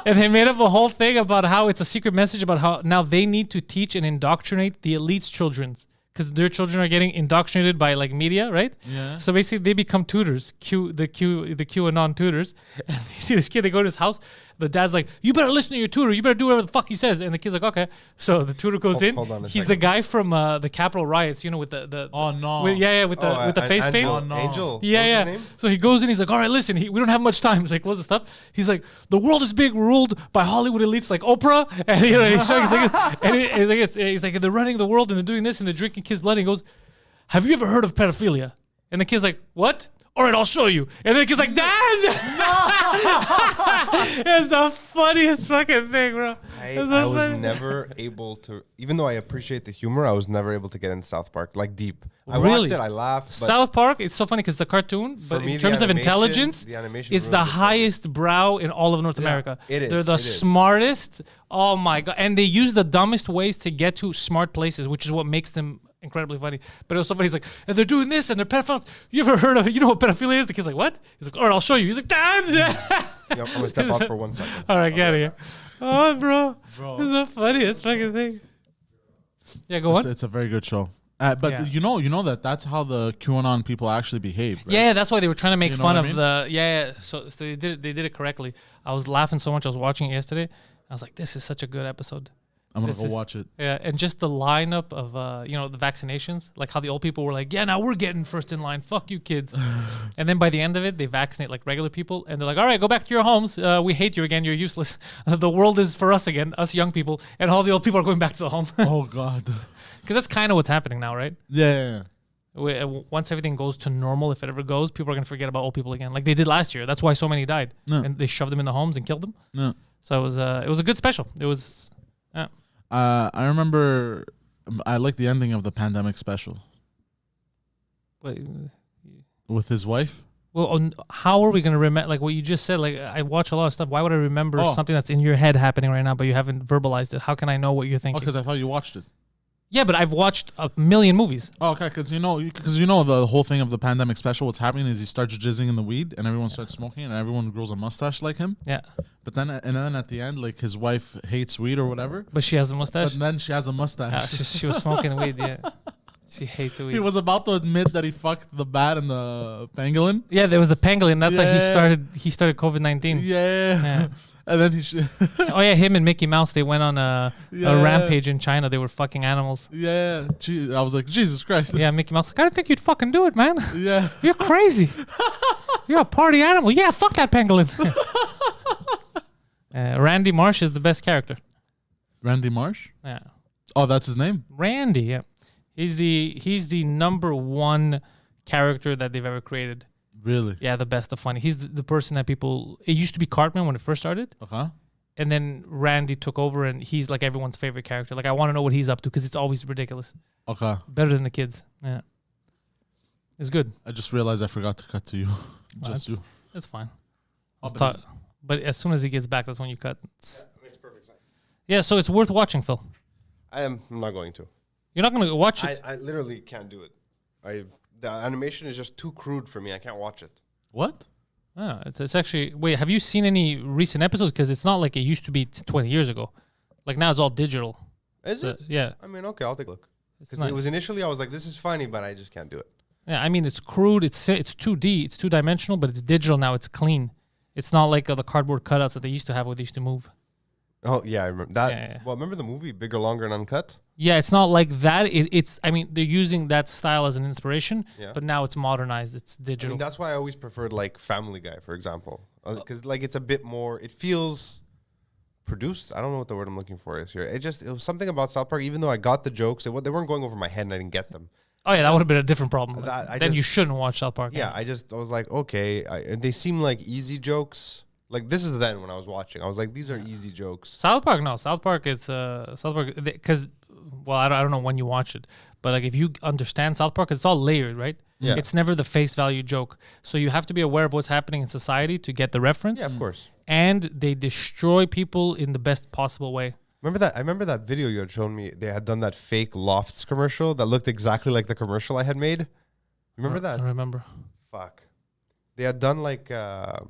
And they made up a whole thing about how it's a secret message about how now they need to teach and indoctrinate the elite's children because their children are getting indoctrinated by like media, right? Yeah. So basically, they become tutors, the QAnon tutors. And you see this kid, they go to his house. The dad's like, "You better listen to your tutor. You better do whatever the fuck he says." And the kid's like, "Okay." So the tutor goes in. Hold on a He's second. the guy from the Capitol riots, with the Oh no. with the face paint. Angel, Oh, no. Angel. Yeah, What's yeah. his name? So he goes in. He's like, "All right, listen. We don't have much time." He's like, "What's the stuff?" He's like, "The world is being ruled by Hollywood elites like Oprah." And he's showing he's like, this, and he's like, "They're running the world and they're doing this and they're drinking kids' blood." And he goes, "Have you ever heard of pedophilia?" And the kid's like, "What?" "All right, I'll show you." And then the kid's like, "Dad!" It's the funniest fucking thing, bro. I was never able to, even though I appreciate the humor, I was never able to get into South Park like deep. I Really? watched it, I laughed. But South Park, it's so funny because it's a cartoon, but me, in the terms of animation- intelligence, the animation it's the ruins it for me. highest brow in all of North America. it is, They're the it is. smartest. Oh my God. And they use the dumbest ways to get to smart places, which is what makes them incredibly funny. But it was so funny. He's like, "And they're doing this and they're pedophiles. You ever heard of it? You know what pedophilia is?" The kid's like, "What?" He's like, "All right, I'll show you." He's like, "Dad!" Yeah, I'm going to step out for 1 second. All right, get out of here. Oh, bro. Bro. This is the funniest fucking thing. Yeah, go on. It's a very good show. But Yeah. you know that's how the QAnon people actually behave. Right? Yeah, that's why they were trying to make You know fun what of I mean? the So they did it correctly. I was laughing so much. I was watching it yesterday. I was like, "This is such a good episode." I'm gonna This go is- watch it. Yeah, and just the lineup of the vaccinations, like how the old people were like, "Yeah, now we're getting first in line. Fuck you, kids." And then by the end of it, they vaccinate like regular people, and they're like, "All right, go back to your homes. We hate you again. You're useless. The world is for us again, us young people." And all the old people are going back to the home Oh God. because that's kind of what's happening now, right? Yeah. Once everything goes to normal, if it ever goes, people are gonna forget about old people again, like they did last year. That's why so many died, No. and they shoved them in the homes and killed them. No. So it was a good special. It was. I remember. I like the ending of the pandemic special Wait, with his wife. well, how are we going to remember, like what you just said? Like, I watch a lot of stuff. Why would I remember Oh. something that's in your head happening right now, but you haven't verbalized it? How can I know what you're Oh, thinking? because I thought you watched it. Yeah, but I've watched a million movies. Oh, okay, because you know the whole thing of the pandemic special. What's happening is he starts jizzing in the weed, and everyone starts smoking, and everyone grows a mustache like him. Yeah, But then at the end, like his wife hates weed or whatever. but she has a mustache. But then she has a mustache. She was smoking weed. Yeah, she hates weed. He was about to admit that he fucked the bat and the pangolin. Yeah, there was the pangolin. That's how Yeah. he started COVID-19. Yeah. And then he Oh yeah, him and Mickey Mouse. They went on a Yeah. rampage in China. They were fucking animals. yeah. Gee, I was like, Jesus Christ. Yeah, Mickey Mouse. Like, I don't think you'd fucking do it, man. Yeah. You're crazy. You're a party animal. Yeah, fuck that pangolin. Randy Marsh is the best character. Randy Marsh? Yeah. Oh, that's his name? Randy, yeah. He's the number one character that they've ever created. Really? Yeah, the best, the funny. He's the person that people... It used to be Cartman when it first started. Okay. And then Randy took over, and he's like everyone's favorite character. Like, I want to know what he's up to because it's always ridiculous. Okay. Better than the kids. Yeah. It's good. I just realized I forgot to cut to you. That's fine. I'll but talk. But as soon as he gets back, that's when you cut. That makes perfect sense. Yeah, so it's worth watching, Phil. I'm not going to. You're not going to watch it. I literally can't do it. The animation is just too crude for me. I can't watch it. What? Oh, it's actually... Wait, have you seen any recent episodes? Because it's not like it used to be 20 years ago. Like, now it's all digital. Is it? Yeah. I mean, okay, I'll take a look. It's Because nice. it was initially, I was like, this is funny, but I just can't do it. Yeah, I mean, it's crude. It's 2D. It's two-dimensional, but it's digital now. It's clean. It's not like the cardboard cutouts that they used to have where they used to move. Oh, yeah, I remember that. Yeah. Well, remember the movie Bigger, Longer, and Uncut? Yeah, it's not like that. It's. I mean, they're using that style as an inspiration, Yeah. but now it's modernized. It's I digital. mean, that's why I always preferred, like, Family Guy, for example. Because, like, it's a bit more, it feels produced. I don't know what the word I'm looking for is here. It was something about South Park, even though I got the jokes, they weren't going over my head and I didn't get them. Oh yeah, that would have been a different problem. Then you just- shouldn't watch South Park. Yeah, I was like, okay. They seem like easy jokes. Like, this is then when I was watching. I was like, these are easy jokes. South Park, no. South Park is South Park because, well, I don't know when you watch it, but like if you understand South Park, it's all layered, right? Yeah. It's never the face value joke. So you have to be aware of what's happening in society to get the reference. Yeah, of course. And they destroy people in the best possible way. Remember that? I remember that video you had shown me. They had done that fake Lofts commercial that looked exactly like the commercial I had made. Remember I that? remember. Fuck. They had done like a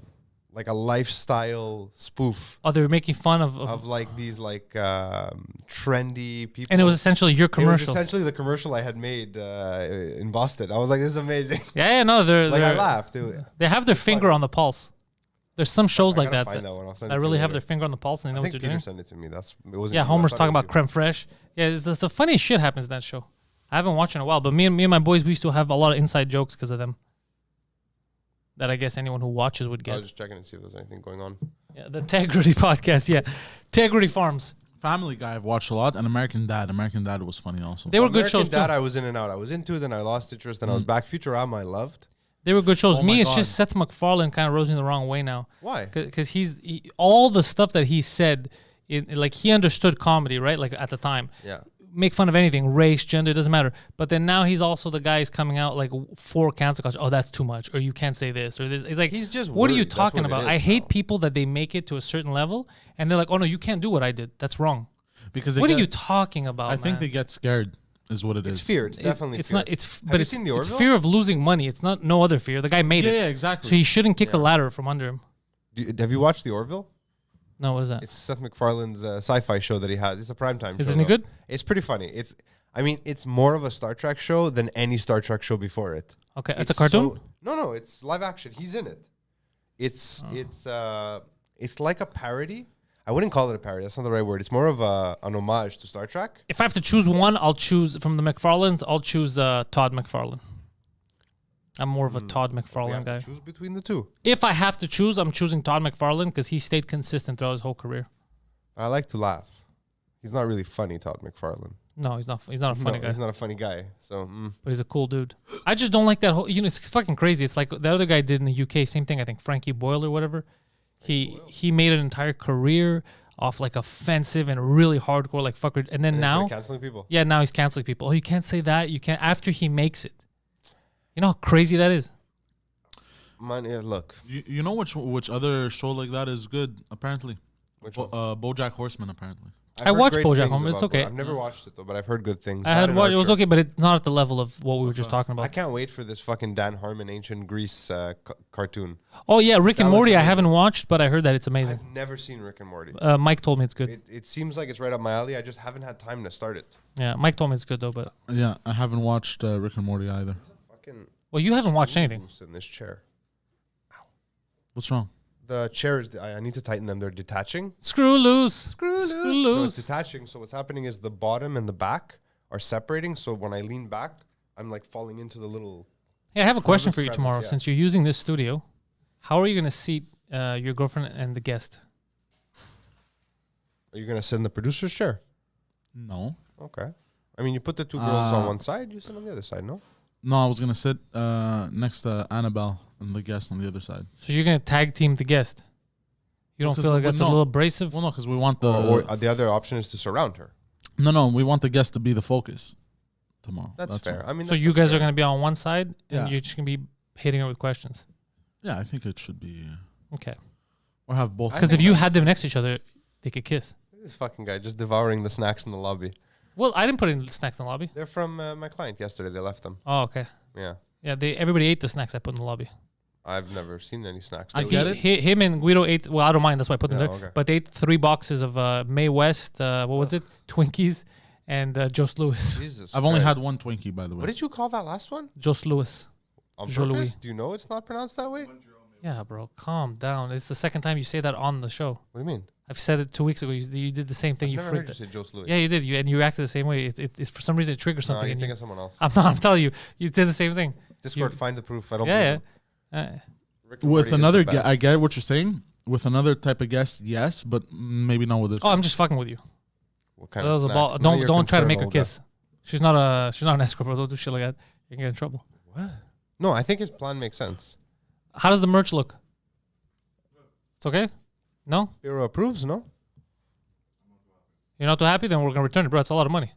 lifestyle spoof Oh, they were making fun of like these like trendy people. and it was essentially your It was commercial. essentially the commercial I had made in Boston. I was like, this is amazing. Yeah, no, Like, I they're laughed too. they have their finger on the pulse. There's some shows I like gotta that find that one. I'll send it that to really you have later. their finger on the pulse and they know I what think they're Peter doing. sent it to me. It wasn't. Yeah, you. I Homer's thought it talking was about you. creme fraiche. Yeah, the funniest shit happens in that show. I haven't watched in a while, but me and my boys, we used to have a lot of inside jokes because of them. That I guess anyone who watches would I get. was just checking to see if there's anything going on. Yeah, the Tegrity podcast. Yeah, Tegrity Farms. Family Guy I've watched a lot, and American Dad. American Dad was funny also. They were good American shows Dad, too. I was in and out. I was into it, then I lost interest, then I was back. Futurama, I loved. They were good shows. Oh my Me, it's God. just Seth MacFarlane kind of rose me the wrong way now. Why? Because all the stuff that he said, like he understood comedy, right? Like at the time. Yeah. Make fun of anything, race, gender, it doesn't matter. But then now he's also the guy who's coming out like for cancel culture. Oh, that's too much, or you can't say this, or this. It's like, He's just what are you worried. That's talking what it about? is I hate now. people that they make it to a certain level and they're like, oh no, you can't do what I did. That's wrong. Because they What are get- you talking about? I think man? they get scared, is what it is. It's fear. It's definitely It's fear. not. It's Have but you it's seen the it's Orville? fear of losing money. It's not no other fear. The guy made Yeah, it. yeah, exactly. So he shouldn't kick the ladder from under him. Have you watched The Orville? No, what is that? It's Seth MacFarlane's sci-fi show that he had. It's a primetime show. Is it any though. good? It's pretty funny. It's more of a Star Trek show than any Star Trek show before it. Okay, it's a cartoon. No, it's live action. He's in it. It's like a parody. I wouldn't call it a parody. That's not the right word. It's more of an homage to Star Trek. If I have to choose one, I'll choose from the McFarlanes. I'll choose Todd McFarlane. I'm more of a Todd We McFarlane have guy. to choose between the two. If I have to choose, I'm choosing Todd McFarlane because he stayed consistent throughout his whole career. I like to laugh. He's not really funny, Todd McFarlane. No, he's not. He's not a funny No, guy, he's not a funny guy. So but he's a cool dude. I just don't like that whole. You know, it's fucking crazy. It's like the other guy did in the UK. Same thing. I think Frankie Boyle or whatever. He made an entire career off like offensive and really hardcore like fucker. And then and now, started canceling people. yeah, now he's canceling people. Oh, you can't say that. You can't after he makes it. You know how crazy that is. Man, yeah, look. You know which other show like that is good? Apparently, Which one? BoJack Horseman. Apparently, I've I heard watched great BoJack things Horseman. It's about okay. I've never watched it though, but I've heard good things. I That had and watched, it was Archer. okay, but it's not at the level of what we were just talking I about. can't wait for this fucking Dan Harmon Ancient Greece cartoon. Oh yeah, Rick That and looks Morty. I amazing. haven't watched, but I heard that it's amazing. I've never seen Rick and Morty. Mike told me it's good. It seems like it's right up my alley. I just haven't had time to start it. Yeah, Mike told me it's good though. But yeah, I haven't watched Rick and Morty either. Fucking well, you haven't watched anything. loose in this chair. What's wrong? The chairs, I need to tighten them. They're detaching. Screw loose. Screw No, it's loose. detaching. So what's happening is the bottom and the back are separating. So when I lean back, I'm like falling into the little. Hey, I have a question for you crevice, tomorrow. yeah. Since you're using this studio, how are you going to seat your girlfriend and the guest? Are you gonna sit in the producer's chair? No. Okay. I mean, you put the two girls on one side, you sit on the other side, no? No, I was gonna sit next to Annabelle and the guest on the other side. So you're gonna tag team the guest. You don't Because feel like that's a little abrasive? Well, no, because we want the Or the other option is to surround her. no. We want the guest to be the focus tomorrow. That's fair. all. I mean, So that's you guys fair. are gonna be on one side, Yeah. and you're just gonna be hitting her with questions. Yeah, I think it should be. Okay. Or have both. Because if you had them next to each other, they could kiss. This fucking guy just devouring the snacks in the lobby. Well, I didn't put any snacks in the lobby. They're from my client yesterday. They left them. Oh, okay. Yeah. Yeah, everybody ate the snacks I put in the lobby. I've never seen any snacks. I They get leave- it. Him and Guido ate. Well, I don't mind. That's why I put them Yeah, there. okay. But they ate 3 boxes of Mae West. What was it? Twinkies and Jost Lewis. Jesus. I've only Christ. had one Twinkie, by the way. What did you call that last one? Jost Lewis. On Joe purpose? Louis. Do you know it's not pronounced that way? Yeah, bro. Calm down. It's the second time you say that on the show. What do you mean? I've said it 2 weeks ago. You did the same thing. I've You never heard freaked you it. say Joe Louis. Yeah, you did. You acted the same way. It's for some reason it triggers No, something you in think you. of someone else. I'm telling you. You did the same thing. Discord, find the proof. I don't Yeah, believe yeah. him. Rick and With Morty is another the guest, best. I get what you're saying. With another type of guest, yes, but maybe not with this. Oh, I'm just fucking with you. What kind That of was a snack? ball. None of Don't your try to concern, make her Olga. kiss. She's not an escort, bro. Don't do shit like that. You can get in trouble. What? No, I think his plan makes sense. How does the merch look? It's okay? No? Spiro approves, no? You're not too happy? Then we're gonna return it, bro. It's a lot of money.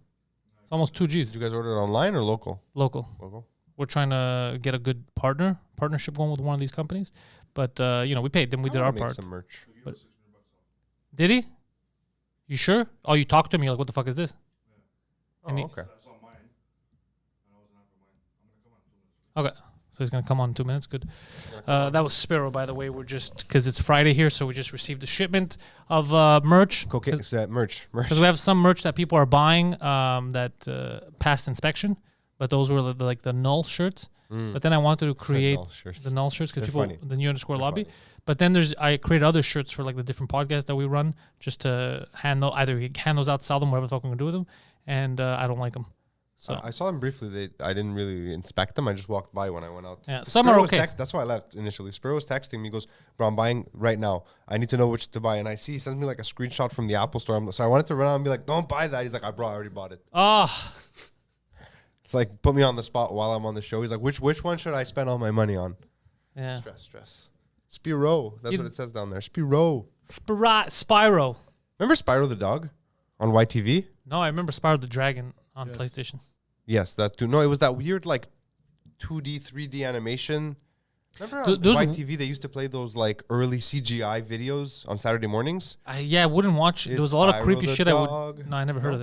It's almost 2 G's. Did you guys order it online or local? Local. Local. We're trying to get a good partnership going with one of these companies. But we paid them. We I did wanna our make part. some merch. Did he? You sure? Oh, you talked to me. Like, what the fuck is this? Oh, And he- okay. Okay. So he's gonna come on in 2 minutes. Good. That was Spiro, by the way. We're just because it's Friday here, so we just received a shipment of merch. Cocaine. Is that merch? Merch. Because we have some merch that people are buying that passed inspection, but those were like the null shirts. But then I wanted to create null shirts. the null shirts because They're people funny. the new underscore They're lobby. funny. But then I created other shirts for like the different podcasts that we run, just to hand those out, sell them, whatever the fuck we're gonna do with them. And I don't like them. So I saw them briefly. I didn't really inspect them. I just walked by when I went out. yeah, some Spiro are was okay. that's why I left initially. Spiro was texting me. He goes, bro, I'm buying right now. I need to know which to buy. And he sends me like a screenshot from the Apple store. So I wanted to run out and be like, don't buy that. He's like, I already bought it. Ah, It's like, put me on the spot while I'm on the show. He's like, which one should I spend all my money on? yeah. Stress. Spiro. That's what it says down there. Spiro. Spyro. Remember Spyro the dog on YTV? No, I remember Spyro the Dragon on PlayStation. Yes, that too. No, it was that weird like 2D, 3D animation. Remember on Those- YTV they used to play those like early CGI videos on Saturday mornings? I wouldn't watch. There It's was a lot of Spyro creepy the shit. dog. No, I never heard No? of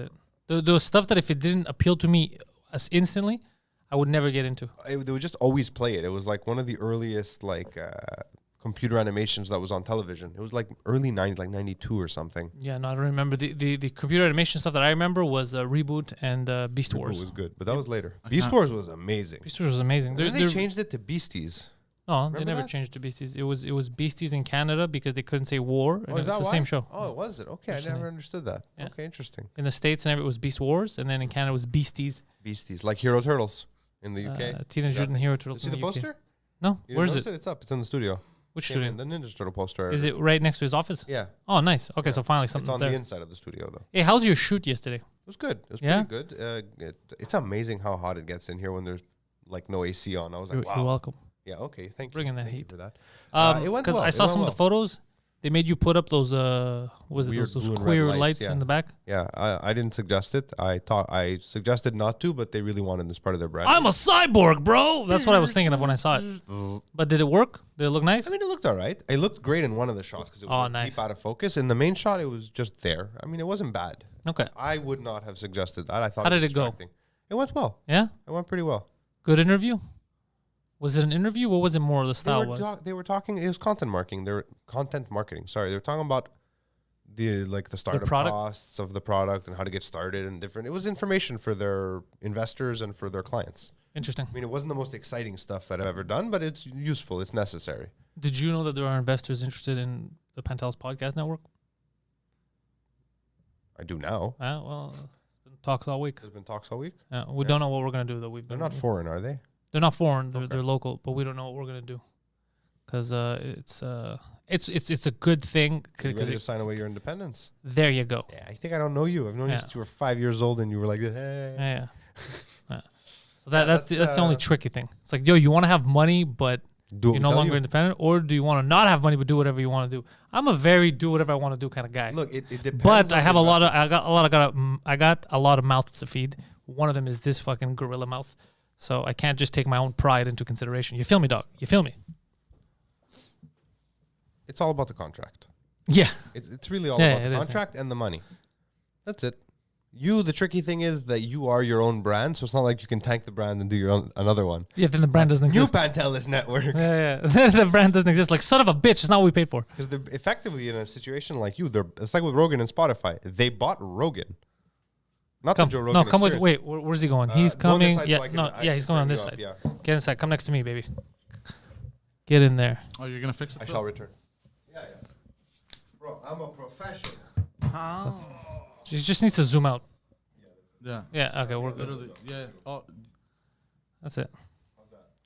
it. There was stuff that if it didn't appeal to me as instantly, I would never get into. They would just always play it. It was like one of the earliest like computer animations that was on television. It was like early 90s, like 92 or something. Yeah, no, I don't remember. The computer animation stuff that I remember was Reboot and Beast It Wars. was good, but that was later. Beast Wars was amazing. Beast Wars was amazing. And then they changed it to Beasties. No, they Remember never that? changed to Beasties. It was Beasties in Canada because they couldn't say war, and Oh, is it's that the why? same show. Oh, was it? Okay, I Interesting. never understood that. Yeah. Okay, interesting. In the States and it was Beast Wars, and then in Canada it was Beasties. Beasties, like Hero Turtles in the UK. Teenage Mutant Hero Turtles. See in the UK. poster? No, You where is didn't it? notice It's up. It's in the studio. Which Came studio? in, the Ninja Turtle poster. Is it right next to his office? Yeah. Oh, nice. Okay, so finally It's something's on there. the inside of the studio, though. Hey, how's your shoot yesterday? It was good. It was Yeah? pretty good. It's amazing how hot it gets in here when there's like no AC on. I was like, You're wow. welcome. Yeah, okay. Thank you. Bringing that Thank you heat. for that. It went because well. I It saw went some of the well. photos. They made you put up those Weird those blue and red queer lights, lights yeah. in the back. Yeah, I didn't suggest it. I suggested not to, but they really wanted this part of their brand. I'm a cyborg, bro. That's what I was thinking of when I saw it. But did it work? Did it look nice? I mean, it looked all right. It looked great in one of the shots because it was Oh, like, nice. deep out of focus. In the main shot, it was just there. I mean, it wasn't bad. Okay. I would not have suggested that. I thought. How was did it go? distracting. It went well. Yeah. It went pretty well. Good interview. Was it an interview? What was it more? The style was. They were talking. It was content marketing. They were content marketing. Sorry, they were talking about the startup product? costs of the product and how to get started and different. It was information for their investors and for their clients. Interesting. I mean, it wasn't the most exciting stuff that I've ever done, but it's useful. It's necessary. Did you know that there are investors interested in the Pantelis podcast network? I do now. Well, it's been talks all week. There's been talks all week. We don't know what we're gonna do though. They're not foreign, are they? They're not foreign. They're local, but we don't know what we're gonna do. because it's a good thing. You ready to sign away your independence? There you go. Yeah, I think I don't know you. I've known you since you were 5 years old, and you were like, hey. Yeah. So that's the only tricky thing. It's like, yo, you want to have money, but you're no longer independent, or do you want to not have money but do whatever you want to do? I'm a very do whatever I want to do kind of guy. Look, it depends. But I got a lot of mouths to feed. One of them is this fucking gorilla mouth. So I can't just take my own pride into consideration. You feel me, dog? You feel me? It's all about the contract. Yeah. It's really all about the contract and the money. That's it. The tricky thing is that you are your own brand, so it's not like you can tank the brand and do your own another one. Yeah, then the brand doesn't exist. New Pantelis network. Yeah. The brand doesn't exist. Like, son of a bitch, it's not what we paid for. Because they're effectively in a situation like you. It's like with Rogan and Spotify. They bought Rogan. Not the Joe Rogan. No, come experience. with. Wait, where's he going? He's coming. He's going on this side. Yeah. Get inside. Come next to me, baby. Get in there. Oh, you're gonna fix it? I shall return. Yeah. Bro, I'm a professional. She just needs to zoom out. Yeah. Yeah. Okay, we're good. Literally. Yeah. Oh, that's it.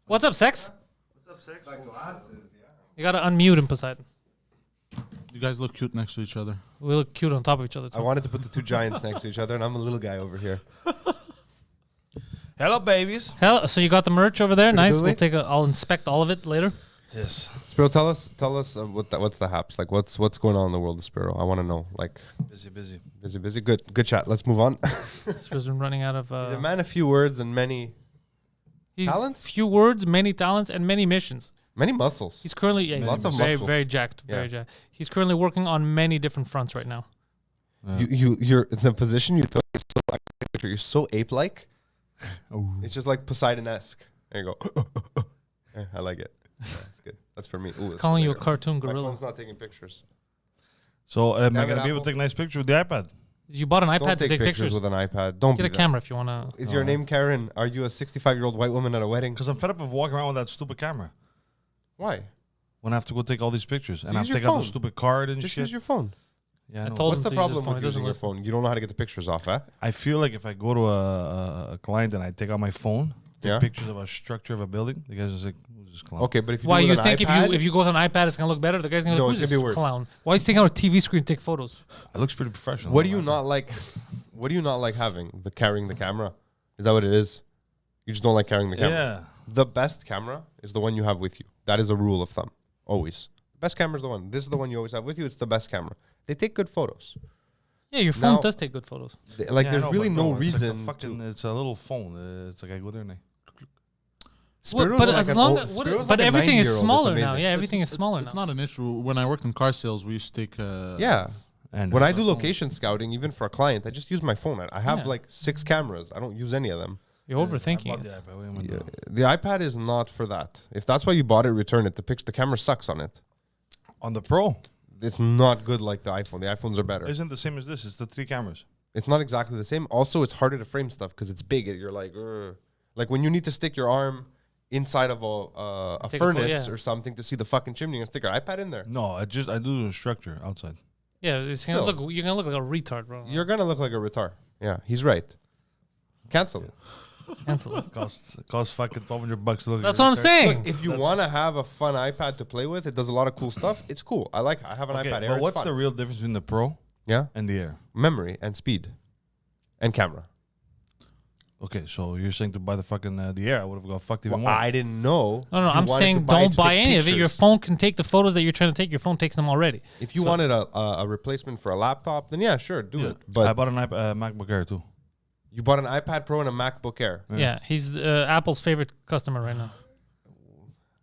What's up, sex? What's up, sex? Like glasses, yeah. You gotta unmute him, Poseidon. you guys look cute next to each other. We look cute on top of each other too. I wanted to put the two giants next to each other, and I'm a little guy over here. Hello, babies. So you got the merch over there. Nice. Really? I'll inspect all of it later. Yes. Spiro, tell us what's the haps like. What's going on in the world of Spiro? I want to know. Like busy. Good chat. Let's move on. Spiro's been running out of. He's a man of few words and many talents. Few words, many talents, and many missions. Many muscles. He's currently lots of very muscles. very jacked. Yeah. Very jacked. He's currently working on many different fronts right now. You're the position you took is so like you're so ape-like. It's just like Poseidon-esque. There you go. Yeah, I like it. Yeah, that's good. That's for me. Ooh, He's calling you a cartoon My gorilla. phone's not taking pictures. So am I Damn it, going to be able Apple. to take a nice picture with the iPad? You bought an iPad Don't to take take pictures pictures. with an iPad. Don't Get be a that. camera if you wanna. Is your name Karen? Are you a 65-year-old white woman at a wedding? Because I'm fed up of walking around with that stupid camera. Why? When I have to go take all these pictures. And I have use to your take out phone. the stupid card and Just shit. use your phone. Yeah, I know. told What's him the to use his problem phone. with He doesn't using your listen. phone? You don't know how to get the pictures off, eh? I feel like if I go to a client and I take out my phone, take Yeah. pictures of a structure of a building, the guy's just like, who's this clown? Okay, but if you Why do it you with think an iPad, if you go with an iPad it's gonna look better? The guy's gonna No, look, it's who's gonna this be worse. clown? Why is he taking out a TV screen to take photos? It looks pretty professional. what do you not like? What do you not like having? Carrying the camera? Is that what it is? You just don't like carrying the camera? Yeah. The best camera is the one you have with you. That is a rule of thumb. Always. The best camera is the one. This is the one you always have with you. It's the best camera. They take good photos. Yeah, your phone Now- does take good photos. Like, Yeah, I there's know, really but no it's like a reason. fucking, it's a little phone. It's like I go there and I... Spiro's But like as an long old- as Spiro's but like a everything is 90-year-old. It's smaller now. amazing. Yeah, everything is smaller It's now. not an issue. When I worked in car sales, we used to take. Yeah. And When I do location scouting, even for a client, I just use my phone. I have Yeah. like 6 cameras. I don't use any of them. You're overthinking I bought it. the iPad. What am I Yeah. doing? The iPad is not for that. If that's why you bought it, return it. The camera sucks on it. On the Pro. It's not good like the iPhone. The iPhones are better. Isn't the same as this. It's the 3 cameras. It's not exactly the same. Also, it's harder to frame stuff because it's big. You're like, "Ugh." Like when you need to stick your arm inside of a Take a photo, furnace yeah. or something to see the fucking chimney and stick your iPad in there. No, I do the structure outside. Yeah, it's gonna Still. look. You're gonna look like a retard, bro. You're gonna look like a retard. Yeah, he's right. Cancel it. Cancel it. Costs fucking $1,200 to look. That's at what I'm your saying. Look, if you want to have a fun iPad to play with, it does a lot of cool stuff. It's cool. I have an Okay, iPad Air. but It's what's fun. the real difference between the Pro Yeah, and the Air? memory and speed and camera. Okay, so you're saying to buy the fucking the Air? I would have got fucked even Well, more. I didn't know. No, if you I'm wanted saying to buy it don't to buy take any of it. Your pictures. phone can take the photos that you're trying to take. Your phone takes them already. If you wanted a replacement for a laptop, then yeah, sure, do it. I But bought an MacBook Air too. you bought an iPad Pro and a MacBook Air. Yeah, he's Apple's favorite customer right now.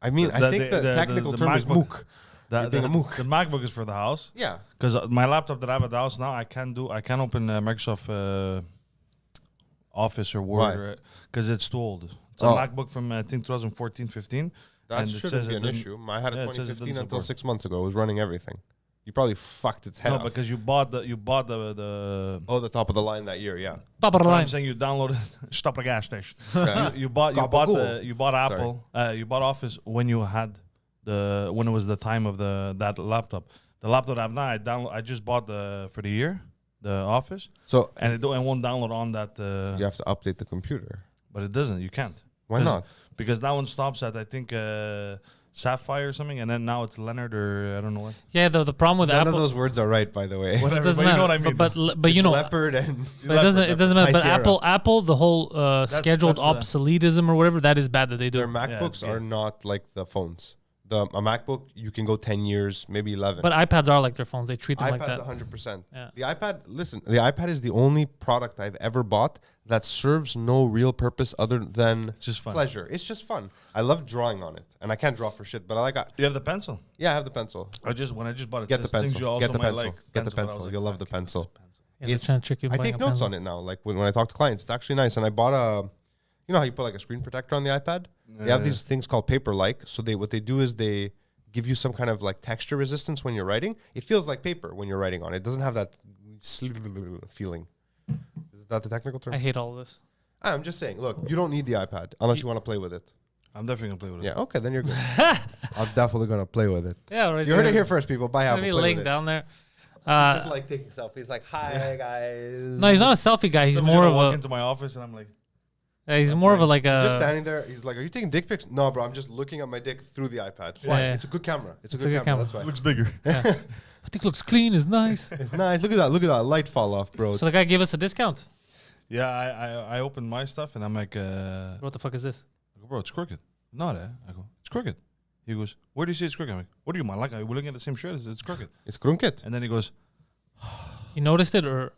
I mean, I think the technical term is MacBook- MOOC. The, You're being a MOOC. the MacBook is for the house Yeah. because my laptop that I have at the house now I can open Microsoft Office or Why? Word because it's too old. It's a Oh. MacBook from I think 2014, 15. That And it shouldn't says be it an didn't- issue. I had a yeah, it says it 2015 didn't until support. 6 months ago. It was running everything. You probably fucked its head No, off. because you bought the Oh, the top of the line that year, yeah. Top of the I'm line. saying you downloaded stop a gas station. Okay. you bought Gabagool. you bought Apple you bought Office when you had when it was the time of that laptop. The laptop I have now I just bought for the year the Office So and it won't download on that you have to update the computer. but it doesn't, you can't. Why 'Cause- not? Because that one stops at I think Sapphire or something, and then now it's Leonard or I don't know what. Yeah, the problem with None Apple. of those words are right, by the way. It Whatever, doesn't but you matter. know what I mean. But you know, leopard and but it doesn't matter. But High Sierra. Apple, the whole scheduled that's the- obsoletism or whatever, that is bad that they do. Their MacBooks Yeah, are not like the phones. A MacBook, you can go 10 years, maybe 11. But iPads are like their phones. They treat them iPad's like that. 100%. Yeah. The iPad, listen, the iPad is the only product I've ever bought that serves no real purpose other than Just fun. pleasure. It's just fun. I love drawing on it, and I can't draw for shit, but I like. You have the pencil. Yeah, I have the pencil. When I just bought it, Get the says things you pencil. also Get the might pencil. like. Get the but I was pencil. like, You'll love the fuck it, pencil. Yeah, they're trying to trick you I buying take a notes pencil. on it now. Like when I talk to clients, it's actually nice. And I bought you know how you put like a screen protector on the iPad? They have these things called paper-like. So what they do is they give you some kind of like texture resistance when you're writing. It feels like paper when you're writing on it. It doesn't have that feeling. Is that the technical term? I hate all of this. I'm just saying, look, you don't need the iPad unless you want to play with it. I'm definitely gonna play with it. Yeah, okay, then you're good. I'm definitely going to play with it. Yeah, right. You heard it here first, people. Buy Apple. Be Play laying with it. down there. He's just like taking selfies. Like, hi, guys. No, he's not a selfie guy. He's Somebody's more gonna of walk a. into my office and I'm like, He's more of a like a. Just standing there. He's like, are you taking dick pics? No, bro. I'm just looking at my dick through the iPad. Why? Yeah. It's a good camera. It's a It's good a good camera. camera. That's why. looks bigger. I think looks clean. Is nice. It's nice. Look at that. Look at that light fall off, bro. So the guy gave us a discount. Yeah, I opened my stuff and I'm like, What the fuck is this? I go, bro, it's crooked. Not I go, it's crooked. He goes, where do you see it's crooked? I'm like, what do you mind? Like, we're looking at the same shirt. It's crooked. It's krunket. And then he goes, He noticed it, or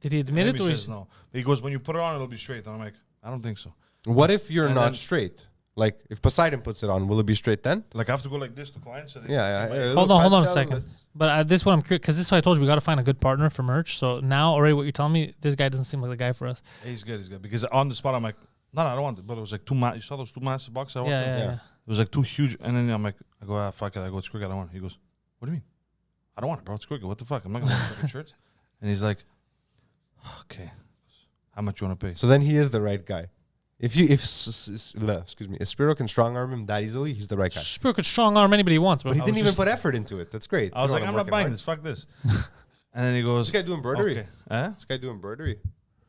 did he admit maybe it? Or he he's, says no. But he goes, when you put it on, it'll be straight. And I'm like, I don't think so. What if you're And not then- straight? Like, if Poseidon puts it on, will it be straight then? Like, I have to go like this to clients. So they Yeah. can see my- Hold on a second. But this one I'm curious because this is what I told you. We got to find a good partner for merch. So now already, what you're telling me, this guy doesn't seem like the guy for us. He's good. Because on the spot, I'm like, no, I don't want it. But it was like you saw those two massive boxes? I want them? Yeah. Yeah. It was like too huge. And then I'm like, I go, fuck it. I go, it's crooked. I don't want it. He goes, what do you mean? I don't want it, bro. It's crooked. What the fuck? I'm not going to wear fucking shirts. And he's like, okay. How much you want to pay? So then he is the right guy. If Spiro can strong arm him that easily, he's the right guy. Spiro could strong arm anybody he wants, But but he I didn't was even just- put effort into it. That's great. I was You like, know I'm what, not buying hard. this. Fuck this. And then he goes, This guy do embroidery. okay. Huh? This guy do embroidery.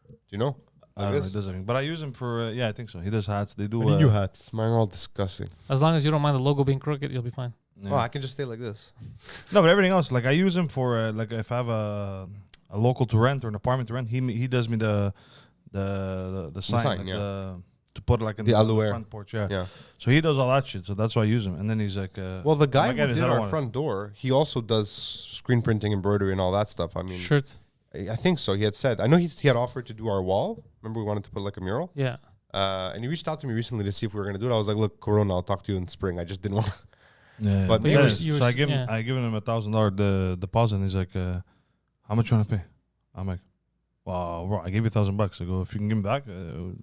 Do you know? I don't know, he does everything. But I use him for, yeah, I think so. He does hats. They do. New hats. Mine are all disgusting. as long as you don't mind the logo being crooked, you'll be fine. yeah. Oh, I can just stay like this. No, but everything else, like I use him for, like if I have a local to rent or an apartment to rent, he does me the sign, sign, like yeah. to put like in The the aluere. front porch. Yeah. Yeah. So he does all that shit. So that's why I use him. And then he's like, Well, the guy I'm like, who "Guys, did I don't our want it." front door, he also does screen printing, embroidery, and all that stuff. I mean, Shirts. I think so. He had said. I know he had offered to do our wall. Remember, we wanted to put like a mural. Yeah. And he reached out to me recently to see if we were going to do it. I was like, look, Corona, I'll talk to you in spring. I just didn't want. yeah. But you were- so you were- I give him, yeah. I given him $1,000 deposit. And he's like, how much you want to pay? I'm like, well, bro, I gave you $1,000. I go, if you can give me back,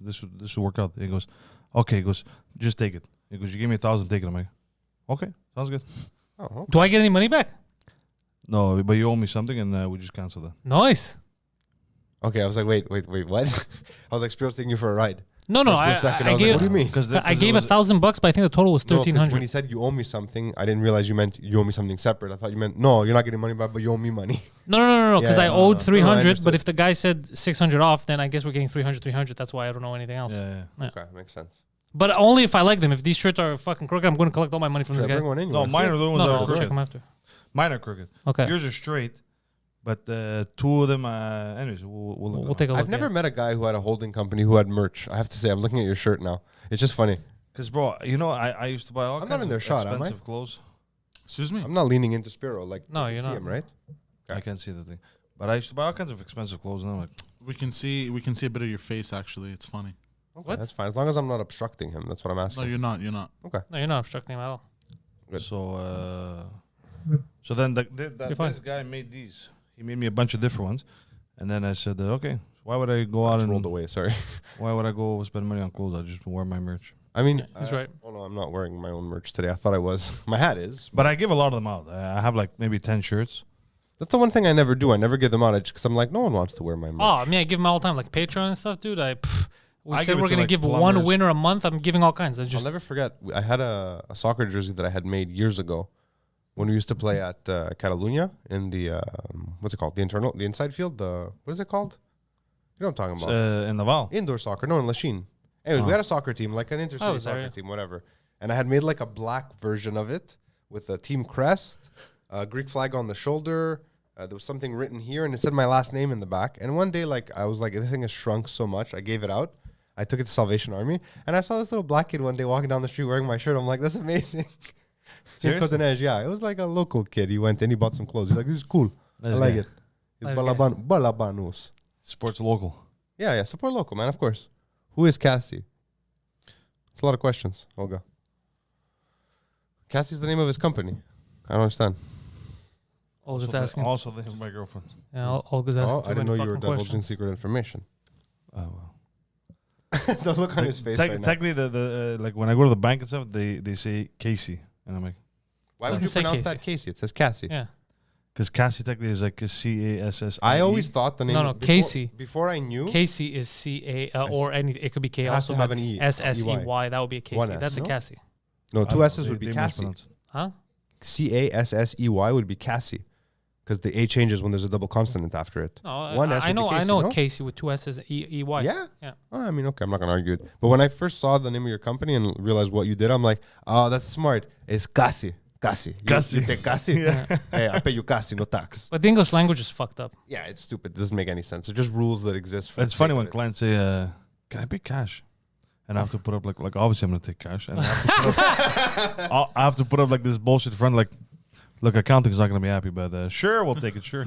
this would work out. He goes, okay. He goes, just take it. He goes, you give me 1,000, take it. I'm like, okay, sounds good. Oh, okay. Do I get any money back? No, but you owe me something, and we just cancel that. Nice. Okay, I was like, wait, what? I was like, Spiro's taking you for a ride. No, For a I split second, I was like, gave. what do you mean? I gave $1,000, but I think the total was No, 'cause when 1,300. he said you owe me something, I didn't realize you meant you owe me something separate. I thought you meant no, you're not getting money back, but you owe me money. No, because Yeah, I no, owed no. 300. No, I But understood. if the guy said 600 off, then I guess we're getting 300. That's why I don't know anything else. Yeah. Yeah. Okay, makes sense. But only if I like them. If these shirts are fucking crooked, I'm going to collect all my money from Should I this guy. bring one in? You No, wanna see mine it? are the ones No, that I'll are check crooked. them after. Mine are crooked. Okay. Yours are straight, but two of them. Anyways, we'll look. We'll take a look. I've never met a guy who had a holding company who had merch. I have to say, I'm looking at your shirt now. It's just funny. Because, bro, you know, I used to buy all I'm not kinds in their of shot, am I? expensive clothes. Excuse me. I'm not leaning into Spiro. Like, No, you you're can see not. him, right? Okay. I can't see the thing, but I used to buy all kinds of expensive clothes, and I'm like, We can see a bit of your face. Actually, it's funny. Okay, What? that's fine. As long as I'm not obstructing him. That's what I'm No, asking. you're not. You're not. No, you're not obstructing him at all. Good. so then You're fine. this guy made these. He made me a bunch of different ones, and then I said, okay, why would I go out Just and rolled away. Sorry. why would I go spend money on clothes? I just wear my merch. I mean, He's right. Oh no, I'm not wearing my own merch today. I thought I was. My hat is. But I give a lot of them out. I have like maybe 10 shirts. That's the one thing I never do. I never give them out because I'm like, no one wants to wear my merch. Oh, I mean, I give them all the time, like Patreon and stuff, dude. We I said give it we're to, gonna like, give one plumbers. winner a month. I'm giving all kinds. I I'll just never forget. I had a soccer jersey that I had made years ago when we used to play at Catalunya in the what's it called? The inside field. What is it called? You know what I'm talking about? In Laval. Indoor soccer. No, in Lachine. Anyways, we had a soccer team, like an inter-city Oh, soccer sorry. team, whatever. And I had made like a black version of it with a team crest, a Greek flag on the shoulder. There was something written here, and it said my last name in the back. And one day, like, I was like, this thing has shrunk so much. I gave it out. I took it to Salvation Army, and I saw this little black kid one day walking down the street wearing my shirt. I'm like, that's amazing. Seriously? Yeah, it was like a local kid. He went in, he bought some clothes. He's like, this is cool. Nice I like guy. it. Nice guy. Balabanus. Sports local. Yeah, support local, man, of course. Who is Cassie? It's a lot of questions, Olga. Cassie's the name of his company. I don't understand. Olga's asking. Also, they have my girlfriend. Yeah, Olga's asking. I didn't know you were divulging secret information. Oh, well. The look on his face right now. Technically, the like when I go to the bank and stuff, they say Casey, and I'm like, Why would you Doesn't say pronounce Casey. that Casey? It says Cassie. Yeah. because Cassie technically is like a CASS. I always thought the name. No, before, Casey. Before I knew, Casey is C-A, or any. It could be K It has also, to have but an E, S-S-E-Y. That would be a One Casey. S, That's a no? Cassie. no, two S's would be they Cassie. mispronounce. Huh? Cassey would be Cassie, because the A changes when there's a double consonant after it. No, One S I would be know. Casey, I know no? Casey with two S's, E-Y. Yeah? Yeah. Oh, I mean, okay, I'm not gonna argue it. But when I first saw the name of your company and realized what you did, I'm like, oh, that's smart. It's Cassie. Cassie. You take Cassie? Hey, I pay you Cassie, no tax. But the English language is fucked up. Yeah, it's stupid. It doesn't make any sense. It's just rules that exist. For It's the funny sake when of it. clients say, "Can I pay cash?" And I have to put up like obviously I'm gonna take cash, and I have to put up, I have to put up like this bullshit front like, look, accounting is not gonna be happy, but sure, we'll take it, sure.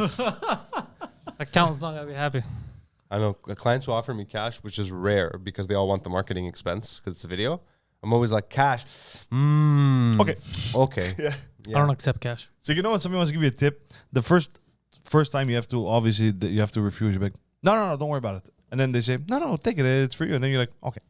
Accountant's not gonna be happy. I know clients who offer me cash, which is rare because they all want the marketing expense because it's a video. I'm always like, cash. Okay. Yeah. I don't accept cash. So you know when somebody wants to give you a tip, the first time you have to obviously you have to refuse. You're like, no, don't worry about it. And then they say, no, take it, it's for you. And then you're like, okay,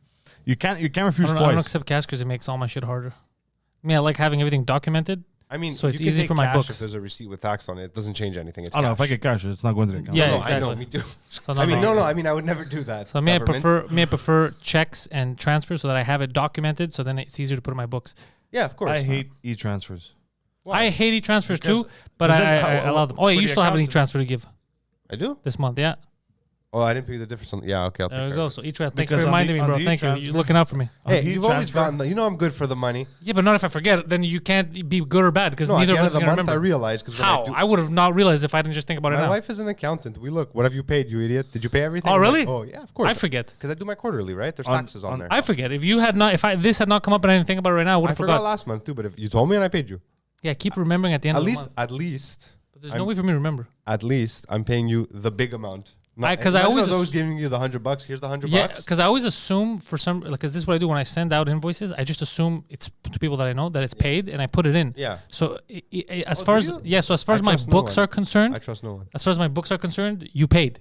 you can't refuse I twice. don't accept cash because it makes all my shit harder. I mean, I like having everything documented. I mean, So it's you can easy take for my cash books. if there's a receipt with tax on it. It doesn't change anything. It's Oh no, if I cash. get cash, it's not going to the account. Yeah, No, exactly. I know, me too. So I mean, no. I mean, I would never do that. So I Government. prefer checks and transfers so that I have it documented, so then it's easier to put in my books. Yeah, of course. I hate e-transfers. Why? I hate e-transfers Because- too, but because I then how- allow them. Oh, yeah, for you the still have an accountant- e-transfer to give I do? this month, yeah. Oh, I didn't pay you the difference on. Yeah, okay, I'll take There we care go. of it. So e-transfer. Thanks Because for on reminding the- me, on bro. the Thank you. You're e-transfer- looking out for me. On Hey, the you've always e-transfer- gotten. You know, I'm good for the money. Yeah, but not if I forget. Then you can't be good or bad because No, at neither the of end us of are the gonna month, I remember. realized because How? I would have not realized if I didn't just think about it my now. wife is an accountant. We look. What have you paid, you idiot? Did you pay everything? Oh, I'm really? like, oh, yeah, of course. I forget. Because I do my quarterly, right? There's On- taxes on there. I forget. If you had not, this had not come up and I didn't think about it right now, I would I have forgot forgot. last month too, but if you told me and I paid you, Yeah, keep remembering at the end at of the least, month. at least, But there's no way for me to remember. I'm paying you the big amount. 'cause I imagine always was giving you the $100. Here's the $100. Yeah, because I always assume for some, like, because this is what I do when I send out invoices. I just assume it's to people that I know that it's paid, and I put it in. Yeah. So as Oh, far do as you? so as far I as my trust no books one. are concerned, I trust no one. as far as my books are concerned, you paid.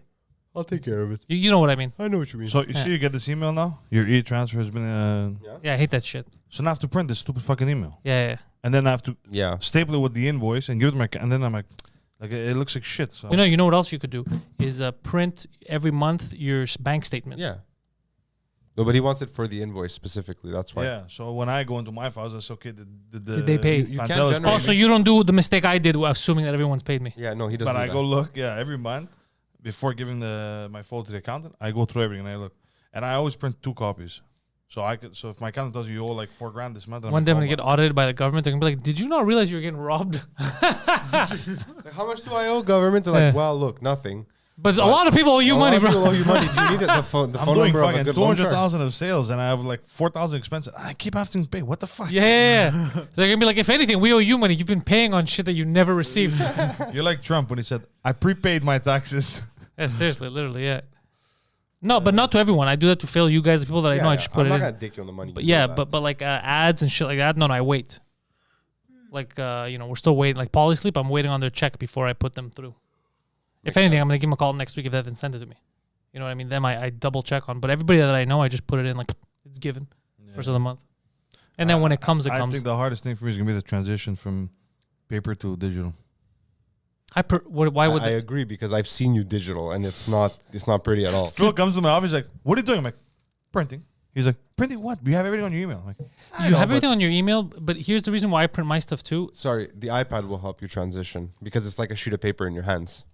I'll take care of it. You know what I mean? I know what you mean. So you Yeah. see, you get this email now. Your e-transfer has been. Yeah, I hate that shit. So now I have to print this stupid fucking email, Yeah. and then I have to Yeah. staple it with the invoice and give it to my. And then I'm like it looks like shit. So You know what else you could do is print every month your bank statements. Yeah. No, but he wants it for the invoice specifically. That's why. yeah. So when I go into my files, I say, okay, Did they pay? You can't Pantelis generate- Oh, so you don't do the mistake I did, assuming that everyone's paid me. Yeah, no, he doesn't. But do I that. go look, every month before giving my folder to the accountant, I go through everything and I look, and I always print 2 copies. So so if my accountant tells you owe like $4,000 this month, then One day I'm like, gonna get audited by the government. They're gonna be like, "Did you not realize you were getting robbed?" Like, how much do I owe government? They're like, Yeah. well, look, nothing. But a lot of people owe you A lot money, of bro. people owe you money. Do you need it? The phone I'm doing number of a fucking good loan shark. 200,000 of sales and I have like 4,000 expenses. I keep having to pay. What the fuck? Yeah. They're gonna be like, if anything, we owe you money. You've been paying on shit that you never received. You're like Trump when he said, "I prepaid my taxes." Yeah, seriously, literally, yeah. No, but not to everyone. I do that to fail you guys, the people that I know. I just put I'm it not in. gonna dick you on the money. But you know yeah, that. but like ads and shit like that. No, I wait. Like we're still waiting. Like Polysleep, I'm waiting on their check before I put them through. If anything, I'm gonna give them a call next week if they haven't sent it to me. You know what I mean? Them I double check on. But everybody that I know, I just put it in like it's given first of the month. And then when it comes, it I comes. think the hardest thing for me is gonna be the transition from paper to digital. Why would I agree because I've seen you digital and it's not pretty at all. Phil comes to my office like, "What are you doing?" I'm like, "Printing." He's like, "Printing what? You have everything on your email." I'm like, you have everything on your email? But here's the reason why I print my stuff too. Sorry, the iPad will help you transition because it's like a sheet of paper in your hands.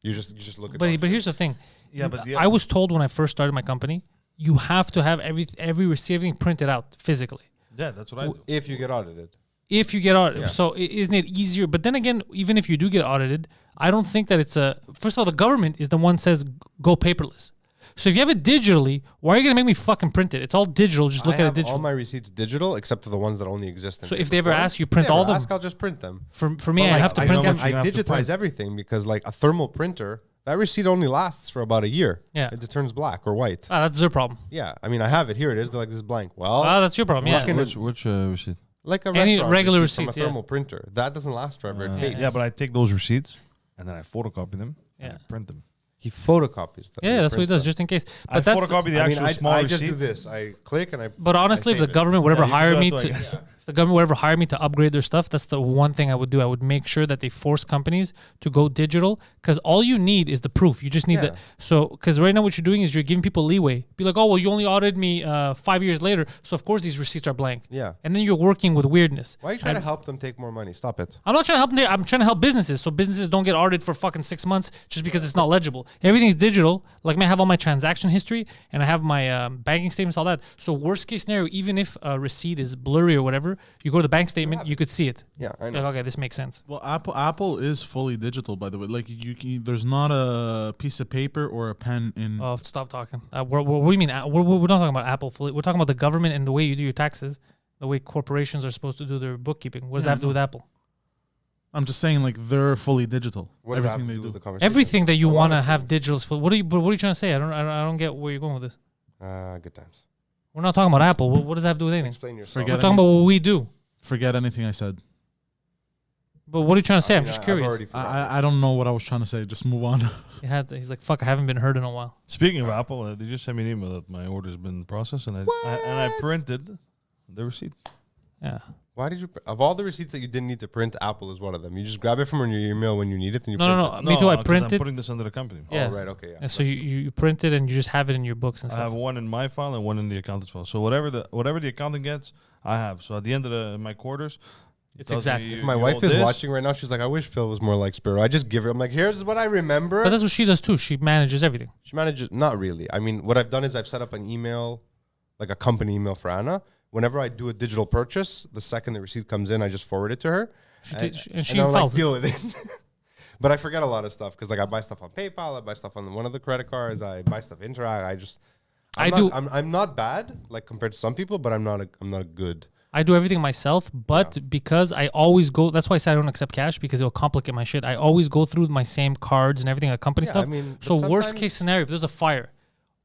You just look at. But here's the thing. "Yeah, but the, I was told when I first started my company, you have to have every receipt, everything printed out physically. Yeah, that's what I do. If you get audited. If you get audited. Yeah. So isn't it easier? But then again, even if you do get audited, I don't think that it's a... First of all, the government is the one says go paperless. So if you have it digitally, why are you going to make me fucking print it? It's all digital. Just look I at it have digital. all my receipts digital except for the ones that only exist in So if paper they ever form. ask you, print If they all ever them. ask, I'll just print them. For me, But, I like, have to I print them. much you I have to digitize print. everything because like a thermal printer, that receipt only lasts for about a year. Yeah. It turns black or white. Ah, that's their problem. Yeah. I mean, I have it. Here it is. They're like, this is blank. Well, Ah, that's your problem. Yeah. Which receipt? like a Any restaurant regular receipt receipts, from a yeah. thermal printer. That doesn't last forever. It fades. Yeah, but I take those receipts and then I photocopy them and Yeah. I print them. He photocopies them. Yeah, that's what he does, just in case. I But that's photocopy the I mean, actual small I receipt. just do this. I click and I. But honestly, if the save it. government would ever Yeah, you hire do me that too, I to, guess. if the government would ever hire me to upgrade their stuff, that's the one thing I would do. I would make sure that they force companies to go digital, because all you need is the proof. You just need Yeah. the because right now what you're doing is you're giving people leeway. Be like, oh well, you only audited me 5 years later, so of course these receipts are blank. Yeah. And then you're working with weirdness. Why are you trying And to help them take more money? Stop it. I'm not trying to help them. I'm trying to help businesses, so businesses don't get audited for fucking 6 months just because it's not legible. Everything's digital. Like me, I have all my transaction history and I have my banking statements, all that. So worst case scenario, even if a receipt is blurry or whatever, you go to the bank statement, you could see it. Yeah, I Like, know. okay, this makes sense. Well, Apple is fully digital, by the way. Like there's not a piece of paper or a pen in. Oh, stop talking. What do you mean? We're not talking about Apple fully. We're talking about the government and the way you do your taxes, the way corporations are supposed to do their bookkeeping. What does that have to do with Apple? I'm just saying, like they're fully digital. What does that Everything have to they do do. with the conversation? Everything that you A lot want to of have things. digital is full. What are you trying to say? I don't get where you're going with this. Good times. We're not talking about Apple. What does that have to do with anything? Explain yourself. Forget We're talking about what we do. Forget anything I said. But what are you trying to say? I'm I mean, just I've curious. already forgotten. I don't know what I was trying to say. Just move on. He's like, fuck, I haven't been heard in a while. Speaking of Apple, they just sent me an email that my order's been processed and I printed the receipt. Yeah. Why did you? Of all the receipts that you didn't need to print, Apple is one of them. You just grab it from your email when you need it, and you print No. it. Me too. I 'cause printed. I'm putting this under the company. Yeah. Oh, right. Okay. Yeah. And so you print it and you just have it in your books and I have stuff. one in my file and one in the accountant's file. So whatever the accountant gets, I have. So at the end of my quarters, it It's tells me exact. you- If my you wife owe is this. watching right now, she's like, "I wish Phil was more like Spiro." I just give her. I'm like, "Here's what I remember." But that's what she does too. She manages everything. She manages. Not really. I mean, what I've done is I've set up an email, like a company email for Anna. Whenever I do a digital purchase, the second the receipt comes in, I just forward it to her. And she I'll like files it. deal with it. But I forget a lot of stuff because like I buy stuff on PayPal, I buy stuff on one of the credit cards, I buy stuff Interact. I'm not bad like compared to some people, but I'm not a good. I do everything myself, but because I always go, that's why I say I don't accept cash, because it'll complicate my shit. I always go through my same cards and everything, like company Yeah, stuff. I mean, so but worst sometimes- case scenario, if there's a fire,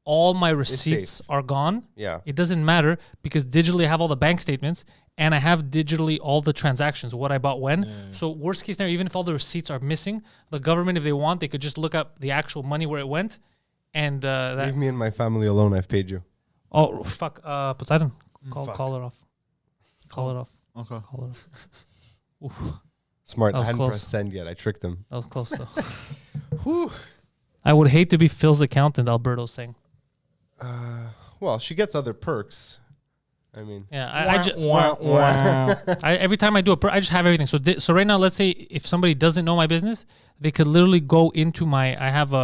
all my receipts safe. are gone. Yeah. It doesn't matter because digitally I have all the bank statements and I have digitally all the transactions, what I bought when. So worst case scenario, even if all the receipts are missing, the government, if they want, they could just look up the actual money where it went. And that. Leave me and my family alone. I've paid you. Oh, fuck. Poseidon. Call it off. Call it off. Okay. Call it off. Oof, Smart. That I was hadn't close. pressed send yet. I tricked him. that was close though. I would hate to be Phil's accountant, Alberto's saying. Well, she gets other perks. I mean, Yeah, I every time I do I just have everything. So right now, let's say if somebody doesn't know my business, they could literally go into I have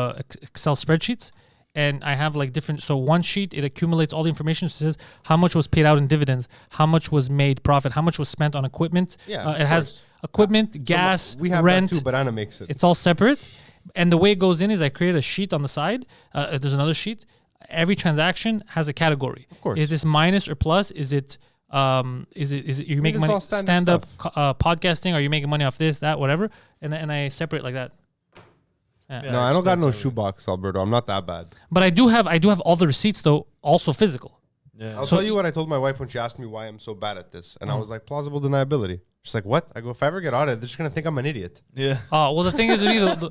Excel spreadsheets, and I have like different. So one sheet, it accumulates all the information. So it says how much was paid out in dividends, how much was made profit, how much was spent on equipment. Yeah, it of has course. equipment, gas, we have rent. that too, but Anna makes it. It's all separate. And the way it goes in is I create a sheet on the side. There's another sheet. Every transaction has a category. Of course. Is this minus or plus? Is it you're making it's money all standard stand up podcasting? Are you making money off this, that, whatever? And I separate like that. Yeah. No, I don't got no expensive. shoebox, Alberto. I'm not that bad. But I do have all the receipts though, also physical. Yeah. I'll tell you what I told my wife when she asked me why I'm so bad at this. And I was like, plausible deniability. She's like, what? I go, if I ever get audited, they're just going to think I'm an idiot. Yeah. Well, the thing is, with me,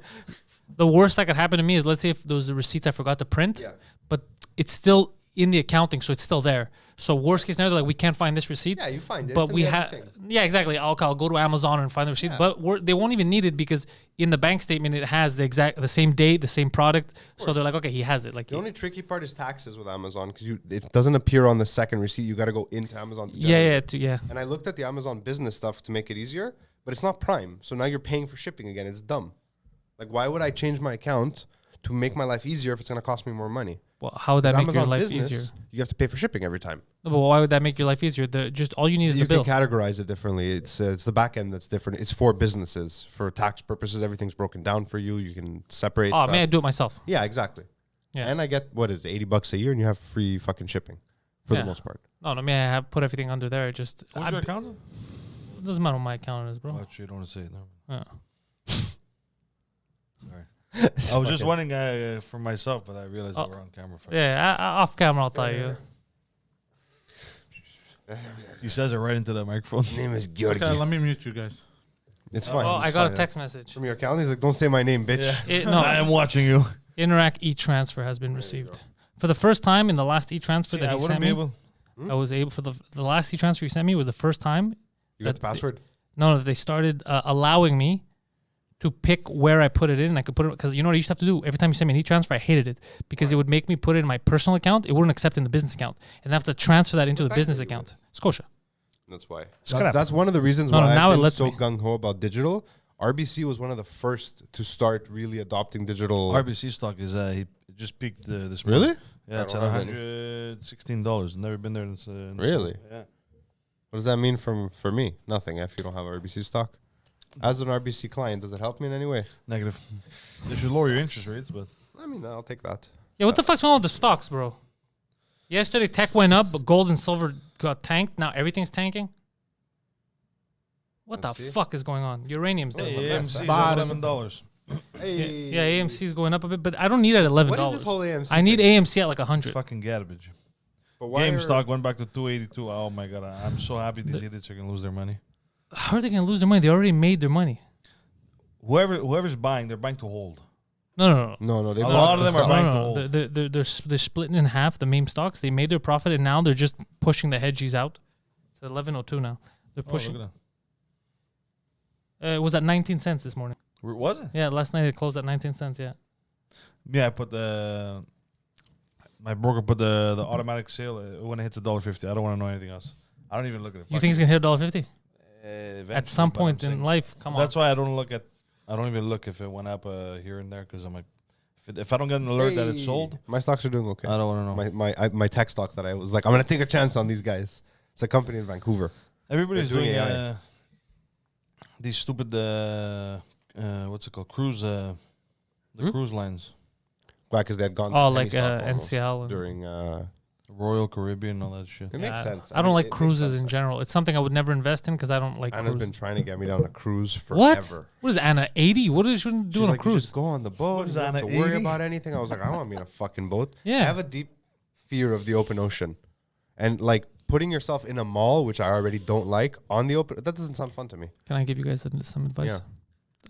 the worst that could happen to me is, let's say if those receipts I forgot to print, Yeah. but it's still in the accounting, so it's still there. So worst case scenario, they're like, we can't find this receipt. Yeah, you find it. But It's in we the have, everything. yeah, exactly. I'll go to Amazon and find the receipt. Yeah. But they won't even need it because in the bank statement it has the same date, the same product. So they're like, okay, he has it. Like, The only tricky part is taxes with Amazon because it doesn't appear on the second receipt. You got to go into Amazon to generate it. yeah. And I looked at the Amazon business stuff to make it easier, but it's not Prime. So now you're paying for shipping again. It's dumb. Like, why would I change my account to make my life easier if it's going to cost me more money? Well, how would that make your Amazon life business, easier? you have to pay for shipping every time. No, but why would that make your life easier? Just all you need is You the bill. can categorize it differently. It's the back end that's different. It's for businesses. For tax purposes, everything's broken down for you. You can separate Oh, stuff. man, I do it myself. Yeah, exactly. Yeah. And I get, what is it, $80 a year, and you have free fucking shipping for the Yeah. most part. No, I have put everything under there. It just What's your accountant? it doesn't matter what my account is, bro. Oh, actually, you don't want to say it now. Yeah. Sorry. I was just wondering for myself, but I realized we're on camera. Yeah, off camera, I'll tell you. He says it right into the microphone. His name is Okay, Georgi. let me mute you guys. It's fine. Oh, it's I got fine. a text message. From your account. He's like, don't say my name, bitch. I am watching you. Interac e-transfer has been received. For the first time in the last e-transfer that I he wouldn't sent be me, able. I was able, for the last e-transfer he sent me was the first time. You got the password? No, they started allowing me to pick where I put it in. I could put it, because you know what I used to have to do? Every time you sent me an e-transfer, I hated it because it would make me put it in my personal account. It wouldn't accept it in the business account. And I have to transfer that into the bank business are you account. Scotia. That's why. Scrap. That's one of the reasons No, why now it I've been lets so me. gung-ho about digital. RBC was one of the first to start really adopting digital. RBC stock is it just peaked this Really? morning. Yeah, I it's don't at have any. $116. Never been there since. Really? Yeah. What does that mean for me? Nothing if you don't have RBC stock. As an RBC client, does it help me in any way? Negative. They should lower your interest rates, but I mean, I'll take that. Yeah, what the fuck's going on with the stocks, bro? Yesterday, tech went up, but gold and silver got tanked. Now everything's tanking. What the AMC? fuck is going on? Uranium's down. AMC is Bottom. $11. Hey. Yeah, AMC is going up a bit, but I don't need it at $11. What is this whole AMC? I need thing? AMC at like 100. Fucking garbage. But why GameStop went back to 282. Oh my god, I'm so happy these idiots are gonna lose their money. How are they going to lose their money? They already made their money. Whoever's buying, they're buying to hold. No. No, they've A got lot to of them are sell. buying to No. hold. They're splitting in half the meme stocks. They made their profit, and now they're just pushing the hedgies out. It's at 11.02 now. They're Oh, pushing. look at It was at 19 cents this morning. that. Was it? Yeah, last night it closed at 19 cents. Yeah. Yeah, I put my broker put the automatic sale when it hits $1.50. I don't want to know anything else. I don't even look at it. You think it's gonna hit $1.50 Eventually, at some but point I'm in saying- life? Come on. That's why I don't look at. I don't even look if it went up here and there because I'm like, if I don't get an alert that it's sold, My stocks are doing okay. I don't want to know. My tech stock that I was like, I'm gonna take a chance on these guys. It's a company in Vancouver. Everybody's They're doing doing AI. these stupid what's it called? Cruise the cruise lines. Why? Because they had gone. Oh, to like, penny stock almost NCL and- during. Royal Caribbean, all that shit. It makes sense. I don't like it makes cruises sense. in general. It's something I would never invest in because I don't like Anna's cruises. been trying to get me down a cruise forever. What? What is Anna 80? What is she doing She's on like, a you cruise? just go on the boat. What is You don't have Anna, to worry 80? about anything. I was like, I don't want to be in a fucking boat. Yeah. I have a deep fear of the open ocean, and like putting yourself in a mall, which I already don't like, on the open. That doesn't sound fun to me. Can I give you guys some advice?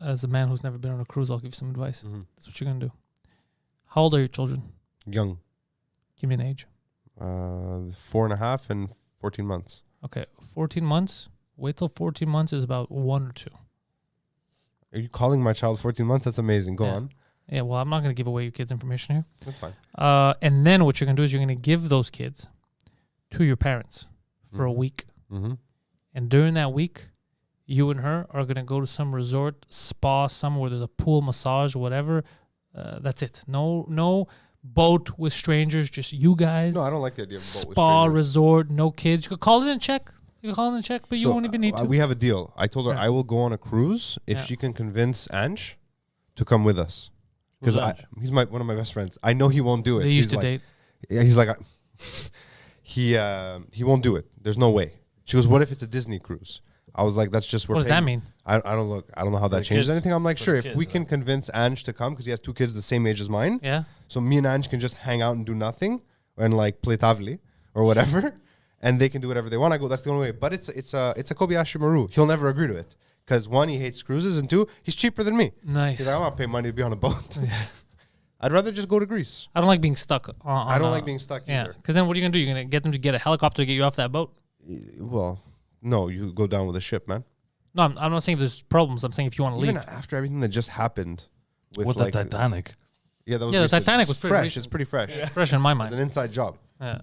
As a man who's never been on a cruise, I'll give you some advice. Mhm. That's what you're gonna do. How old are your children? Young, Give me an age. 4.5 and 14 months. Okay, 14 months. Wait till 14 months is about 1 or 2. Are you calling my child 14 months? That's amazing. Go Yeah. on. Yeah, well, I'm not going to give away your kids' information here. That's fine. And then what you're going to do is you're going to give those kids to your parents for a week. Mm-hmm. And during that week, you and her are going to go to some resort, spa, somewhere where there's a pool, massage, whatever. That's it. No boat with strangers, just you guys. No, I don't like the idea of a boat with Spa, strangers. resort, no kids. You could call it in check. You can call it in check, but you won't even need to. We have a deal. I told her Yeah. I will go on a cruise if Yeah. she can convince Ange to come with us. Who's Because Ange? he's one of my best friends. I know he won't do it. They used to He's like, date. Yeah, he's like, he won't do it. There's no way. She goes, what if it's a Disney cruise? I was like, that's just What does that mean? I don't know how that the changes kids. anything. I'm like, For sure, the if kids, we right? can convince Ange to come because he has 2 kids the same age as mine, Yeah. so me and Ange can just hang out and do nothing and like play tavli or whatever, and they can do whatever they want. I go, that's the only way. But it's a Kobayashi Maru. He'll never agree to it because 1, he hates cruises, and 2, he's cheaper than me. Nice. He's like, I don't want to pay money to be on a boat. I'd rather just go to Greece. I don't like being stuck on I don't like being stuck Yeah, either. because then what are you going to do? You're going to get them to get a helicopter to get you off that boat? Well, no, you go down with a ship, man. No, I'm not saying if there's problems. I'm saying if you want to Even leave. after everything that just happened with With like the Titanic. Yeah, that was Yeah, the recent. Titanic It's was pretty fresh. recent. It's pretty fresh. Fresh in my It's mind. an inside job. Yeah.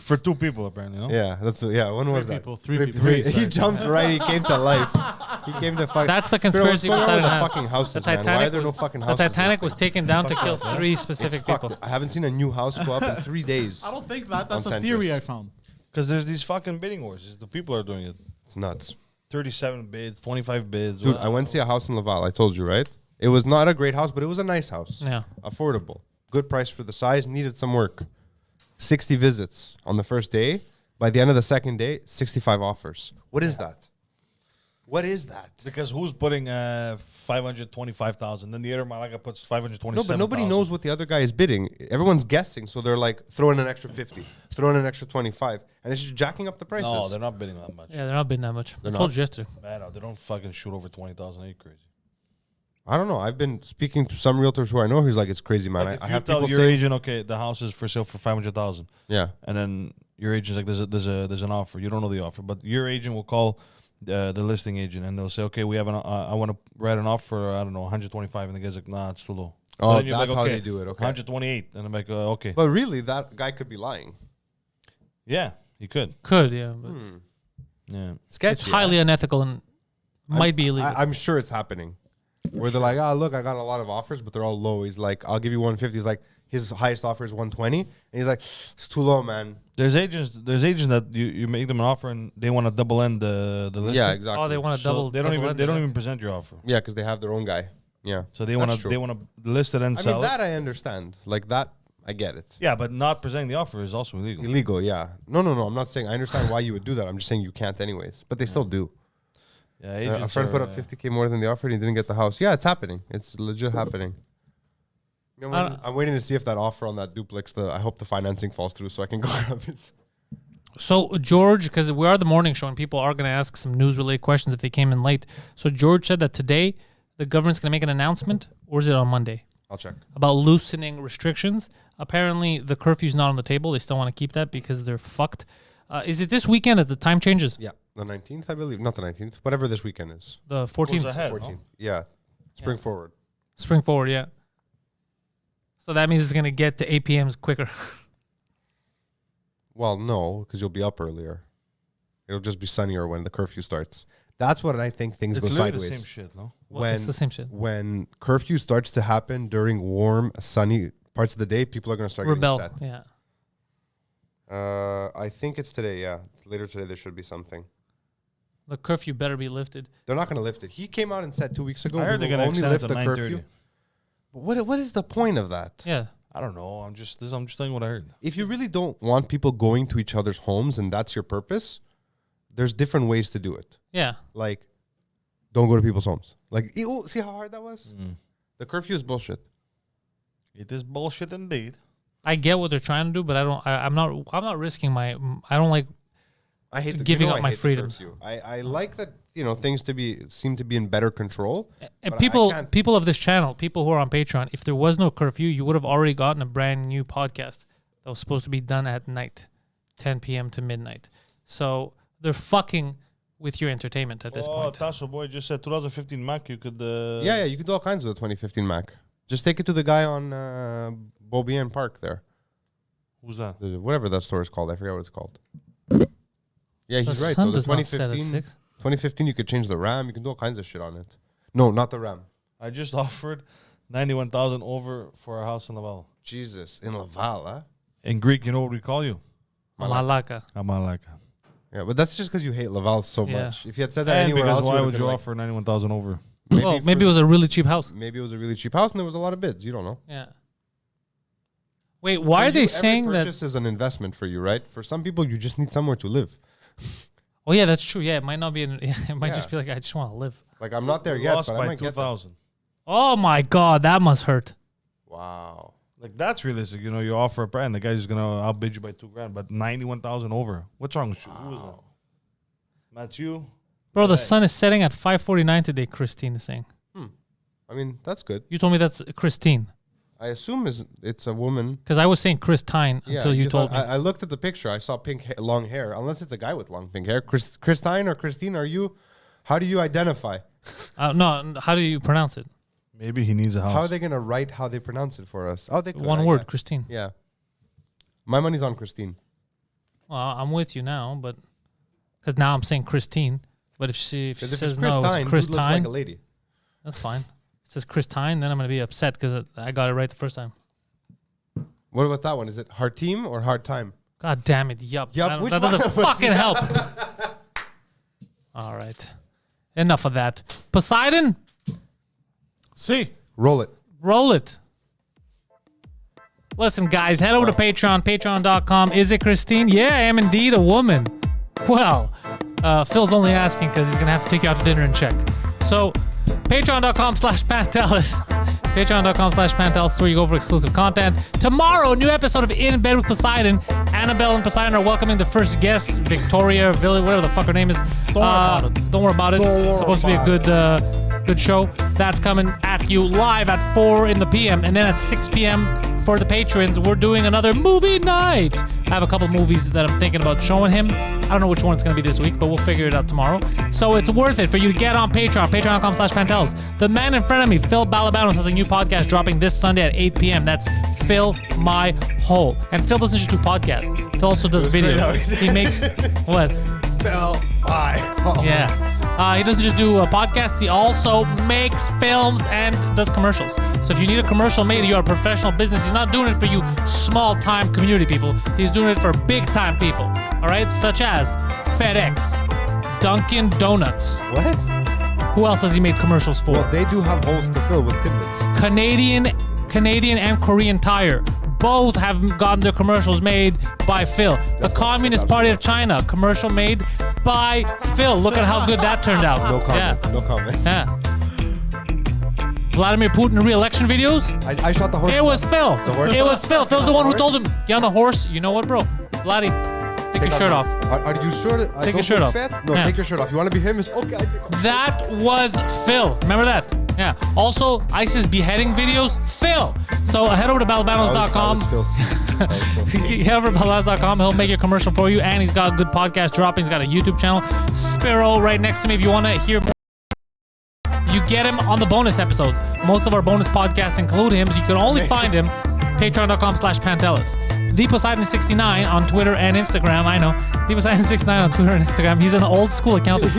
For 2 people, apparently, no? Yeah, when was that? Three people. He jumped right. He came to life. He came to fuck. That's the conspiracy What's going on Poseidon with the has. fucking houses, The man? Why are Titanic there no was- fucking The houses? Titanic was taken down to kill 3 specific people. I haven't seen a new house go up in 3 days. I don't think that's On a theory Centris. I found. Because there's these fucking bidding wars. The people are doing it. It's nuts. 37 bids, 25 bids. Dude, I went to see a house in Laval. I told you, right? It was not a great house, but it was a nice house. Yeah. Affordable. Good price for the size. Needed some work. 60 visits on the first day. By the end of the second day, 65 offers. What is that? What is that? Because who's putting 525,000? Then the other Malaga puts 527,000. No, but nobody knows what the other guy is bidding. Everyone's guessing, so they're like, throw in an extra 50, throw in an extra 25, and it's just jacking up the prices. No, they're not bidding that much. Yeah, they're not bidding that much. They're I told not? you yesterday. Man, no, they don't fucking shoot over 20,000. Are you crazy? I don't know. I've been speaking to some realtors who I know who's like, it's crazy, man. Like, if I you have tell people your say, agent, okay, the house is for sale for 500,000, yeah, and then your agent's like, there's an offer. You don't know the offer, but your agent will call the listing agent and they'll say, okay, we have I want to write an offer for, I don't know, 125, and the guy's like, nah, it's too low. Oh, then you're that's like, how okay, they do it. Okay. 128, and I'm like, okay, But really, that guy could be lying. yeah, you could, Could, yeah. But yeah. Sketchy. it's highly unethical and might be illegal. I'm sure it's happening. Where they're like, look, I got a lot of offers, but they're all low. He's like, I'll give you 150. He's like, his highest offer is 120. And he's like, it's too low, man. There's agents that you make them an offer and they want to double end the listing. Yeah, exactly. Oh, they want to So double. they don't double even end it. present your offer. Yeah, because they have their own guy. Yeah. So they That's want to true. list it and I sell mean, it. that I understand. Like that, I get it. Yeah, but not presenting the offer is also illegal. Illegal, yeah. No. I'm not saying I understand why you would do that. I'm just saying you can't anyways. But they still do. Yeah, A agents friend put are, up 50K more than the offer and he didn't get the house. Yeah, it's happening. It's legit happening. I'm waiting to see if that offer on that duplex, I hope the financing falls through so I can go grab it. So, George, because we are the morning show and people are going to ask some news-related questions if they came in late. So, George said that today the government's going to make an announcement, or is it on Monday, I'll check. about loosening restrictions. Apparently, the curfew's not on the table. They still want to keep that because they're fucked. Is it this weekend that the time changes? Yeah, the 19th, I believe. Not the 19th, whatever this weekend is. The 14th? Goes ahead, 14th. no? Yeah. Spring forward. Spring forward, yeah. So that means it's going to get to 8 p.m. quicker. Well, no, because you'll be up earlier. It'll just be sunnier when the curfew starts. That's what I think things It's go literally sideways. the same shit, no? When it's the same shit. When curfew starts to happen during warm, sunny parts of the day, people are going to start Rebel, getting upset. yeah. I think it's today, yeah. Later today there should be something. The curfew better be lifted. They're not going to lift it. He came out and said 2 weeks ago, I heard we they're will going to only extend it lift to the 9:30. curfew. But what is the point of that? Yeah. I don't know. I'm just telling you what I heard. If you really don't want people going to each other's homes and that's your purpose, there's different ways to do it. Yeah. Like, don't go to people's homes. Like, ew, see how hard that was? Mm. The curfew is bullshit. It is bullshit indeed. I get what they're trying to do, but I'm not risking my. I don't like. I hate Giving up I my hate the freedoms. curfew. I like that, things seem to be in better control. And But I people can't- of this channel, people who are on Patreon, if there was no curfew, you would have already gotten a brand new podcast that was supposed to be done at night, 10 p.m. to midnight. So they're fucking with your entertainment at this point. Tasso boy just said 2015 Mac. You could. Yeah, you can do all kinds with the 2015 Mac. Just take it to the guy on Beaubien Park there. Who's that? Whatever that store is called. I forget what it's called. Yeah, The he's right. sun Though. The does not set at 2015, 6. 2015, you could change the RAM. You can do all kinds of shit on it. No, not the RAM. I just offered 91,000 over for a house in Laval. Jesus, in Laval, huh? In Greek, you know what we call you? Malaka. Amalaka. Yeah, but that's just because you hate Laval so Yeah. much. If you had said that And anywhere because else, why would've would been you like, offer 91,000 over? Maybe it was a really cheap house. Maybe it was a really cheap house and there was a lot of bids. You don't know. Yeah. Wait, why For are they you, saying every that? purchase is an investment for you, right? For some people, you just need somewhere to live. Oh yeah, that's true. Yeah, it might not be. It might Yeah. just be like I just want to live. Like, I'm not there We yet, lost but I by might get there. 2,000. Oh my god, that must hurt. Wow. Like that's realistic. You know, you offer a brand, the guy's gonna outbid you by $2,000, but 91,000 over. What's wrong with you? Who was that? Matthew. Bro, the Right. sun is setting at 5:49 today. Christine is saying. I mean, that's good. You told me that's Christine I assume it's a woman. because I was saying Christine until you because told me. I looked at the picture. I saw long hair. Unless it's a guy with long pink hair. Christine or Christine, are you? How do you identify? No, how do you pronounce it? Maybe he needs a house. How are they going to write how they pronounce it for us? Oh, they could. One I word, guess. Christine. Yeah. My money's on Christine. Well, I'm with you now, but because now I'm saying Christine. But if she says no, it's dude Chris looks like Tyne, a lady. that's fine. If it says Chris Tyne, then I'm gonna be upset because I got it right the first time. What about that one? Is it hard team or hard time? God damn it! Yup. Yup, which That doesn't one was fucking it? help. All right. Enough of that. Poseidon, See, Roll it. roll it. Listen, guys, head over to Patreon, patreon.com. Is it Christine? Yeah, I am indeed a woman. Well, Phil's only asking because he's going to have to take you out to dinner and check. So, patreon.com/Pantelis. Patreon.com/Pantelis is where you go for exclusive content. Tomorrow, a new episode of In Bed with Poseidon. Annabelle and Poseidon are welcoming the first guest, Victoria, whatever the fuck her name is. Don't worry about it. Don't worry about it. It's supposed to be a good show. That's coming at you live at 4 in the p.m. And then at 6 p.m. for the patrons, we're doing another movie night. I have a couple movies that I'm thinking about showing him. I don't know which one it's going to be this week, but we'll figure it out tomorrow. So it's worth it for you to get on Patreon, patreon.com/Pantelis. The man in front of me, Phil Balabanos, has a new podcast dropping this Sunday at 8 p.m. That's Phil My Hole. And Phil doesn't just do podcasts. Phil also does videos. He makes, what? Phil my hole. Yeah. He doesn't just do podcasts. He also makes films and does commercials. So if you need a commercial made, you're a professional business. He's not doing it for you small-time community people. He's doing it for big-time people. All right? Such as FedEx, Dunkin' Donuts. What? Who else has he made commercials for? Well, they do have holes to fill with tidbits. Canadian and Korean Tire. Both have gotten their commercials made by Phil. The Communist Party of China, commercial made by Phil. Look at how good that turned out. No comment. Yeah. No comment. Yeah. Vladimir Putin re-election videos. I shot the horse. It was Phil. The horse? It was Phil. Phil's the one who horse? told him, get on the horse. You know what, bro? Vladdy, take your shirt off. Are you sure? Take your shirt off. No, Yeah. take your shirt off. You want to be famous? Okay, I take off. That was Phil. Remember that? Yeah. Also, ISIS beheading videos, Phil. So head over to balabanos.com. Head over to balabanos.com. He'll make your commercial for you. And he's got a good podcast dropping. He's got a YouTube channel. Sparrow right next to me if you want to hear more. You get him on the bonus episodes. Most of our bonus podcasts include him. So you can only find him patreon.com/Pantelis. The Poseidon69 on Twitter and Instagram. I know. The Poseidon69 on Twitter and Instagram. He's an old school accountant.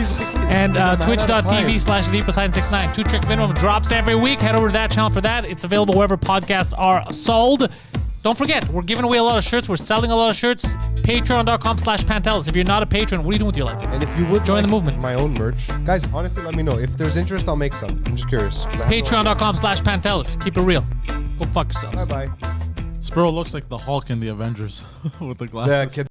And twitch.tv/ThePoseidon69. 2 Trick Minimum drops every week. Head over to that channel for that. It's available wherever podcasts are sold. Don't forget, we're giving away a lot of shirts. We're selling a lot of shirts. Patreon.com/Pantelis. If you're not a patron, what are you doing with your life? And if you would Join the like movement. my own merch, guys, honestly, let me know. If there's interest, I'll make some. I'm just curious. Patreon.com/Pantelis. Keep it real. Go fuck yourselves. Bye bye. Spiro looks like the Hulk in the Avengers with the glasses. The